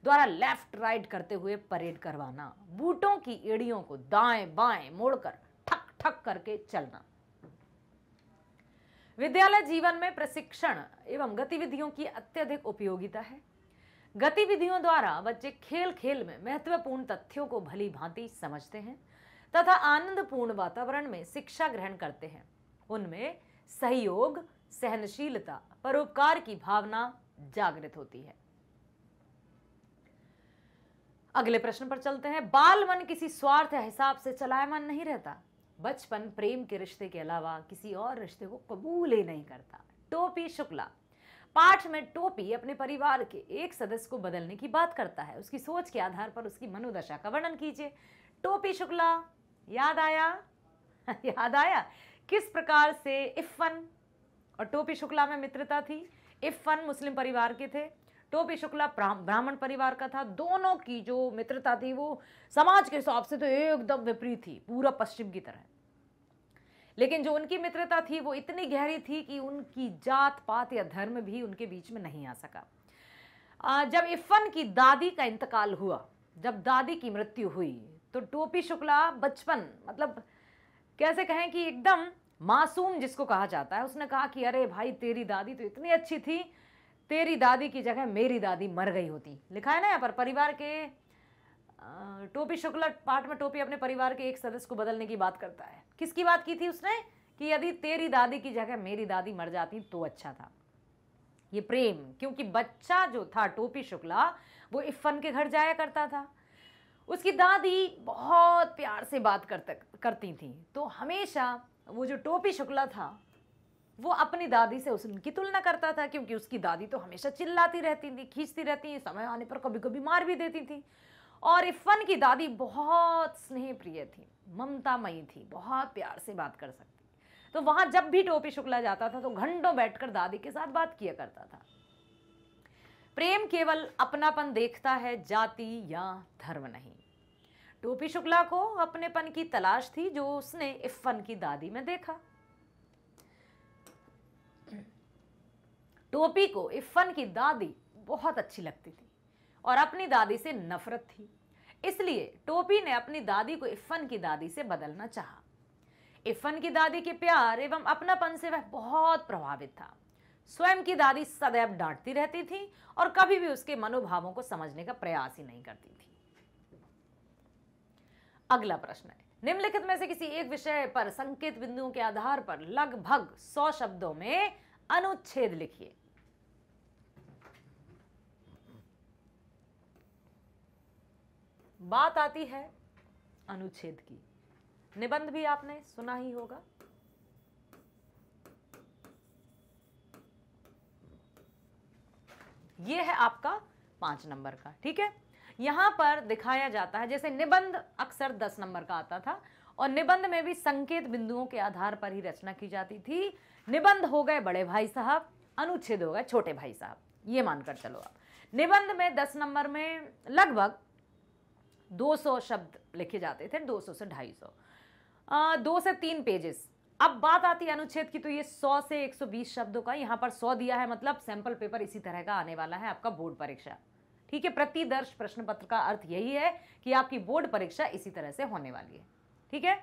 द्वारा लेफ्ट राइट करते हुए परेड करवाना, बूटों की एड़ियों को दाएं बाएं मोड़कर ठक ठक करके चलना। विद्यालय जीवन में प्रशिक्षण एवं गतिविधियों की अत्यधिक उपयोगिता है। गतिविधियों द्वारा बच्चे खेल खेल में महत्वपूर्ण तथ्यों को भली भांति समझते हैं तथा आनंदपूर्ण वातावरण में शिक्षा ग्रहण करते हैं। उनमें सहयोग, सहनशीलता, परोपकार की भावना जागृत होती है। अगले प्रश्न पर चलते हैं। बाल मन किसी स्वार्थ या हिसाब से चलायमान नहीं रहता। बचपन प्रेम के रिश्ते के अलावा किसी और रिश्ते को कबूल ही नहीं करता। टोपी शुक्ला पाठ में टोपी अपने परिवार के एक सदस्य को बदलने की बात करता है। उसकी सोच के आधार पर उसकी मनोदशा का वर्णन कीजिए। टोपी शुक्ला याद आया? याद आया? किस प्रकार से इफ़न और टोपी शुक्ला में मित्रता थी। इफ़न मुस्लिम परिवार के थे, टोपी शुक्ला ब्राह्मण परिवार का था। दोनों की जो मित्रता थी वो समाज के हिसाब से तो एकदम विपरीत थी, पूरा पश्चिम की तरह। लेकिन जो उनकी मित्रता थी वो इतनी गहरी थी कि उनकी जात पात या धर्म भी उनके बीच में नहीं आ सका। जब इफ़न की दादी का इंतकाल हुआ, जब दादी की मृत्यु हुई, तो टोपी शुक्ला बचपन, मतलब कैसे कहें कि एकदम मासूम जिसको कहा जाता है, उसने कहा कि अरे भाई तेरी दादी तो इतनी अच्छी थी, तेरी दादी की जगह मेरी दादी मर गई होती। लिखा है ना यहाँ पर। परिवार के टोपी शुक्ला पाठ में टोपी अपने परिवार के एक सदस्य को बदलने की बात करता है। किसकी बात की थी उसने? कि यदि तेरी दादी की जगह मेरी दादी मर जाती तो अच्छा था। ये प्रेम, क्योंकि बच्चा जो था टोपी शुक्ला वो इफ़न के घर जाया करता था। उसकी दादी बहुत प्यार से बात करती थी, तो हमेशा वो जो टोपी शुक्ला था वो अपनी दादी से उनकी तुलना करता था, क्योंकि उसकी दादी तो हमेशा चिल्लाती रहती थी, खींचती रहती, समय आने पर कभी कभी मार भी देती थी। और इफ़न की दादी बहुत स्नेह प्रिय थी, ममतामयी थी, बहुत प्यार से बात कर सकती। तो वहां जब भी टोपी शुक्ला जाता था तो घंटों बैठकर दादी के साथ बात किया करता था। प्रेम केवल अपनापन देखता है, जाति या धर्म नहीं। टोपी शुक्ला को अपनेपन की तलाश थी जो उसने इफ़न की दादी में देखा। टोपी को इफ़न की दादी बहुत अच्छी लगती थी और अपनी दादी से नफरत थी, इसलिए टोपी ने अपनी दादी को इफ़न की दादी से बदलना चाहा। इफ़न की दादी के प्यार एवं अपनापन से वह बहुत प्रभावित था। स्वयं की दादी सदैव डांटती रहती थी और कभी भी उसके मनोभावों को समझने का प्रयास ही नहीं करती थी। अगला प्रश्न है, निम्नलिखित में से किसी एक विषय पर संकेत बिंदुओं के आधार पर लगभग 100 शब्दों में अनुच्छेद लिखिए। बात आती है अनुच्छेद की। निबंध भी आपने सुना ही होगा। यह है आपका 5 नंबर का, ठीक है। यहां पर दिखाया जाता है, जैसे निबंध अक्सर 10 नंबर का आता था और निबंध में भी संकेत बिंदुओं के आधार पर ही रचना की जाती थी। निबंध हो गए बड़े भाई साहब, अनुच्छेद हो गए छोटे भाई साहब, ये मानकर चलो आप। निबंध में 10 नंबर में लगभग 200 शब्द लिखे जाते थे, 200 से 250, 2 से 3 पेजेस। अब बात आती है अनुच्छेद की, तो ये 100 से 120 शब्दों का, यहाँ पर 100 दिया है, मतलब सैंपल पेपर इसी तरह का आने वाला है आपका बोर्ड परीक्षा, ठीक है। प्रतिदर्श प्रश्न पत्र का अर्थ यही है कि आपकी बोर्ड परीक्षा इसी तरह से होने वाली है, ठीक है।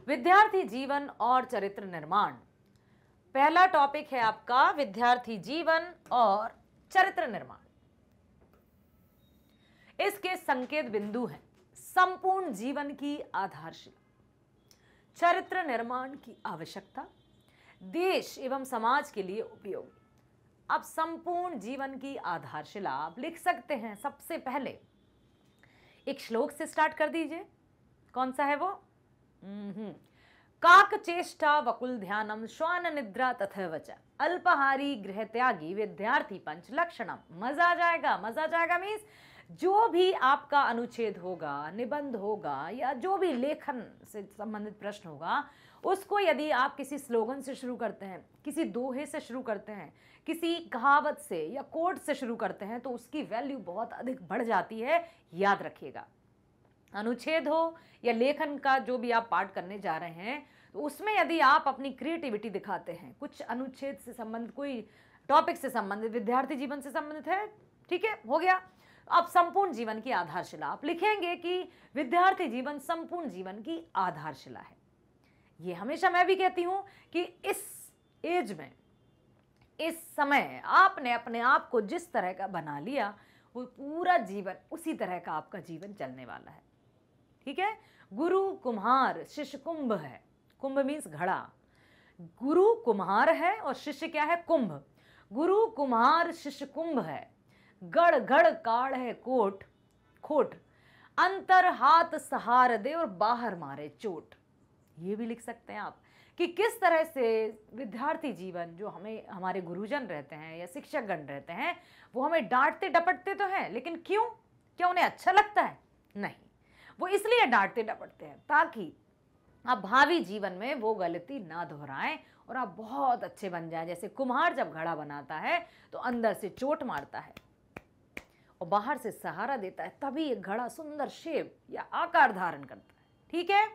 विद्यार्थी जीवन और चरित्र निर्माण, पहला टॉपिक है आपका विद्यार्थी जीवन और चरित्र निर्माण। इसके संकेत बिंदु हैं संपूर्ण जीवन की आधारशिला, चरित्र निर्माण की आवश्यकता, देश एवं समाज के लिए उपयोगी। अब संपूर्ण जीवन की आधारशिला आप लिख सकते हैं। सबसे पहले एक श्लोक से स्टार्ट कर दीजिए। कौन सा है वो? काक चेष्टा वकुल ध्यानम श्वान निद्रा तथैवच अल्पहारी गृह त्यागी विद्यार्थी पंच लक्षणम। मजा आ जाएगा, मजा आ जाएगा। मीन्स जो भी आपका अनुच्छेद होगा, निबंध होगा, या जो भी लेखन से संबंधित प्रश्न होगा, उसको यदि आप किसी स्लोगन से शुरू करते हैं, किसी दोहे से शुरू करते हैं, किसी कहावत से या कोट से शुरू करते हैं, तो उसकी वैल्यू बहुत अधिक बढ़ जाती है। याद रखिएगा, अनुच्छेद हो या लेखन का जो भी आप पाठ करने जा रहे हैं, तो उसमें यदि आप अपनी क्रिएटिविटी दिखाते हैं, कुछ अनुच्छेद से संबंधित, कोई टॉपिक से संबंधित, विद्यार्थी जीवन से संबंधित है, ठीक है, हो गया। अब संपूर्ण जीवन की आधारशिला आप लिखेंगे कि विद्यार्थी जीवन संपूर्ण जीवन की आधारशिला है। ये हमेशा मैं भी कहती हूं कि इस एज में, इस समय आपने अपने आप को जिस तरह का बना लिया, वो पूरा जीवन उसी तरह का आपका जीवन चलने वाला है, ठीक है। गुरु कुम्हार शिष्य कुंभ है। कुंभ मीन्स घड़ा। गुरु कुम्हार है और शिष्य क्या है? कुंभ। गुरु कुम्हार शिष्य कुंभ है। गढ़ गढ़ काढ़ है कोट खोट, अंतर हाथ सहार दे और बाहर मारे चोट। ये भी लिख सकते हैं आप कि किस तरह से विद्यार्थी जीवन, जो हमें हमारे गुरुजन रहते हैं या शिक्षकगण रहते हैं, वो हमें डांटते डपटते तो हैं, लेकिन क्यों? क्या उन्हें अच्छा लगता है? नहीं, वो इसलिए डांटते डपटते हैं ताकि आप भावी जीवन में वो गलती ना दोहराएं और आप बहुत अच्छे बन जाएं। जैसे कुम्हार जब घड़ा बनाता है तो अंदर से चोट मारता है और बाहर से सहारा देता है, तभी एक घड़ा सुंदर शेप या आकार धारण करता है, ठीक है।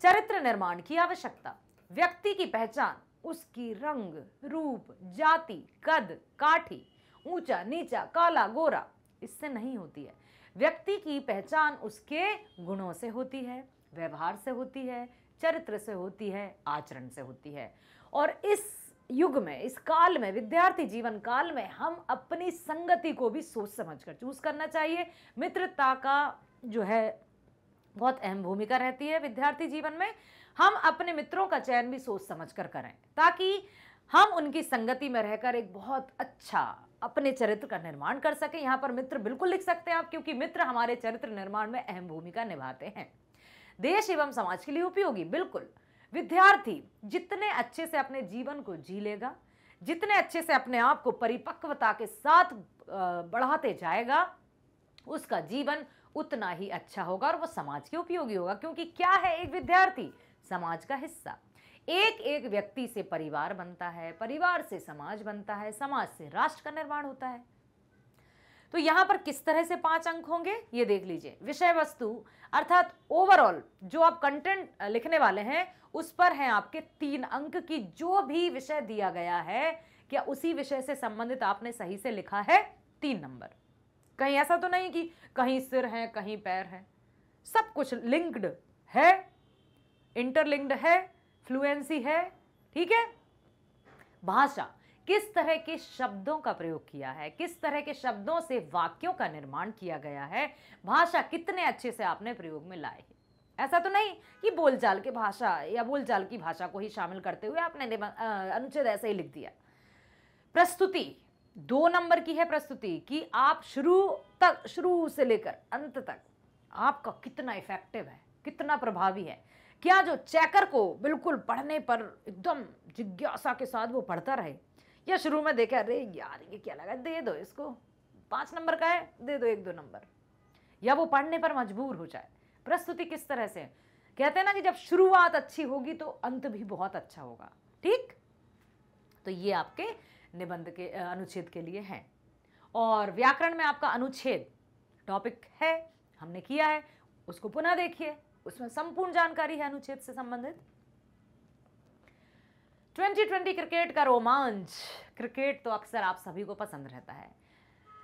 चरित्र निर्माण की आवश्यकता, व्यक्ति की पहचान उसकी रंग, रूप, जाति, कद, काठी, ऊंचा नीचा, काला गोरा, इससे नहीं होती है। व्यक्ति की पहचान उसके गुणों से होती है, व्यवहार से होती है, चरित्र से होती है, आचरण से होती है। और इस युग में, इस काल में, विद्यार्थी जीवन काल में, हम अपनी संगति को भी सोच समझ कर चूज करना चाहिए। मित्रता का जो है बहुत अहम भूमिका रहती है विद्यार्थी जीवन में। हम अपने मित्रों का चयन भी सोच समझ कर करें, ताकि हम उनकी संगति में रहकर एक बहुत अच्छा अपने चरित्र का निर्माण कर सकें। यहाँ पर मित्र बिल्कुल लिख सकते हैं आप, क्योंकि मित्र हमारे चरित्र निर्माण में अहम भूमिका निभाते हैं। देश एवं समाज के लिए उपयोगी, बिल्कुल। विद्यार्थी जितने अच्छे से अपने जीवन को जी लेगा, जितने अच्छे से अपने आप को परिपक्वता के साथ बढ़ाते जाएगा, उसका जीवन उतना ही अच्छा होगा और वो समाज के उपयोगी होगा। क्योंकि क्या है एक विद्यार्थी? समाज का हिस्सा। एक एक व्यक्ति से परिवार बनता है, परिवार से समाज बनता है, समाज से राष्ट्र का निर्माण होता है। तो यहां पर किस तरह से 5 अंक होंगे ये देख लीजिए। विषय वस्तु अर्थात ओवरऑल जो आप कंटेंट लिखने वाले हैं, उस पर है आपके 3 अंक की जो भी विषय दिया गया है, क्या उसी विषय से संबंधित आपने सही से लिखा है, 3 नंबर। कहीं ऐसा तो नहीं कि कहीं सिर है, कहीं पैर है, सब कुछ लिंक्ड है, इंटरलिंक्ड है, फ्लुएंसी है, ठीक है। भाषा, किस तरह के शब्दों का प्रयोग किया है, किस तरह के शब्दों से वाक्यों का निर्माण किया गया है, भाषा कितने अच्छे से आपने प्रयोग में लाए है, ऐसा तो नहीं कि बोलचाल की भाषा या बोलचाल की भाषा को ही शामिल करते हुए आपने अनुच्छेद ऐसे ही लिख दिया। प्रस्तुति 2 नंबर की है प्रस्तुति कि आप शुरू से लेकर अंत तक आपका कितना इफेक्टिव है, कितना प्रभावी है। क्या जो चेकर को बिल्कुल पढ़ने पर एकदम जिज्ञासा के साथ वो पढ़ता रहे, या शुरू में देखा अरे यार ये क्या लगा, दे दो इसको 5 नंबर का है, दे दो 1-2 नंबर, या वो पढ़ने पर मजबूर हो जाए। प्रस्तुति किस तरह से, कहते हैं ना कि जब शुरुआत अच्छी होगी तो अंत भी बहुत अच्छा होगा। ठीक, तो ये आपके निबंध के अनुच्छेद के लिए है। और व्याकरण में आपका अनुच्छेद टॉपिक है, हमने किया है, उसको पुनः देखिए, उसमें संपूर्ण जानकारी है अनुच्छेद से संबंधित। 2020 क्रिकेट का रोमांच, क्रिकेट तो अक्सर आप सभी को पसंद रहता है।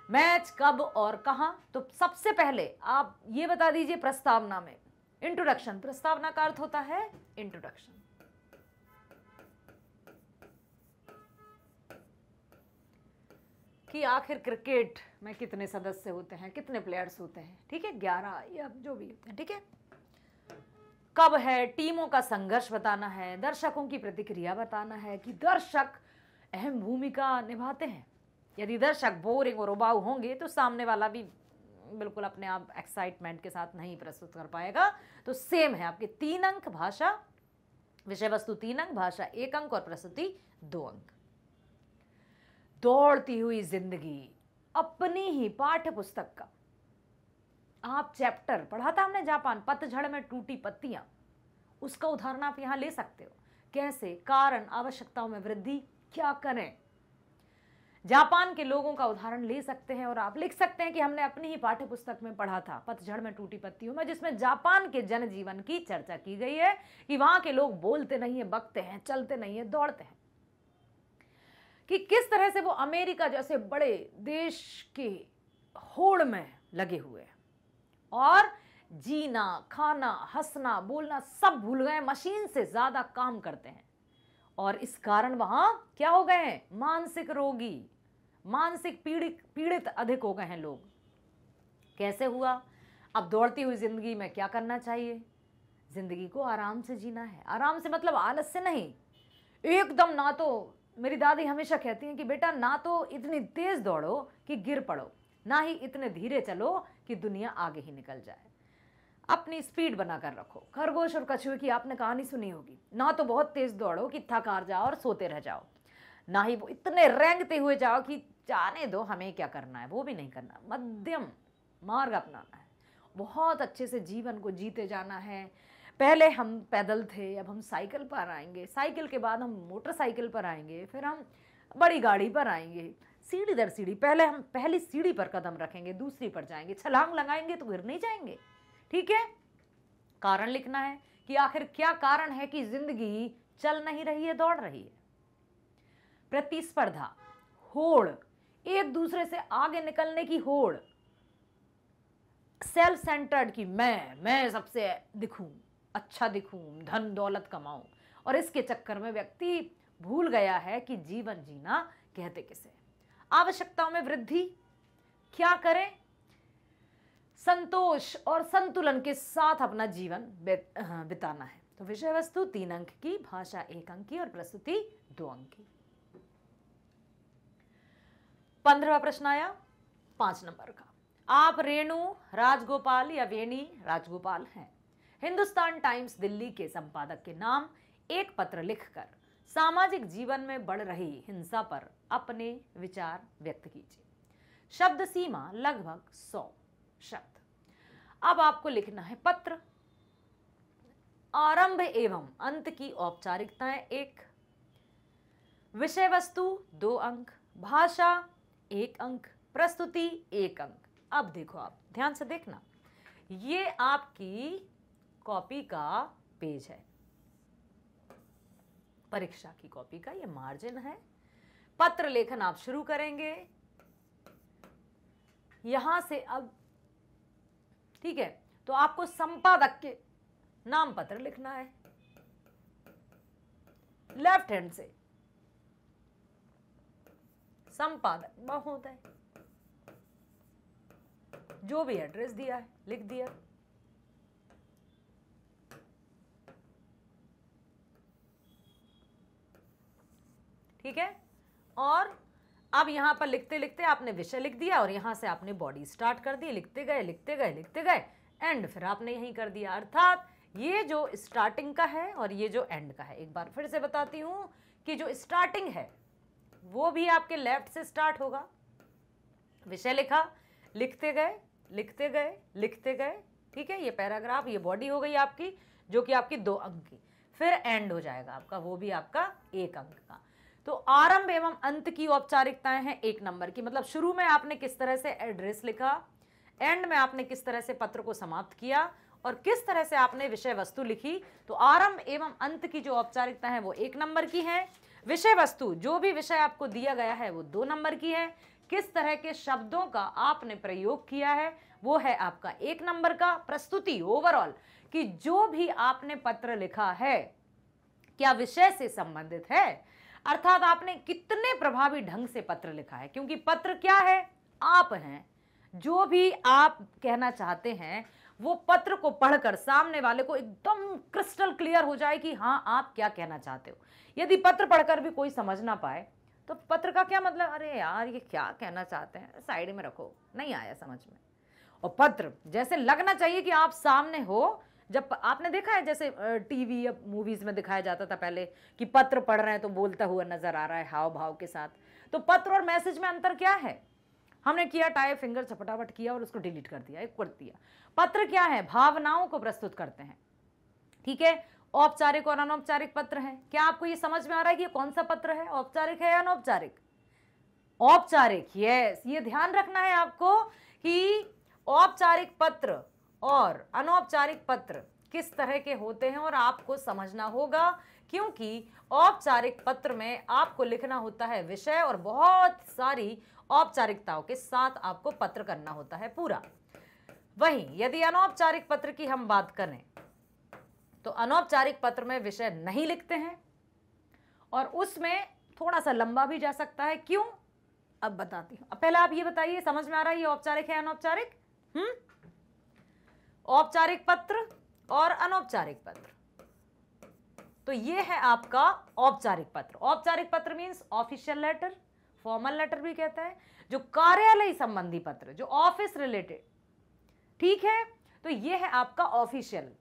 मैच कब और कहां, तो सबसे पहले आप ये बता दीजिए प्रस्तावना में, इंट्रोडक्शन, प्रस्तावना का अर्थ होता है इंट्रोडक्शन। कि आखिर क्रिकेट में कितने सदस्य होते हैं, कितने प्लेयर्स होते हैं, ठीक है, 11 या जो भी होते हैं, ठीक है। कब है, टीमों का संघर्ष बताना है, दर्शकों की प्रतिक्रिया बताना है कि दर्शक अहम भूमिका निभाते हैं। यदि दर्शक बोरिंग और उबाऊ होंगे तो सामने वाला भी बिल्कुल अपने आप एक्साइटमेंट के साथ नहीं प्रस्तुत कर पाएगा। तो सेम है आपके 3 अंक भाषा, विषय वस्तु 3 अंक, भाषा 1 अंक और प्रस्तुति 2 अंक। दौड़ती हुई जिंदगी, अपनी ही पाठ्य पुस्तक का आप चैप्टर पढ़ा था हमने, जापान, पतझड़ में टूटी पत्तियां, उसका उदाहरण आप यहां ले सकते हो। कैसे, कारण, आवश्यकताओं में वृद्धि, क्या करें, जापान के लोगों का उदाहरण ले सकते हैं। और आप लिख सकते हैं कि हमने अपनी ही पाठ्य पुस्तक में पढ़ा था पतझड़ में टूटी पत्तियों में, जिसमें जापान के जनजीवन की चर्चा की गई है कि वहां के लोग बोलते नहीं है, बकते हैं, चलते नहीं है, दौड़ते हैं। कि किस तरह से वो अमेरिका जैसे बड़े देश के होड़ में लगे हुए हैं और जीना, खाना, हंसना, बोलना सब भूल गए, मशीन से ज्यादा काम करते हैं। और इस कारण वहां क्या हो गए हैं, मानसिक रोगी, मानसिक पीड़ित अधिक हो गए हैं लोग। कैसे हुआ, अब दौड़ती हुई जिंदगी में क्या करना चाहिए, जिंदगी को आराम से जीना है। आराम से मतलब आलस से नहीं, एकदम। ना तो, मेरी दादी हमेशा कहती हैं कि बेटा ना तो इतनी तेज दौड़ो कि गिर पड़ो, ना ही इतने धीरे चलो कि दुनिया आगे ही निकल जाए। अपनी स्पीड बनाकर रखो। खरगोश और कछुए की आपने कहानी सुनी होगी, ना तो बहुत तेज दौड़ो कि थक हार जाओ और सोते रह जाओ, ना ही वो इतने रेंगते हुए जाओ कि जाने दो हमें क्या करना है, वो भी नहीं करना। मध्यम मार्ग अपनाना है, बहुत अच्छे से जीवन को जीते जाना है। पहले हम पैदल थे, अब हम साइकिल पर आएंगे, साइकिल के बाद हम मोटरसाइकिल पर आएंगे, फिर हम बड़ी गाड़ी पर आएंगे, सीढ़ी दर सीढ़ी। पहले हम पहली सीढ़ी पर कदम रखेंगे, दूसरी पर जाएंगे, छलांग लगाएंगे तो गिर नहीं जाएंगे, ठीक है। कारण लिखना है कि आखिर क्या कारण है कि जिंदगी चल नहीं रही है, दौड़ रही है। प्रतिस्पर्धा, होड़, एक दूसरे से आगे निकलने की होड़, सेल्फ सेंटर्ड की मैं सबसे दिखूं, अच्छा दिखूं, धन दौलत कमाऊं। और इसके चक्कर में व्यक्ति भूल गया है कि जीवन जीना कहते किसे। आवश्यकताओं में वृद्धि, क्या करें, संतोष और संतुलन के साथ अपना जीवन बिताना है। तो विषय वस्तु 3 अंक की, भाषा 1 अंक की और प्रस्तुति 2 अंक की। 15वां प्रश्न आया 5 नंबर का। आप रेणु राजगोपाल या वेणी राजगोपाल हैं। हिंदुस्तान टाइम्स दिल्ली के संपादक के नाम एक पत्र लिखकर सामाजिक जीवन में बढ़ रही हिंसा पर अपने विचार व्यक्त कीजिए। शब्द सीमा लगभग 100 शब्द। अब आपको लिखना है पत्र, आरंभ एवं अंत की औपचारिकताएं 1, विषय वस्तु 2 अंक, भाषा 1 अंक, प्रस्तुति 1 अंक। अब देखो, आप ध्यान से देखना, ये आपकी कॉपी का पेज है, परीक्षा की कॉपी का ये मार्जिन है। पत्र लेखन आप शुरू करेंगे यहां से। अब ठीक है, तो आपको संपादक के नाम पत्र लिखना है लेफ्ट हैंड से, संपादक महोदय, जो भी एड्रेस दिया है लिख दिया। ठीक है। और अब यहाँ पर लिखते लिखते आपने विषय लिख दिया और यहाँ से आपने बॉडी स्टार्ट कर दी, लिखते गए लिखते गए लिखते गए, एंड फिर आपने यहीं कर दिया। अर्थात ये जो स्टार्टिंग का है और ये जो एंड का है, एक बार फिर से बताती हूँ कि जो स्टार्टिंग है वो भी आपके लेफ्ट से स्टार्ट होगा। विषय लिखा, लिखते गए लिखते गए लिखते गए, ठीक है। ये पैराग्राफ, ये बॉडी हो गई आपकी, जो कि आपकी 2 अंक की, फिर एंड हो जाएगा आपका, वो भी आपका 1 अंक का। तो आरंभ एवं अंत की औपचारिकताएं हैं 1 नंबर की, मतलब शुरू में आपने किस तरह से एड्रेस लिखा, एंड में आपने किस तरह से पत्र को समाप्त किया और किस तरह से आपने विषय वस्तु लिखी। तो आरंभ एवं अंत की जो औपचारिकता है वो 1 नंबर की है। विषय वस्तु, जो भी विषय आपको दिया गया है वो 2 नंबर की है। किस तरह के शब्दों का आपने प्रयोग किया है वो है आपका 1 नंबर का। प्रस्तुति, ओवरऑल, कि जो भी आपने पत्र लिखा है क्या विषय से संबंधित है, अर्थात आपने कितने प्रभावी ढंग से पत्र लिखा है, क्योंकि पत्र क्या है, आप हैं। जो भी आप कहना चाहते हैं वो पत्र को पढ़कर सामने वाले को एकदम क्रिस्टल क्लियर हो जाए कि हाँ आप क्या कहना चाहते हो। यदि पत्र पढ़कर भी कोई समझ ना पाए तो पत्र का क्या मतलब, अरे यार ये क्या कहना चाहते हैं, साइड में रखो, नहीं आया समझ में। और पत्र जैसे लगना चाहिए कि आप सामने हो। जब आपने देखा है जैसे टीवी या मूवीज में दिखाया जाता था पहले कि पत्र पढ़ रहे हैं तो बोलता हुआ नजर आ रहा है हाव भाव के साथ, तो पत्र और मैसेज में अंतर क्या है, हमने किया टाइप, फिंगर चपटापट किया और उसको डिलीट कर दिया, एक कर दिया। पत्र क्या है, भावनाओं को प्रस्तुत करते हैं, ठीक है। औपचारिक और अनौपचारिक पत्र है। क्या आपको ये समझ में आ रहा है कि ये कौन सा पत्र है, औपचारिक है या अनौपचारिक? औपचारिक, यस। ये ध्यान रखना है आपको कि औपचारिक पत्र और अनौपचारिक पत्र किस तरह के होते हैं और आपको समझना होगा, क्योंकि औपचारिक पत्र में आपको लिखना होता है विषय और बहुत सारी औपचारिकताओं के साथ आपको पत्र करना होता है पूरा। वहीं यदि अनौपचारिक पत्र की हम बात करें तो अनौपचारिक पत्र में विषय नहीं लिखते हैं और उसमें थोड़ा सा लंबा भी जा सकता है। क्यों, अब बताती हूं। अब पहले आप ये बताइए, समझ में आ रहा है ये औपचारिक है अनौपचारिक? औपचारिक पत्र और अनौपचारिक पत्र, तो ये है आपका औपचारिक पत्र। औपचारिक पत्र means official letter, formal letter भी कहता है, जो कार्यालय संबंधी पत्र, जो ऑफिस रिलेटेड, ठीक है। तो ये है आपका ऑफिशियल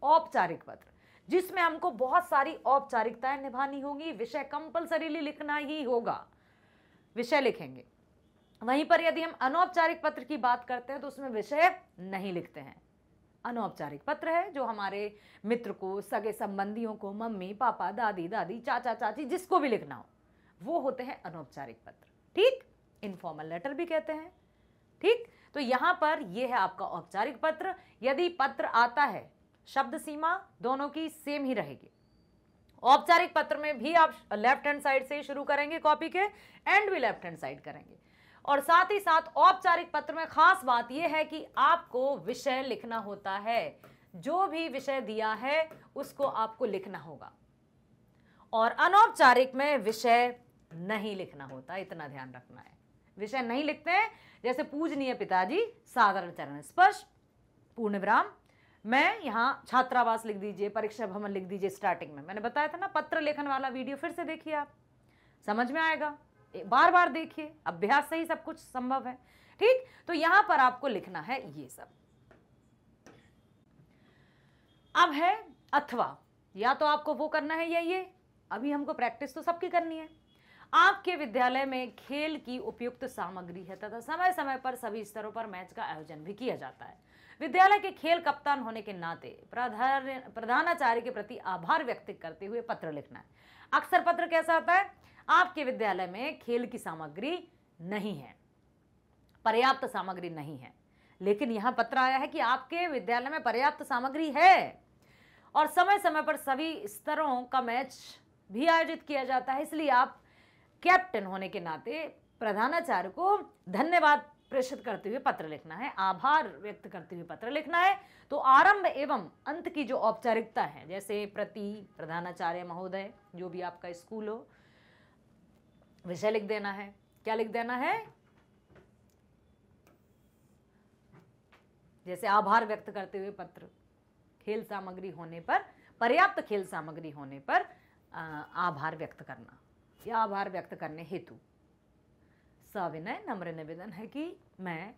औपचारिक पत्र, जिसमें हमको बहुत सारी औपचारिकताएं निभानी होंगी। विषय कंपलसरीली लिखना ही होगा, विषय लिखेंगे। वहीं पर यदि हम अनौपचारिक पत्र की बात करते हैं तो उसमें विषय नहीं लिखते हैं। अनौपचारिक पत्र है जो हमारे मित्र को, सगे संबंधियों को, मम्मी पापा, दादी दादी, चाचा चाची, जिसको भी लिखना हो, वो होते हैं अनौपचारिक पत्र, ठीक। इनफॉर्मल लेटर भी कहते हैं, ठीक। तो यहां पर यह है आपका औपचारिक पत्र। यदि पत्र आता है, शब्द सीमा दोनों की सेम ही रहेगी। औपचारिक पत्र में भी आप लेफ्ट हैंड साइड से शुरू करेंगे कॉपी के, एंड भी लेफ्ट हैंड साइड करेंगे। और साथ ही साथ औपचारिक पत्र में खास बात यह है कि आपको विषय लिखना होता है। जो भी विषय दिया है उसको आपको लिखना होगा। और अनौपचारिक में विषय नहीं लिखना होता, इतना ध्यान रखना है। विषय नहीं लिखते हैं, जैसे पूजनीय पिताजी, साधारण चरण स्पर्श, पूर्ण विराम, मैं यहाँ छात्रावास लिख दीजिए, परीक्षा भवन लिख दीजिए। स्टार्टिंग में मैंने बताया था ना, पत्र लेखन वाला वीडियो फिर से देखिए, आप समझ में आएगा, बार बार देखिए, अभ्यास से ही सब कुछ संभव है, ठीक। तो यहां पर आपको लिखना है ये सब। अब है अथवा, या तो आपको वो करना है या ये। अभी हमको प्रैक्टिस तो सबकी करनी है। आपके विद्यालय में खेल की उपयुक्त सामग्री है तथा समय समय पर सभी स्तरों पर मैच का आयोजन भी किया जाता है। विद्यालय के खेल कप्तान होने के नाते प्रधानाचार्य के प्रति आभार व्यक्त करते हुए पत्र लिखना है। अक्सर पत्र कैसा आता है, आपके विद्यालय में खेल की सामग्री नहीं है, पर्याप्त सामग्री नहीं है, लेकिन यहां पत्र आया है कि आपके विद्यालय में पर्याप्त सामग्री है और समय समय पर सभी स्तरों का मैच भी आयोजित किया जाता है। इसलिए आप कैप्टन होने के नाते प्रधानाचार्य को धन्यवाद प्रेषित करते हुए पत्र लिखना है, आभार व्यक्त करते हुए पत्र लिखना है। तो आरंभ एवं अंत की जो औपचारिकता है, जैसे प्रति प्रधानाचार्य महोदय, जो भी आपका स्कूल हो, विषय लिख देना है। क्या लिख देना है, जैसे आभार व्यक्त करते हुए पत्र, खेल सामग्री होने पर, पर्याप्त खेल सामग्री होने पर आभार व्यक्त करना, या आभार व्यक्त करने हेतु सविनय नम्र निवेदन है कि मैं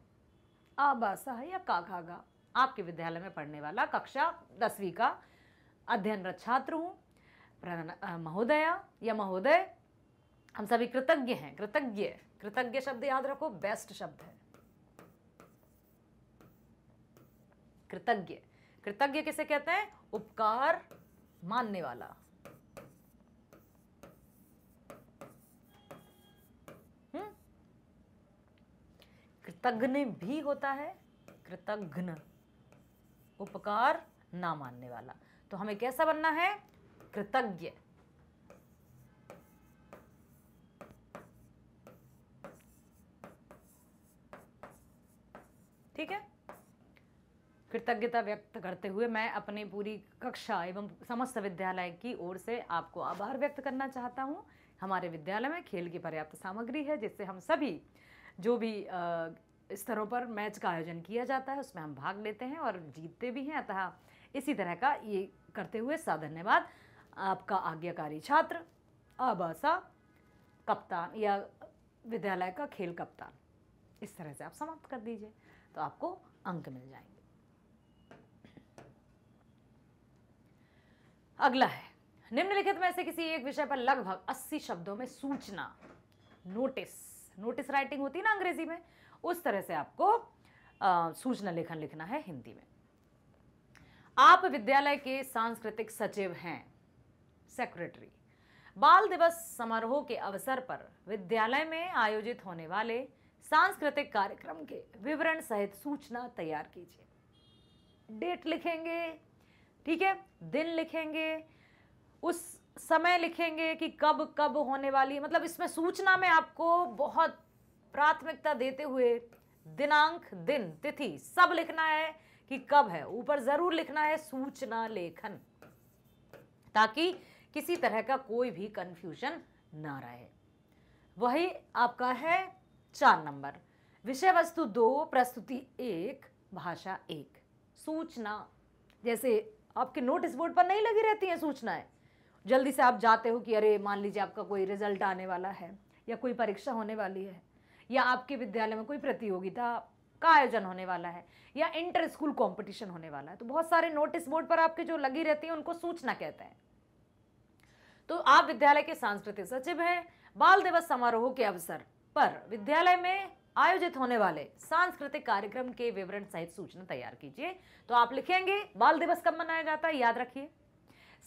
आबासा या काखागा आपके विद्यालय में पढ़ने वाला कक्षा 10वीं का अध्ययनरत छात्र हूँ। महोदया या महोदय, हम सभी कृतज्ञ हैं। कृतज्ञ, कृतज्ञ शब्द याद रखो, बेस्ट शब्द है। कृतज्ञ, कृतज्ञ किसे कहते हैं? उपकार मानने वाला। कृतज्ञ भी होता है, कृतज्ञ, उपकार ना मानने वाला। तो हमें कैसा बनना है? कृतज्ञ। ठीक है। कृतज्ञता व्यक्त करते हुए मैं अपनी पूरी कक्षा एवं समस्त विद्यालय की ओर से आपको आभार व्यक्त करना चाहता हूं। हमारे विद्यालय में खेल की पर्याप्त सामग्री है, जिससे हम सभी जो भी स्तरों पर मैच का आयोजन किया जाता है उसमें हम भाग लेते हैं और जीतते भी हैं। अतः इसी तरह का ये करते हुए धन्यवाद। आपका आज्ञाकारी छात्र आबासा कप्तान या विद्यालय का खेल कप्तान। इस तरह से आप समाप्त कर दीजिए तो आपको अंक मिल जाएंगे। अगला है, निम्नलिखित में से किसी एक विषय पर लगभग 80 शब्दों में सूचना, नोटिस राइटिंग होती है ना अंग्रेजी में, उस तरह से आपको सूचना लेखन लिखना है हिंदी में। आप विद्यालय के सांस्कृतिक सचिव हैं, सेक्रेटरी। बाल दिवस समारोह के अवसर पर विद्यालय में आयोजित होने वाले सांस्कृतिक कार्यक्रम के विवरण सहित सूचना तैयार कीजिए। डेट लिखेंगे, ठीक है, दिन लिखेंगे, उस समय लिखेंगे कि कब कब होने वाली, मतलब इसमें सूचना में आपको बहुत प्राथमिकता देते हुए दिनांक, दिन, तिथि सब लिखना है कि कब है। ऊपर जरूर लिखना है सूचना लेखन, ताकि किसी तरह का कोई भी कंफ्यूजन ना रहे। वही आपका है 4 नंबर। विषय वस्तु 2, प्रस्तुति 1, भाषा 1। सूचना जैसे आपके नोटिस बोर्ड पर नहीं लगी रहती हैं सूचनाएं, जल्दी से आप जाते हो कि अरे मान लीजिए आपका कोई रिजल्ट आने वाला है या कोई परीक्षा होने वाली है या आपके विद्यालय में कोई प्रतियोगिता का आयोजन होने वाला है या इंटर स्कूल कंपटीशन होने वाला है, तो बहुत सारे नोटिस बोर्ड पर आपके जो लगी रहती है उनको सूचना कहते हैं। तो आप विद्यालय के सांस्कृतिक सचिव हैं। बाल दिवस समारोह के अवसर पर विद्यालय में आयोजित होने वाले सांस्कृतिक कार्यक्रम के विवरण सहित सूचना तैयार कीजिए। तो आप लिखेंगे बाल दिवस कब मनाया जाता है, याद रखिए।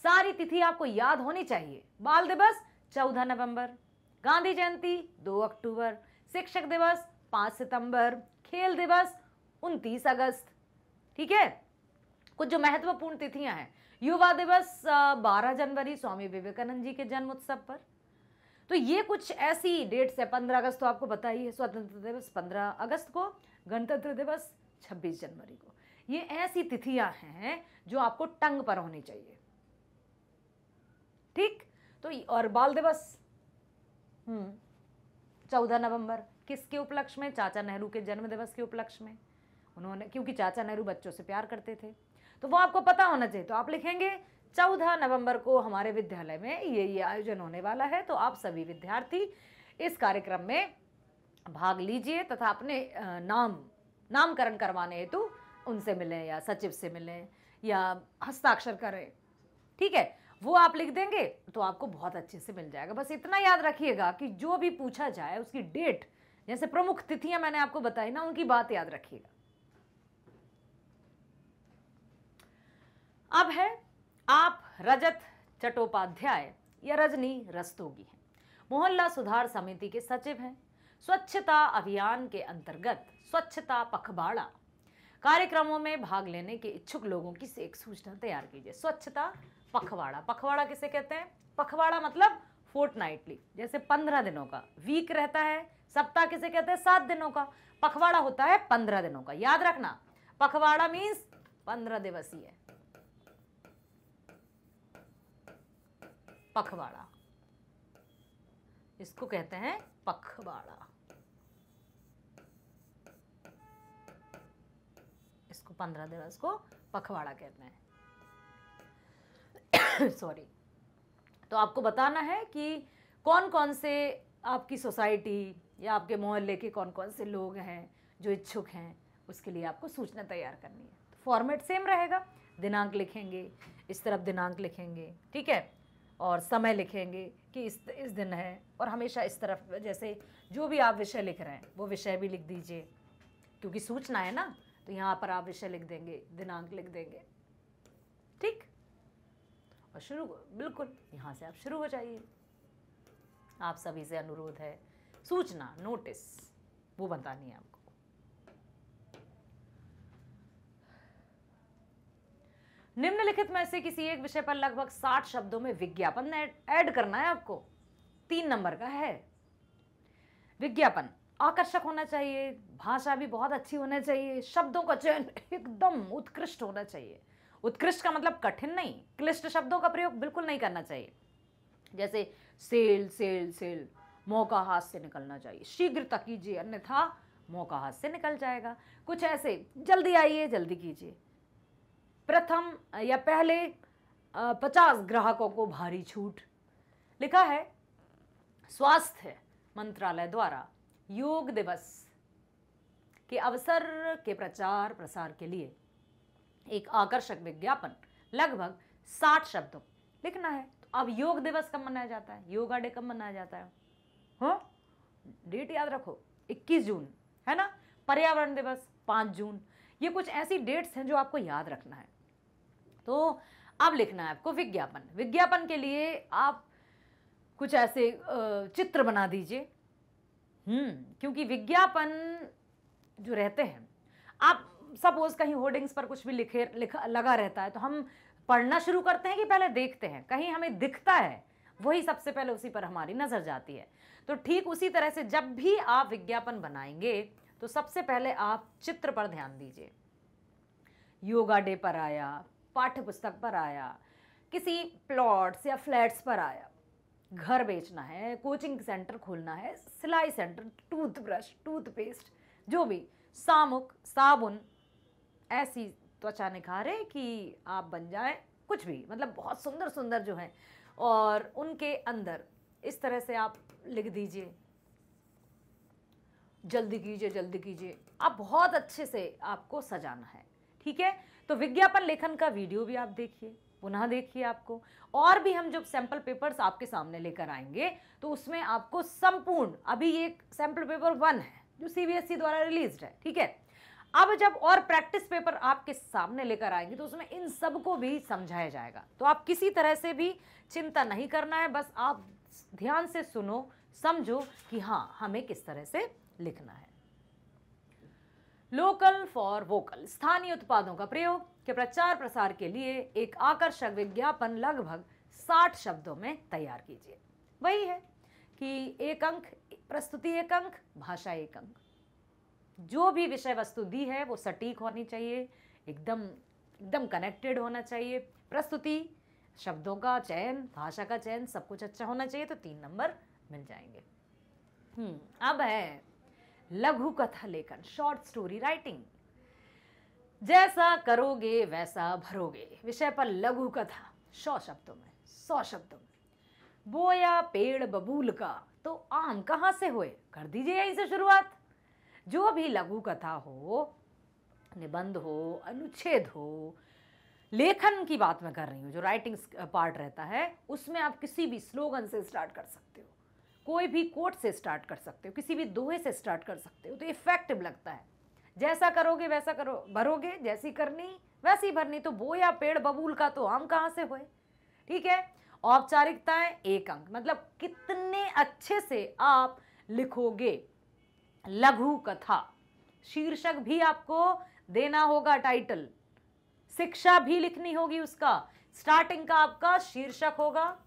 सारी तिथि आपको याद होनी चाहिए। बाल दिवस 14 नवंबर, गांधी जयंती 2 अक्टूबर, शिक्षक दिवस 5 सितंबर, खेल दिवस 29 अगस्त। ठीक है। कुछ जो महत्वपूर्ण तिथियां हैं, युवा दिवस 12 जनवरी स्वामी विवेकानंद जी के जन्म उत्सव पर। तो ये कुछ ऐसी डेट्स है। 15 अगस्त तो आपको पता ही है, स्वतंत्रता दिवस 15 अगस्त को, गणतंत्र दिवस 26 जनवरी को। ये ऐसी तिथियां हैं जो आपको टंग पर होनी चाहिए। ठीक। तो और बाल दिवस 14 नवंबर किसके उपलक्ष्य में? चाचा नेहरू के जन्म दिवस के उपलक्ष्य में। उन्होंने, क्योंकि चाचा नेहरू बच्चों से प्यार करते थे, तो वो आपको पता होना चाहिए। तो आप लिखेंगे 14 नवंबर को हमारे विद्यालय में ये आयोजन होने वाला है, तो आप सभी विद्यार्थी इस कार्यक्रम में भाग लीजिए तथा अपने नामकरण करवाने हेतु उनसे मिलें या सचिव से मिलें या हस्ताक्षर करें। ठीक है, वो आप लिख देंगे तो आपको बहुत अच्छे से मिल जाएगा। बस इतना याद रखिएगा कि जो भी पूछा जाए उसकी डेट, जैसे प्रमुख तिथियां मैंने आपको बताई ना, उनकी बात याद रखिएगा। अब है, आप रजत चट्टोपाध्याय या रजनी रस्तोगी हैं, मोहल्ला सुधार समिति के सचिव हैं। स्वच्छता अभियान के अंतर्गत स्वच्छता पखवाड़ा कार्यक्रमों में भाग लेने के इच्छुक लोगों की एक सूचना तैयार कीजिए। स्वच्छता पखवाड़ा, पखवाड़ा किसे कहते हैं? पखवाड़ा मतलब फोर्टनाइटली, जैसे 15 दिनों का। वीक रहता है, सप्ताह किसे कहते हैं? 7 दिनों का। पखवाड़ा होता है 15 दिनों का। याद रखना, पखवाड़ा मीन्स 15 दिवसीय। पखवाड़ा, इसको कहते हैं पखवाड़ा। इसको 15 दिवस को पखवाड़ा कहते हैं। सॉरी। तो आपको बताना है कि कौन कौन से आपकी सोसाइटी या आपके मोहल्ले के कौन कौन से लोग हैं जो इच्छुक हैं, उसके लिए आपको सूचना तैयार करनी है। तो फॉर्मेट सेम रहेगा, दिनांक लिखेंगे, इस तरफ दिनांक लिखेंगे, ठीक है, और समय लिखेंगे कि इस दिन है, और हमेशा इस तरफ जैसे जो भी आप विषय लिख रहे हैं वो विषय भी लिख दीजिए, क्योंकि सूचना है ना, तो यहाँ पर आप विषय लिख देंगे, दिनांक लिख देंगे, ठीक। और शुरू बिल्कुल यहाँ से आप शुरू हो जाइए। आप सभी से अनुरोध है, सूचना नोटिस वो बतानी है आपको। निम्नलिखित में से किसी एक विषय पर लगभग 60 शब्दों में विज्ञापन ऐड करना है आपको। 3 नंबर का है। विज्ञापन आकर्षक होना चाहिए, भाषा भी बहुत अच्छी होना चाहिए, शब्दों का चयन एकदम उत्कृष्ट होना चाहिए। उत्कृष्ट का मतलब कठिन नहीं, क्लिष्ट शब्दों का प्रयोग बिल्कुल नहीं करना चाहिए। जैसे सेल सेल सेल, मौका हाथ से निकलना चाहिए, शीघ्रता कीजिए अन्यथा मौका हाथ से निकल जाएगा। कुछ ऐसे, जल्दी आइए जल्दी कीजिए, प्रथम या पहले 50 ग्राहकों को भारी छूट। लिखा है स्वास्थ्य मंत्रालय द्वारा योग दिवस के अवसर के प्रचार प्रसार के लिए एक आकर्षक विज्ञापन लगभग 60 शब्दों लिखना है। तो अब योग दिवस कब मनाया जाता है, योगा डे कब मनाया जाता है? हाँ, डेट याद रखो, 21 जून है ना। पर्यावरण दिवस 5 जून। ये कुछ ऐसी डेट्स हैं जो आपको याद रखना है। तो अब लिखना है आपको विज्ञापन। विज्ञापन के लिए आप कुछ ऐसे चित्र बना दीजिए, क्योंकि विज्ञापन जो रहते हैं, आप सपोज कहीं होर्डिंग्स पर कुछ भी लगा रहता है, तो हम पढ़ना शुरू करते हैं कि पहले देखते हैं, कहीं हमें दिखता है वही सबसे पहले उसी पर हमारी नजर जाती है। तो ठीक उसी तरह से जब भी आप विज्ञापन बनाएंगे तो सबसे पहले आप चित्र पर ध्यान दीजिए। योगा डे पर आया, पाठ्य पुस्तक पर आया, किसी प्लॉट्स या फ्लैट्स पर आया, घर बेचना है, कोचिंग सेंटर खोलना है, सिलाई सेंटर, टूथब्रश, टूथपेस्ट, जो भी, सामुक, साबुन, ऐसी त्वचा निखारे कि आप बन जाए, कुछ भी, मतलब बहुत सुंदर सुंदर जो हैं, और उनके अंदर इस तरह से आप लिख दीजिए, जल्दी कीजिए जल्दी कीजिए। आप बहुत अच्छे से आपको सजाना है, ठीक है। तो विज्ञापन लेखन का वीडियो भी आप देखिए, पुनः देखिए आपको, और भी हम जब सैंपल पेपर्स आपके सामने लेकर आएंगे तो उसमें आपको संपूर्ण, अभी ये सैंपल पेपर 1 है जो सीबीएसई द्वारा रिलीज्ड है, ठीक है। अब जब और प्रैक्टिस पेपर आपके सामने लेकर आएंगे तो उसमें इन सब को भी समझाया जाएगा। तो आप किसी तरह से भी चिंता नहीं करना है, बस आप ध्यान से सुनो, समझो कि हाँ हमें किस तरह से लिखना है। लोकल फॉर वोकल, स्थानीय उत्पादों का प्रयोग के प्रचार प्रसार के लिए एक आकर्षक विज्ञापन लगभग 60 शब्दों में तैयार कीजिए। वही है कि 1 अंक, प्रस्तुति 1 अंक, भाषा 1 अंक। जो भी विषय वस्तु दी है वो सटीक होनी चाहिए, एकदम कनेक्टेड होना चाहिए। प्रस्तुति, शब्दों का चयन, भाषा का चयन, सब कुछ अच्छा होना चाहिए, तो 3 नंबर मिल जाएंगे। अब है लघु कथा लेखन, शॉर्ट स्टोरी राइटिंग। जैसा करोगे वैसा भरोगे विषय पर लघु कथा 100 शब्दों में, 100 शब्दों में। बोया पेड़ बबूल का तो आम कहाँ से हुए, कर दीजिए यहीं से शुरुआत। जो भी लघु कथा हो, निबंध हो, अनुच्छेद हो, लेखन की बात मैं कर रही हूँ, जो राइटिंग पार्ट रहता है उसमें आप किसी भी स्लोगन से स्टार्ट कर सकते हो, कोई भी कोट से स्टार्ट कर सकते हो, किसी भी दोहे से स्टार्ट कर सकते हो, तो इफेक्टिव लगता है। जैसा करोगे वैसा करो भरोगे, जैसी करनी वैसी भरनी। तो बोया पेड़ बबूल का तो आम कहाँ से हुए, ठीक है। औपचारिकताएं 1 अंक, मतलब कितने अच्छे से आप लिखोगे लघु कथा। शीर्षक भी आपको देना होगा, टाइटल, शिक्षा भी लिखनी होगी उसका। स्टार्टिंग का आपका शीर्षक होगा,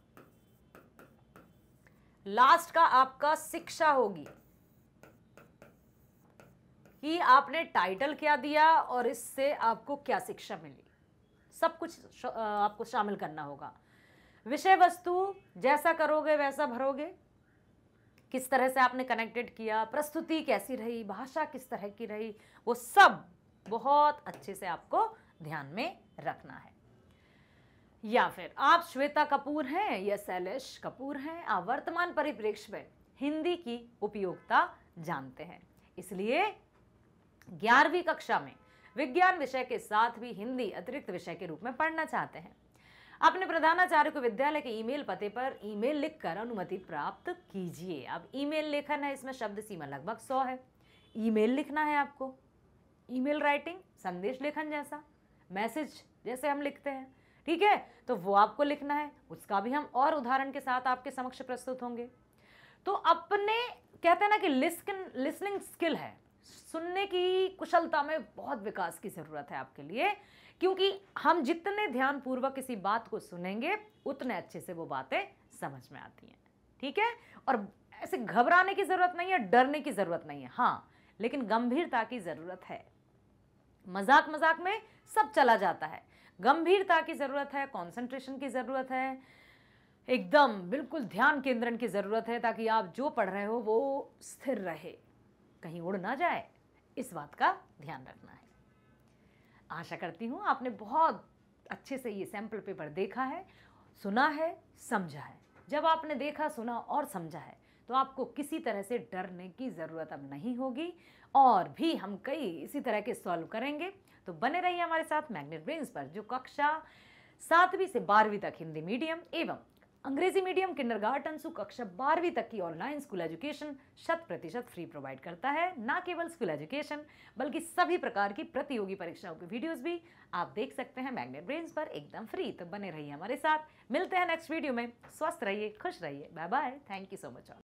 लास्ट का आपका शिक्षा होगी, कि आपने टाइटल क्या दिया और इससे आपको क्या शिक्षा मिली, सब कुछ आपको शामिल करना होगा। विषय वस्तु, जैसा करोगे वैसा भरोगे, किस तरह से आपने कनेक्टेड किया, प्रस्तुति कैसी रही, भाषा किस तरह की रही, वो सब बहुत अच्छे से आपको ध्यान में रखना है। या फिर आप श्वेता कपूर हैं या शैलेश कपूर हैं, आप वर्तमान परिप्रेक्ष्य में हिंदी की उपयोगिता जानते हैं, इसलिए 11वीं कक्षा में विज्ञान विषय के साथ भी हिंदी अतिरिक्त विषय के रूप में पढ़ना चाहते हैं। अपने प्रधानाचार्य को विद्यालय के ईमेल पते पर ईमेल लिखकर अनुमति प्राप्त कीजिए। अब ईमेल लेखन है, इसमें शब्द सीमा लगभग 100 है। ईमेल लिखना है आपको, ईमेल राइटिंग, संदेश लेखन जैसा, मैसेज जैसे हम लिखते हैं, ठीक है, तो वो आपको लिखना है। उसका भी हम और उदाहरण के साथ आपके समक्ष प्रस्तुत होंगे। तो अपने कहते हैं ना कि लिसनिंग स्किल है, सुनने की कुशलता में बहुत विकास की जरूरत है आपके लिए, क्योंकि हम जितने ध्यानपूर्वक किसी बात को सुनेंगे उतने अच्छे से वो बातें समझ में आती हैं, ठीक है। और ऐसे घबराने की जरूरत नहीं है, डरने की जरूरत नहीं है, हाँ, लेकिन गंभीरता की जरूरत है। मजाक मजाक में सब चला जाता है, गंभीरता की जरूरत है, कंसंट्रेशन की जरूरत है, एकदम बिल्कुल ध्यान केंद्रण की जरूरत है, ताकि आप जो पढ़ रहे हो वो स्थिर रहे, कहीं उड़ ना जाए, इस बात का ध्यान रखना है। आशा करती हूँ आपने बहुत अच्छे से ये सैंपल पेपर देखा है, सुना है, समझा है। जब आपने देखा, सुना और समझा है तो आपको किसी तरह से डरने की ज़रूरत अब नहीं होगी, और भी हम कई इसी तरह के सॉल्व करेंगे। तो बने रहिए हमारे साथ मैग्नेट ब्रेन्स पर, जो कक्षा 7वीं से 12वीं तक हिंदी मीडियम एवं अंग्रेजी मीडियम किंडरगार्टन से कक्षा 12वीं तक की online school education 100% free provide करता है। ना केवल स्कूल एजुकेशन बल्कि सभी प्रकार की प्रतियोगी परीक्षाओं की वीडियोस भी आप देख सकते हैं मैग्नेट ब्रेन्स पर एकदम फ्री। तो बने रहिए हमारे साथ, मिलते हैं नेक्स्ट वीडियो में। स्वस्थ रहिए, खुश रहिए, bye bye, thank you so much.